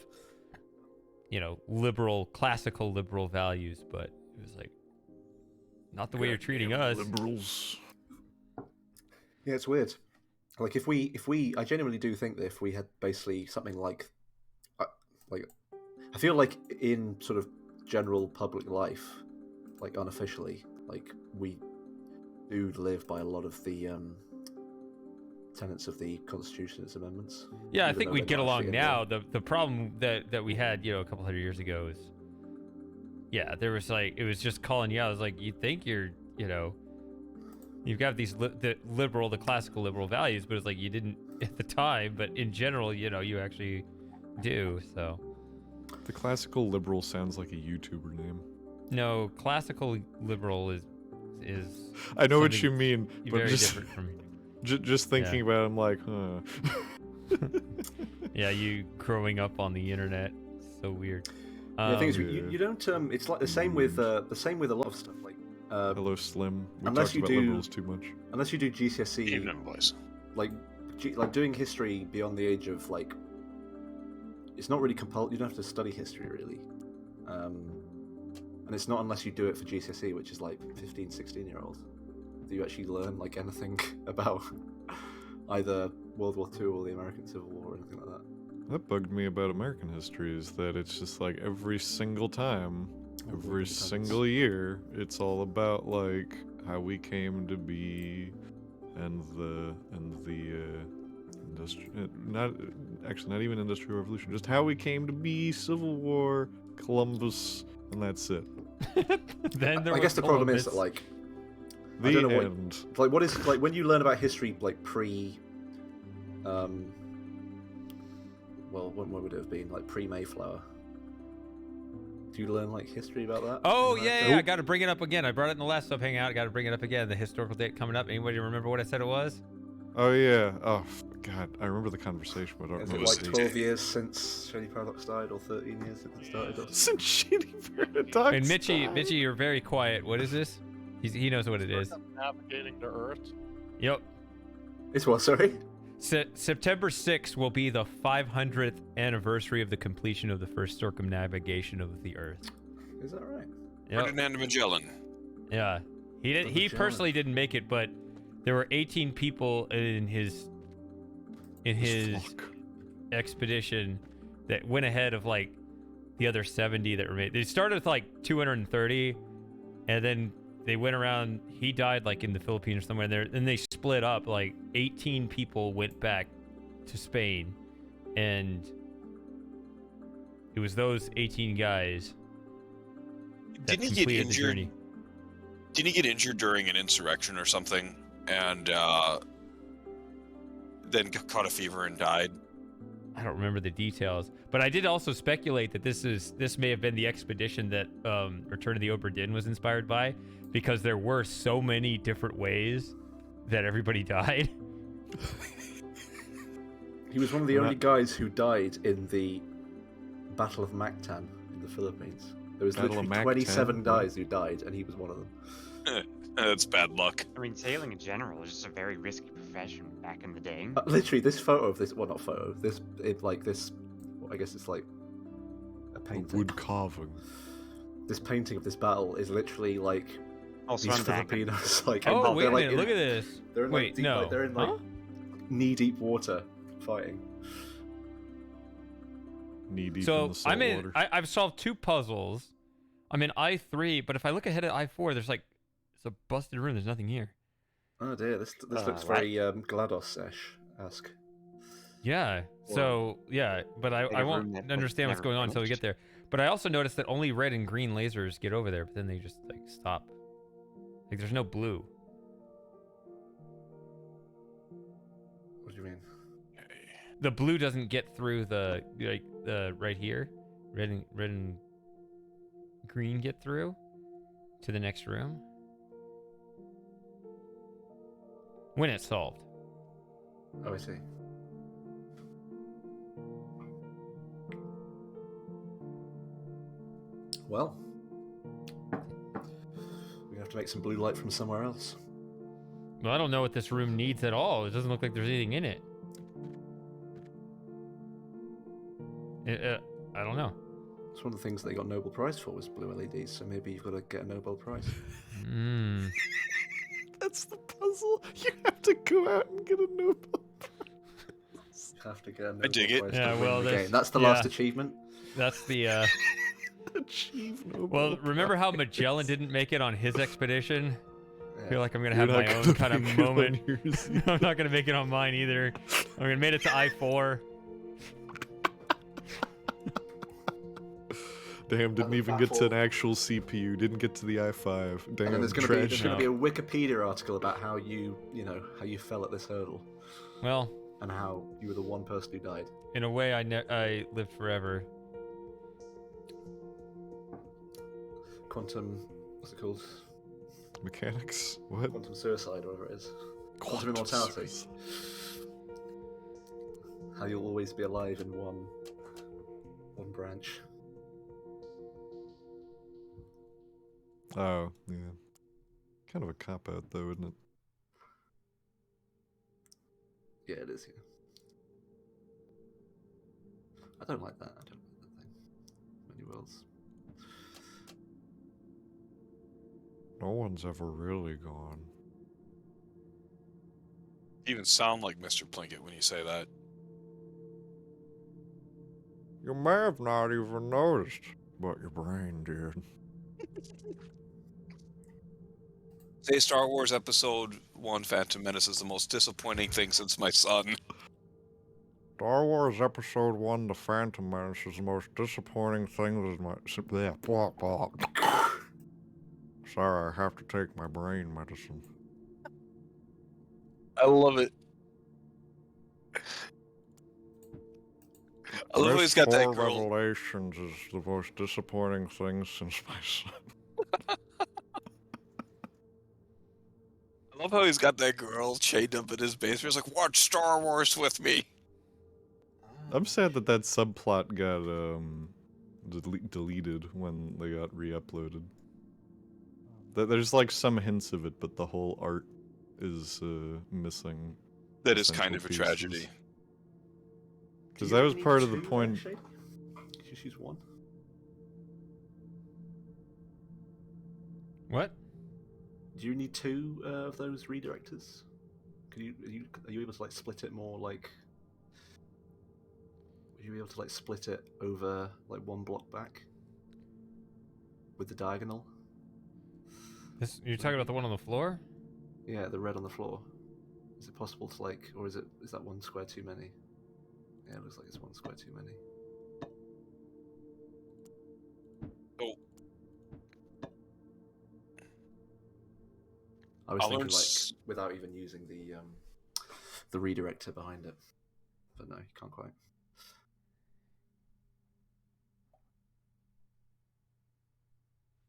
classical liberal values, but it was like not the way you're treating us. Liberals. Yeah, it's weird. Like if we, I genuinely do think that if we had basically something like I feel like in sort of general public life, like unofficially, like we do live by a lot of the tenets of the Constitution's amendments. Yeah, I even think though we they're get not along actually in now. law. The problem that we had, a couple hundred years ago is, there was it was just calling you out. It was like, you think you've got these the classical liberal values, but it's like you didn't at the time. But in general, you actually do. So The classical liberal sounds like a YouTuber name. no, classical liberal is I know what something you mean, but very just different from. just thinking about it, I'm like, huh. Yeah, you growing up on the internet, so weird. Yeah, the thing is, yeah. you don't. It's like the same with a lot of stuff. Like Hello, Slim. We Unless talked you about do- liberals too much. unless you do GCSE, Evening, boys. like doing history beyond the age of it's not really compulsory. You don't have to study history really, and it's not unless you do it for GCSE, which is 15, 16-year-olds, that you actually learn anything about either World War II or the American Civil War or anything like that. That bugged me about American history is that it's just every single time, every Independence. single year, it's all about how we came to be, and the not even industrial revolution, just how we came to be, Civil War, Columbus, and that's it. Then there I was guess the problem is Columbus. that I The don't know end. what is when you learn about history pre, what would it have been pre Mayflower? Do you learn history about that? Oh in yeah, America? yeah, I got to bring it up again. I brought it in the last sub hangout. I got to bring it up again. The historical date coming up. Anybody remember what I said it was? Oh yeah. Oh God, I remember the conversation, but I don't Is remember it was the the date. 12 years since Shady Paradox died, or 13 years since it started? Or Since Shitty Paradox. And Mitchie, you're very quiet. What is this? He knows what it is. Navigating the Earth. Yep. It's what? Sorry. September 6th will be the 500th anniversary of the completion of the first circumnavigation of the Earth. Is that right? Yep. Ferdinand Magellan. Yeah, he did. The He Magellan. personally didn't make it, but there were 18 people in his Flock. expedition that went ahead of like the other 70 that were made. They started with like 230, and then they went around. He died like in the Philippines or somewhere there. Then they split up. Like 18 people went back to Spain, and it was those 18 guys that Didn't he get completed the injured? journey. Didn't he get injured during an insurrection or something, and then caught a fever and died? I don't remember the details, but I did also speculate that this may have been the expedition that Return of the Obra Dinn was inspired by, because there were so many different ways that everybody died. He was one of the only guys who died in the Battle of Mactan in the Philippines. There was Battle of literally Mactan? 27 guys who died, and he was one of them. That's bad luck. I mean, sailing in general is just a very risky profession back in the day. Literally, this photo of this, well, not photo, this, I guess it's like a A painting. wood carving. This painting of this battle is literally like Also, these I'm back. Filipinos, like, Oh, wait a they're, like, minute! in- Look at this. They're in, Wait, like, deep, no. like, they're in like Huh? knee-deep water fighting. Knee deep in So the salt I'm in. water. I've solved 2 puzzles. I'm in I3, but if I look ahead at I4, there's like it's a busted room. There's nothing here. Oh dear, this looks what? very GLaDOS-esque. Yeah. So yeah, but I Like a won't room that understand what's never going on until we finished. get there. But I also noticed that only red and green lasers get over there, but then they just like stop. Like there's no blue. What do you mean? The blue doesn't get through the like the right here. Red and green get through to the next room when it's solved. Oh, I see. Well, we have to make some blue light from somewhere else. Well, I don't know what this room needs at all. It doesn't look like there's anything in it. I don't know. It's one of the things they got Nobel Prize for was blue LEDs, so maybe you've got to get a Nobel Prize. Hmm. That's the puzzle. You have to go out and get a Nobel. Have to get a Nobel dig it. Prize Yeah, to win well, the that's- game. That's the yeah. last achievement. That's the. Achieve Nobel. Well, remember how Magellan didn't make it on his expedition? I feel like I'm gonna You're have not my own gonna kind of make it on moment. yours. I'm not gonna make it on mine either. I'm gonna make it to I4. Damn, didn't the even get to an battle. actual CPU. Didn't get to the i5. Damn, And then there's going trash. to be a Wikipedia article about how you fell at this hurdle Well, and how you were the one person who died. in a way, I lived forever. Quantum, what's it called? Mechanics? What? Quantum suicide, or whatever it is. Quantum immortality. suicide. How you'll always be alive in one branch. Oh, yeah. Kind of a cop out, though, isn't it? Yeah, it is. Yeah. I don't like that. I don't like that thing. Many worlds. No one's ever really gone. You even sound like Mr. Plinkett when you say that. You may have not even noticed, but your brain did. Say Star Wars Episode 1 Phantom Menace is the most disappointing thing since my son. Star Wars Episode 1 The Phantom Menace is the most disappointing thing that my... Yeah, blah, blah. Sorry, I have to take my brain medicine. I love it. I love how he's got that Four girl. Revelations is the most disappointing thing since my son. I love how he's got that girl chained up in his basement. He's like, watch Star Wars with me. I'm sad that that subplot got deleted when they got re-uploaded. There's like some hints of it, but the whole art is missing. That is kind essential of a pieces. tragedy. Do Because you that only was need part of the 2 there, point. Shady? Just use 1. What? Do you need 2 of those redirectors? Are you able to like split it more like? Would you be able to like split it over like 1 block back with the diagonal? You're talking about the one on the floor? Yeah, the red on the floor. Is it possible to like, or is that 1 square too many? Yeah, it looks like it's 1 square too many. Oh, I was I'll thinking learn like s- without even using the redirector behind it, but no, you can't quite.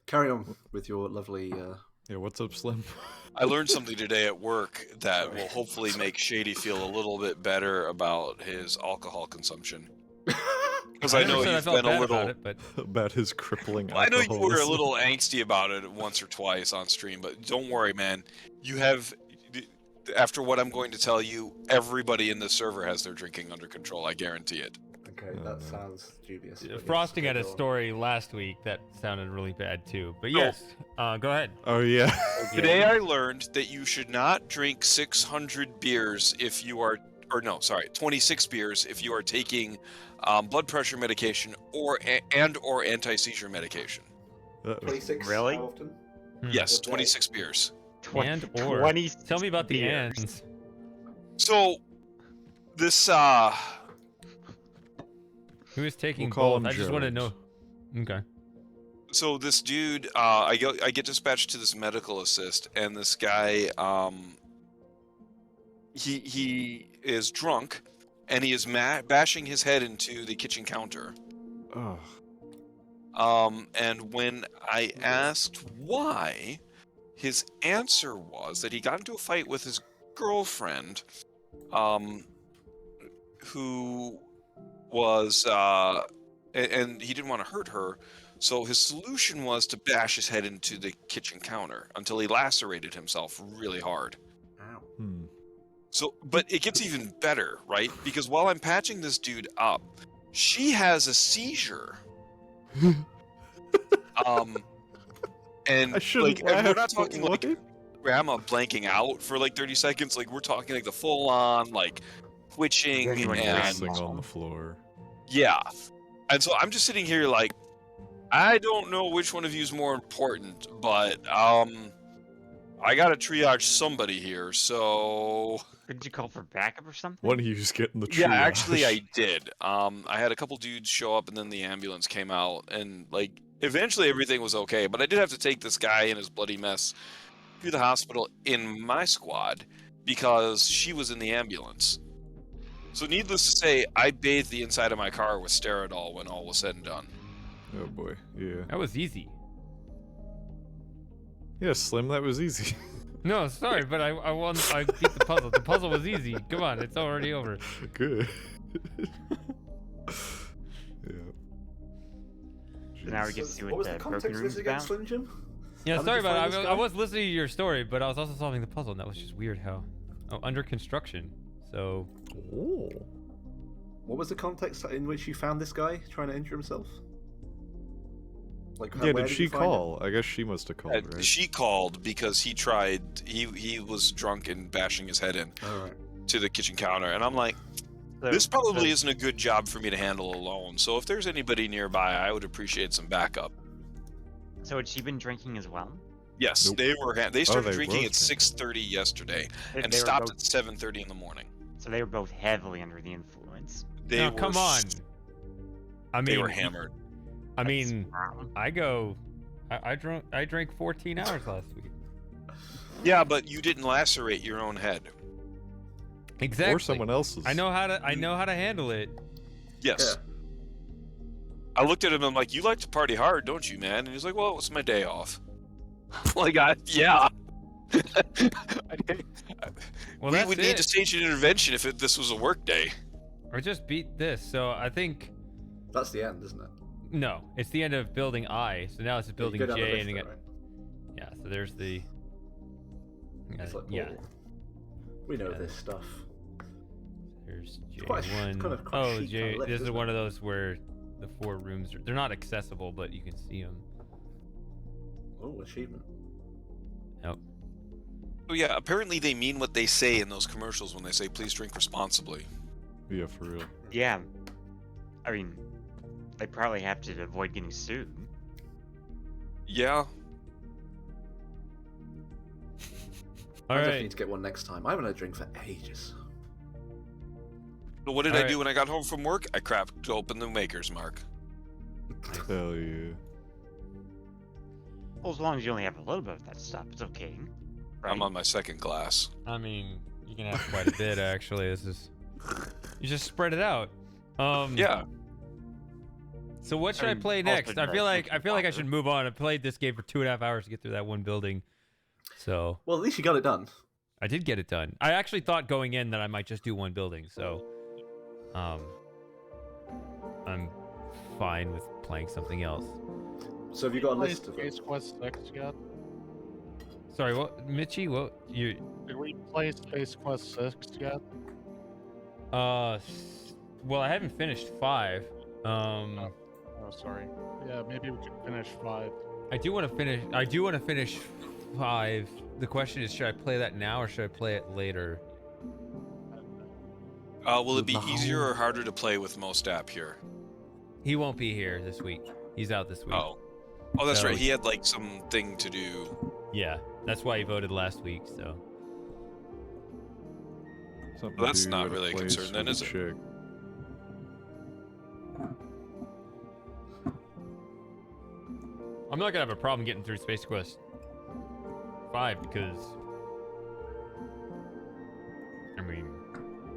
Carry on with your lovely. Yeah, what's up, Slim? I learned something today at work that Sorry. will hopefully make Shady feel a little bit better about his alcohol consumption. Because I never know said I you've felt been a bad little. about it, but About his crippling Well, I know you were a alcoholism. little angsty about it once or twice on stream, but don't worry, man. You have, after what I'm going to tell you, everybody in this server has their drinking under control. I guarantee it. Okay, Oh, that no. sounds dubious. but yes, Frosting had okay, a go on. story last week that sounded really bad too. But yes, go ahead. Oh yeah. Today I learned that you should not drink 600 beers if you are, or no, sorry, 26 beers if you are taking blood pressure medication or anti-seizure medication. Uh-oh. 26. Really? How often? Yes, Okay. 26 beers. And or 20 tell me about the beers. ands. So this Who is taking We'll call both? him I just want to George. know. Okay. so this dude, I get dispatched to this medical assist, and this guy, he is drunk, and he is bashing his head into the kitchen counter. Oh. And when I asked why, his answer was that he got into a fight with his girlfriend, who was, and he didn't want to hurt her, so his solution was to bash his head into the kitchen counter until he lacerated himself really hard. Ow. Hmm. So, but it gets even better, right? Because while I'm patching this dude up, she has a seizure. And I shouldn't like, and we're laugh, not but talking like what? grandma blanking out for like 30 seconds. Like, we're talking like the full on like twitching Genuine and Dancing on the floor. yeah. And so I'm just sitting here like, I don't know which one of you is more important, but I gotta triage somebody here. So Did you call for backup or something? One of you just getting the triage. yeah, actually I did. I had a couple dudes show up, and then the ambulance came out, and like eventually everything was okay. But I did have to take this guy and his bloody mess to the hospital in my squad because she was in the ambulance. So needless to say, I bathed the inside of my car with Steridol when all was said and done. Oh boy. Yeah. That was easy. Yeah, Slim, that was easy. No, sorry, but I won. I beat the puzzle. The puzzle was easy. Come on, it's already over. Good. Yeah. So now we get to So see what what was the the broken context of room's this again, about. Slim Jim? Yeah, How did sorry you about find it. this I guy? was listening to your story, but I was also solving the puzzle, and that was just weird how. Oh, under construction. So. Oh. What was the context in which you found this guy trying to injure himself? Like, Yeah, where did she you find him? call? I guess she must have called, right? She called because he tried. He was drunk and bashing his head in All right. to the kitchen counter, and I'm like, So- this probably so- isn't a good job for me to handle alone. So if there's anybody nearby, I would appreciate some backup. So had she been drinking as well? Yes, Nope. they were. They started they drinking were at drinking. 6:30 yesterday They- and they were stopped both- at 7:30 in the morning. So they were both heavily under the influence. They No, were come on. I mean, They were hammered. I mean, Wow. I drank 14 hours last week. Yeah, but you didn't lacerate your own head. Exactly. Or someone else's. I know how to handle it. Yes. I looked at him and I'm like, you like to party hard, don't you, man? And he's like, well, it's my day off. Like, yeah. Well, We that's would it. need to stage an intervention if this was a work day. Or just beat this. So I think That's the end, isn't it? no, it's the end of building I. So now it's You building go down the J, list and you there, got right? yeah. So there's the It's like, yeah. oh, we know Yeah. this stuff. Here's quite a J1. kind of quite Oh, chic J. kind of lift, This is isn't one it? of those where the 4 rooms they're not accessible, but you can see them. Oh, achievement. Yep. Oh yeah, apparently they mean what they say in those commercials when they say please drink responsibly. Yeah, for real. Yeah. I mean, they probably have to avoid getting sued. Yeah. I All definitely right. need to get one next time. I haven't had a drink for ages. But what did All I right. do when I got home from work? I cracked open the Maker's Mark. Hell yeah. Well, as long as you only have a little bit of that stuff, it's okay. Right? I'm on my second glass. I mean, you can have quite a bit actually. This is you just spread it out. Yeah. So what should I, mean, play also next? I the feel like drinking I water. should move on. I played this game for 2.5 hours to get through that one building. So Well, at least you got it done. I did get it done. I actually thought going in that I might just do one building. So I'm fine with playing something else. So have you got a Played list of them? Space Quest 6 yet? Sorry, what, Mitchie? What you? Did we play Space Quest 6 yet? Well, I haven't finished 5. Oh, sorry. Yeah, maybe we could finish 5. I do want to finish 5. The question is, should I play that now or should I play it later? Will it be No. easier or harder to play with Most App here? He won't be here this week. He's out this week. Oh. Oh, that's So- right. He had like something to do. Yeah, that's why he voted last week. So Something Well, that's to do not at a really a place concern then, with a is it? chick. I'm not gonna have a problem getting through Space Quest 5 because I mean,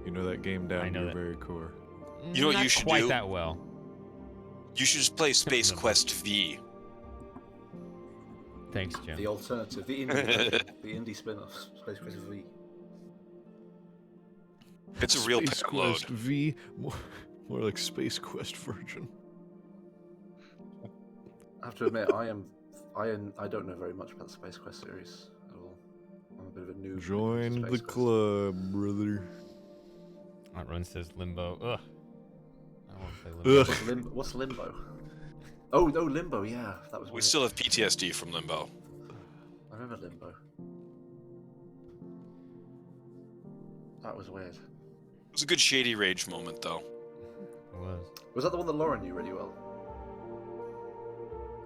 You know that game I down know to your that. very core. You know what not you should quite do? that well. You should just play Space No. Quest V. Thanks, Jim. The alternative, the indie, the indie spin-off, Space Quest V. It's a real Space payload. Quest V, more like Space Quest version. I have to admit, I don't know very much about the Space Quest series at all. I'm a bit of a noob. Join to the Space Quest. club, brother. That run says Limbo. Ugh. I don't want to play Limbo. Ugh. What's Limbo? Oh, no, Limbo. Yeah, that was. We weird. still have PTSD from Limbo. I remember Limbo. That was weird. It was a good Shady Rage moment, though. It was. Was that the one that Lauren knew really well?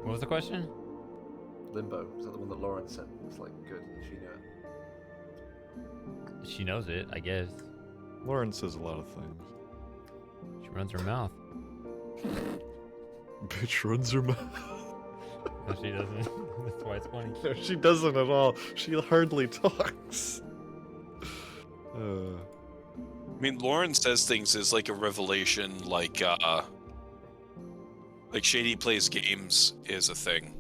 What was the question? Limbo. Was that the one that Lauren said was like good and she knew it? She knows it, I guess. Lauren says a lot of things. She runs her mouth. Bitch runs her mouth. No, she doesn't. That's why it's funny. No, she doesn't at all. She hardly talks. I mean, Lauren says things as like a revelation, like Shady plays games is a thing.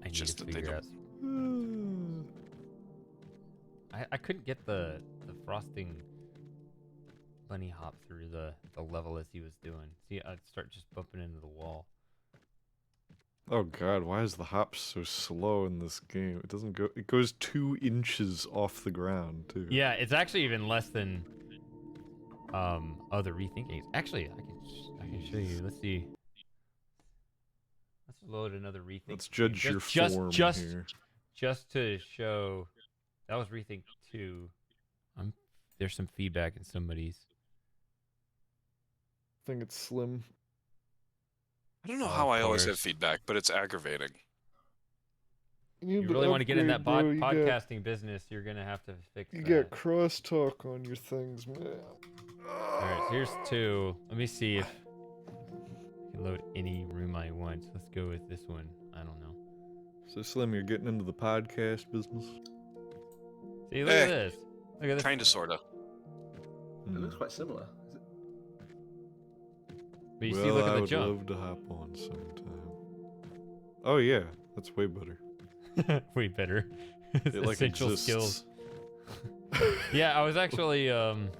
I need Just to that they figure out. don't- I couldn't get the frosting bunny hop through the level as he was doing. See, I'd start just bumping into the wall. Oh god, why is the hop so slow in this game? It doesn't go. It goes 2 inches off the ground too. Yeah, it's actually even less than other ReThink games. Actually, I can show you. Let's see. Let's load another ReThink. Let's game. judge your form here. Just to show. That was ReThink 2. There's some feedback in somebody's. I think it's slim. I don't know Oh, how of I always have course. feedback, but it's aggravating. You really want to get in that podcasting business, you're gonna have to fix You that. got crosstalk on your things, man. Alright, so here's 2. Let me see if I can load any room I want. Let's go with this one. I don't know. So Slim, you're getting into the podcast business. See, look at this. Look at this. Kinda, sorta. It looks quite similar. Is it? But you well, see, look I at the would jump. love to hop on sometime. Oh yeah, that's way better. Way better. It like Essential exists. skills. Yeah, I was actually kind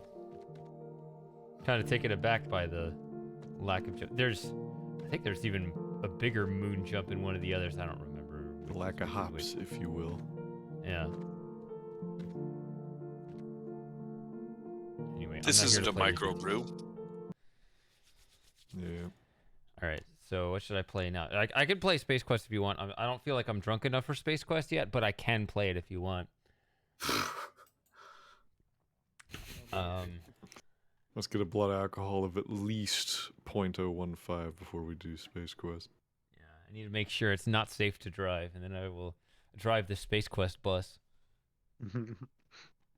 of taken aback by the lack of jump. I think there's even a bigger moon jump in one of the others. I don't remember. The which lack of was hops, which. if you will. Yeah. Anyway, This I'm not here isn't to a play microbrew. Yeah. All right, so what should I play now? I can play Space Quest if you want. I don't feel like I'm drunk enough for Space Quest yet, but I can play it if you want. Let's get a blood alcohol of at least 0.015 before we do Space Quest. Yeah, I need to make sure it's not safe to drive, and then I will drive the Space Quest bus.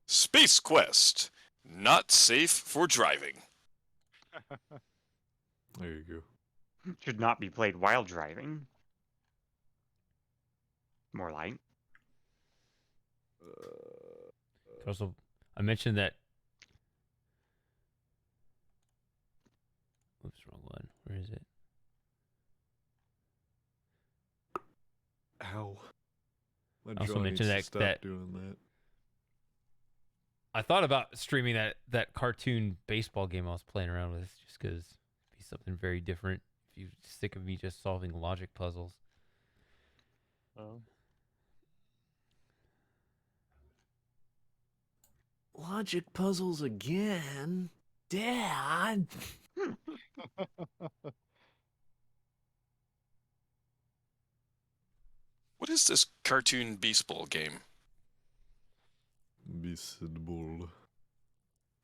Space Quest. Not safe for driving. There you go. Should not be played while driving. More like. Also, I mentioned that. Oops, wrong one. Where is it? Ow. My Also jaw mentioned needs to that- stop doing that. I thought about streaming that cartoon baseball game I was playing around with, just because it'd be something very different. If you're sick of me just solving logic puzzles. Oh. Logic puzzles again? Dad? What is this cartoon baseball game? Beastable.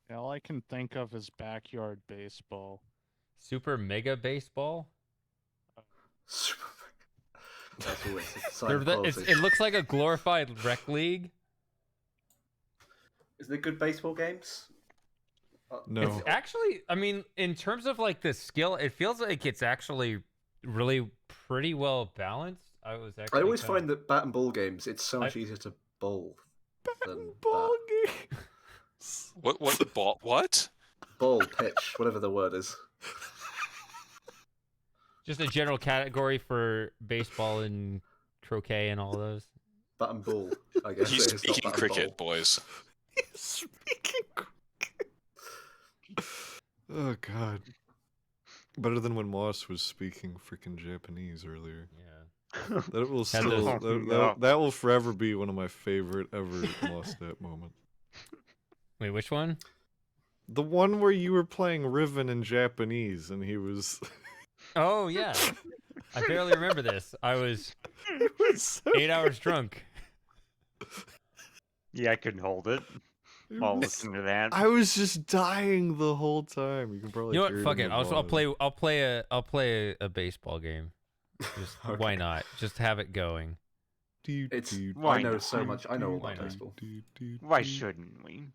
Yeah, all I can think of is backyard baseball. Super Mega Baseball? That's always a sign of quality. It looks like a glorified rec league. Is there good baseball games? No. It's actually, I mean, in terms of like the skill, it feels like it's actually really pretty well balanced. I always find that bat and ball games, it's so much easier to bowl than bat. What ball? What? Ball, pitch, whatever the word is. just a general category for baseball and croquet and all those. Bat and ball, I guess. He's it is, not speaking bat and cricket, ball. boys. Speaking cricket. Oh god. Better than when Moss was speaking freaking Japanese earlier. Yeah. That will Had still those- that will forever be one of my favorite ever Moss that moment. Wait, which one? The one where you were playing Riven in Japanese and he was Oh yeah. I barely remember this. I was it was so 8 hours drunk. Yeah, I couldn't hold it it while was- listening to that. I was just dying the whole time. You can probably You know hear what? it Fuck in it. the I'll volume. play a baseball game. Just why Okay. not? Just have it going. It's. Why I know not? so much. I know all Why about not? baseball. Why shouldn't we?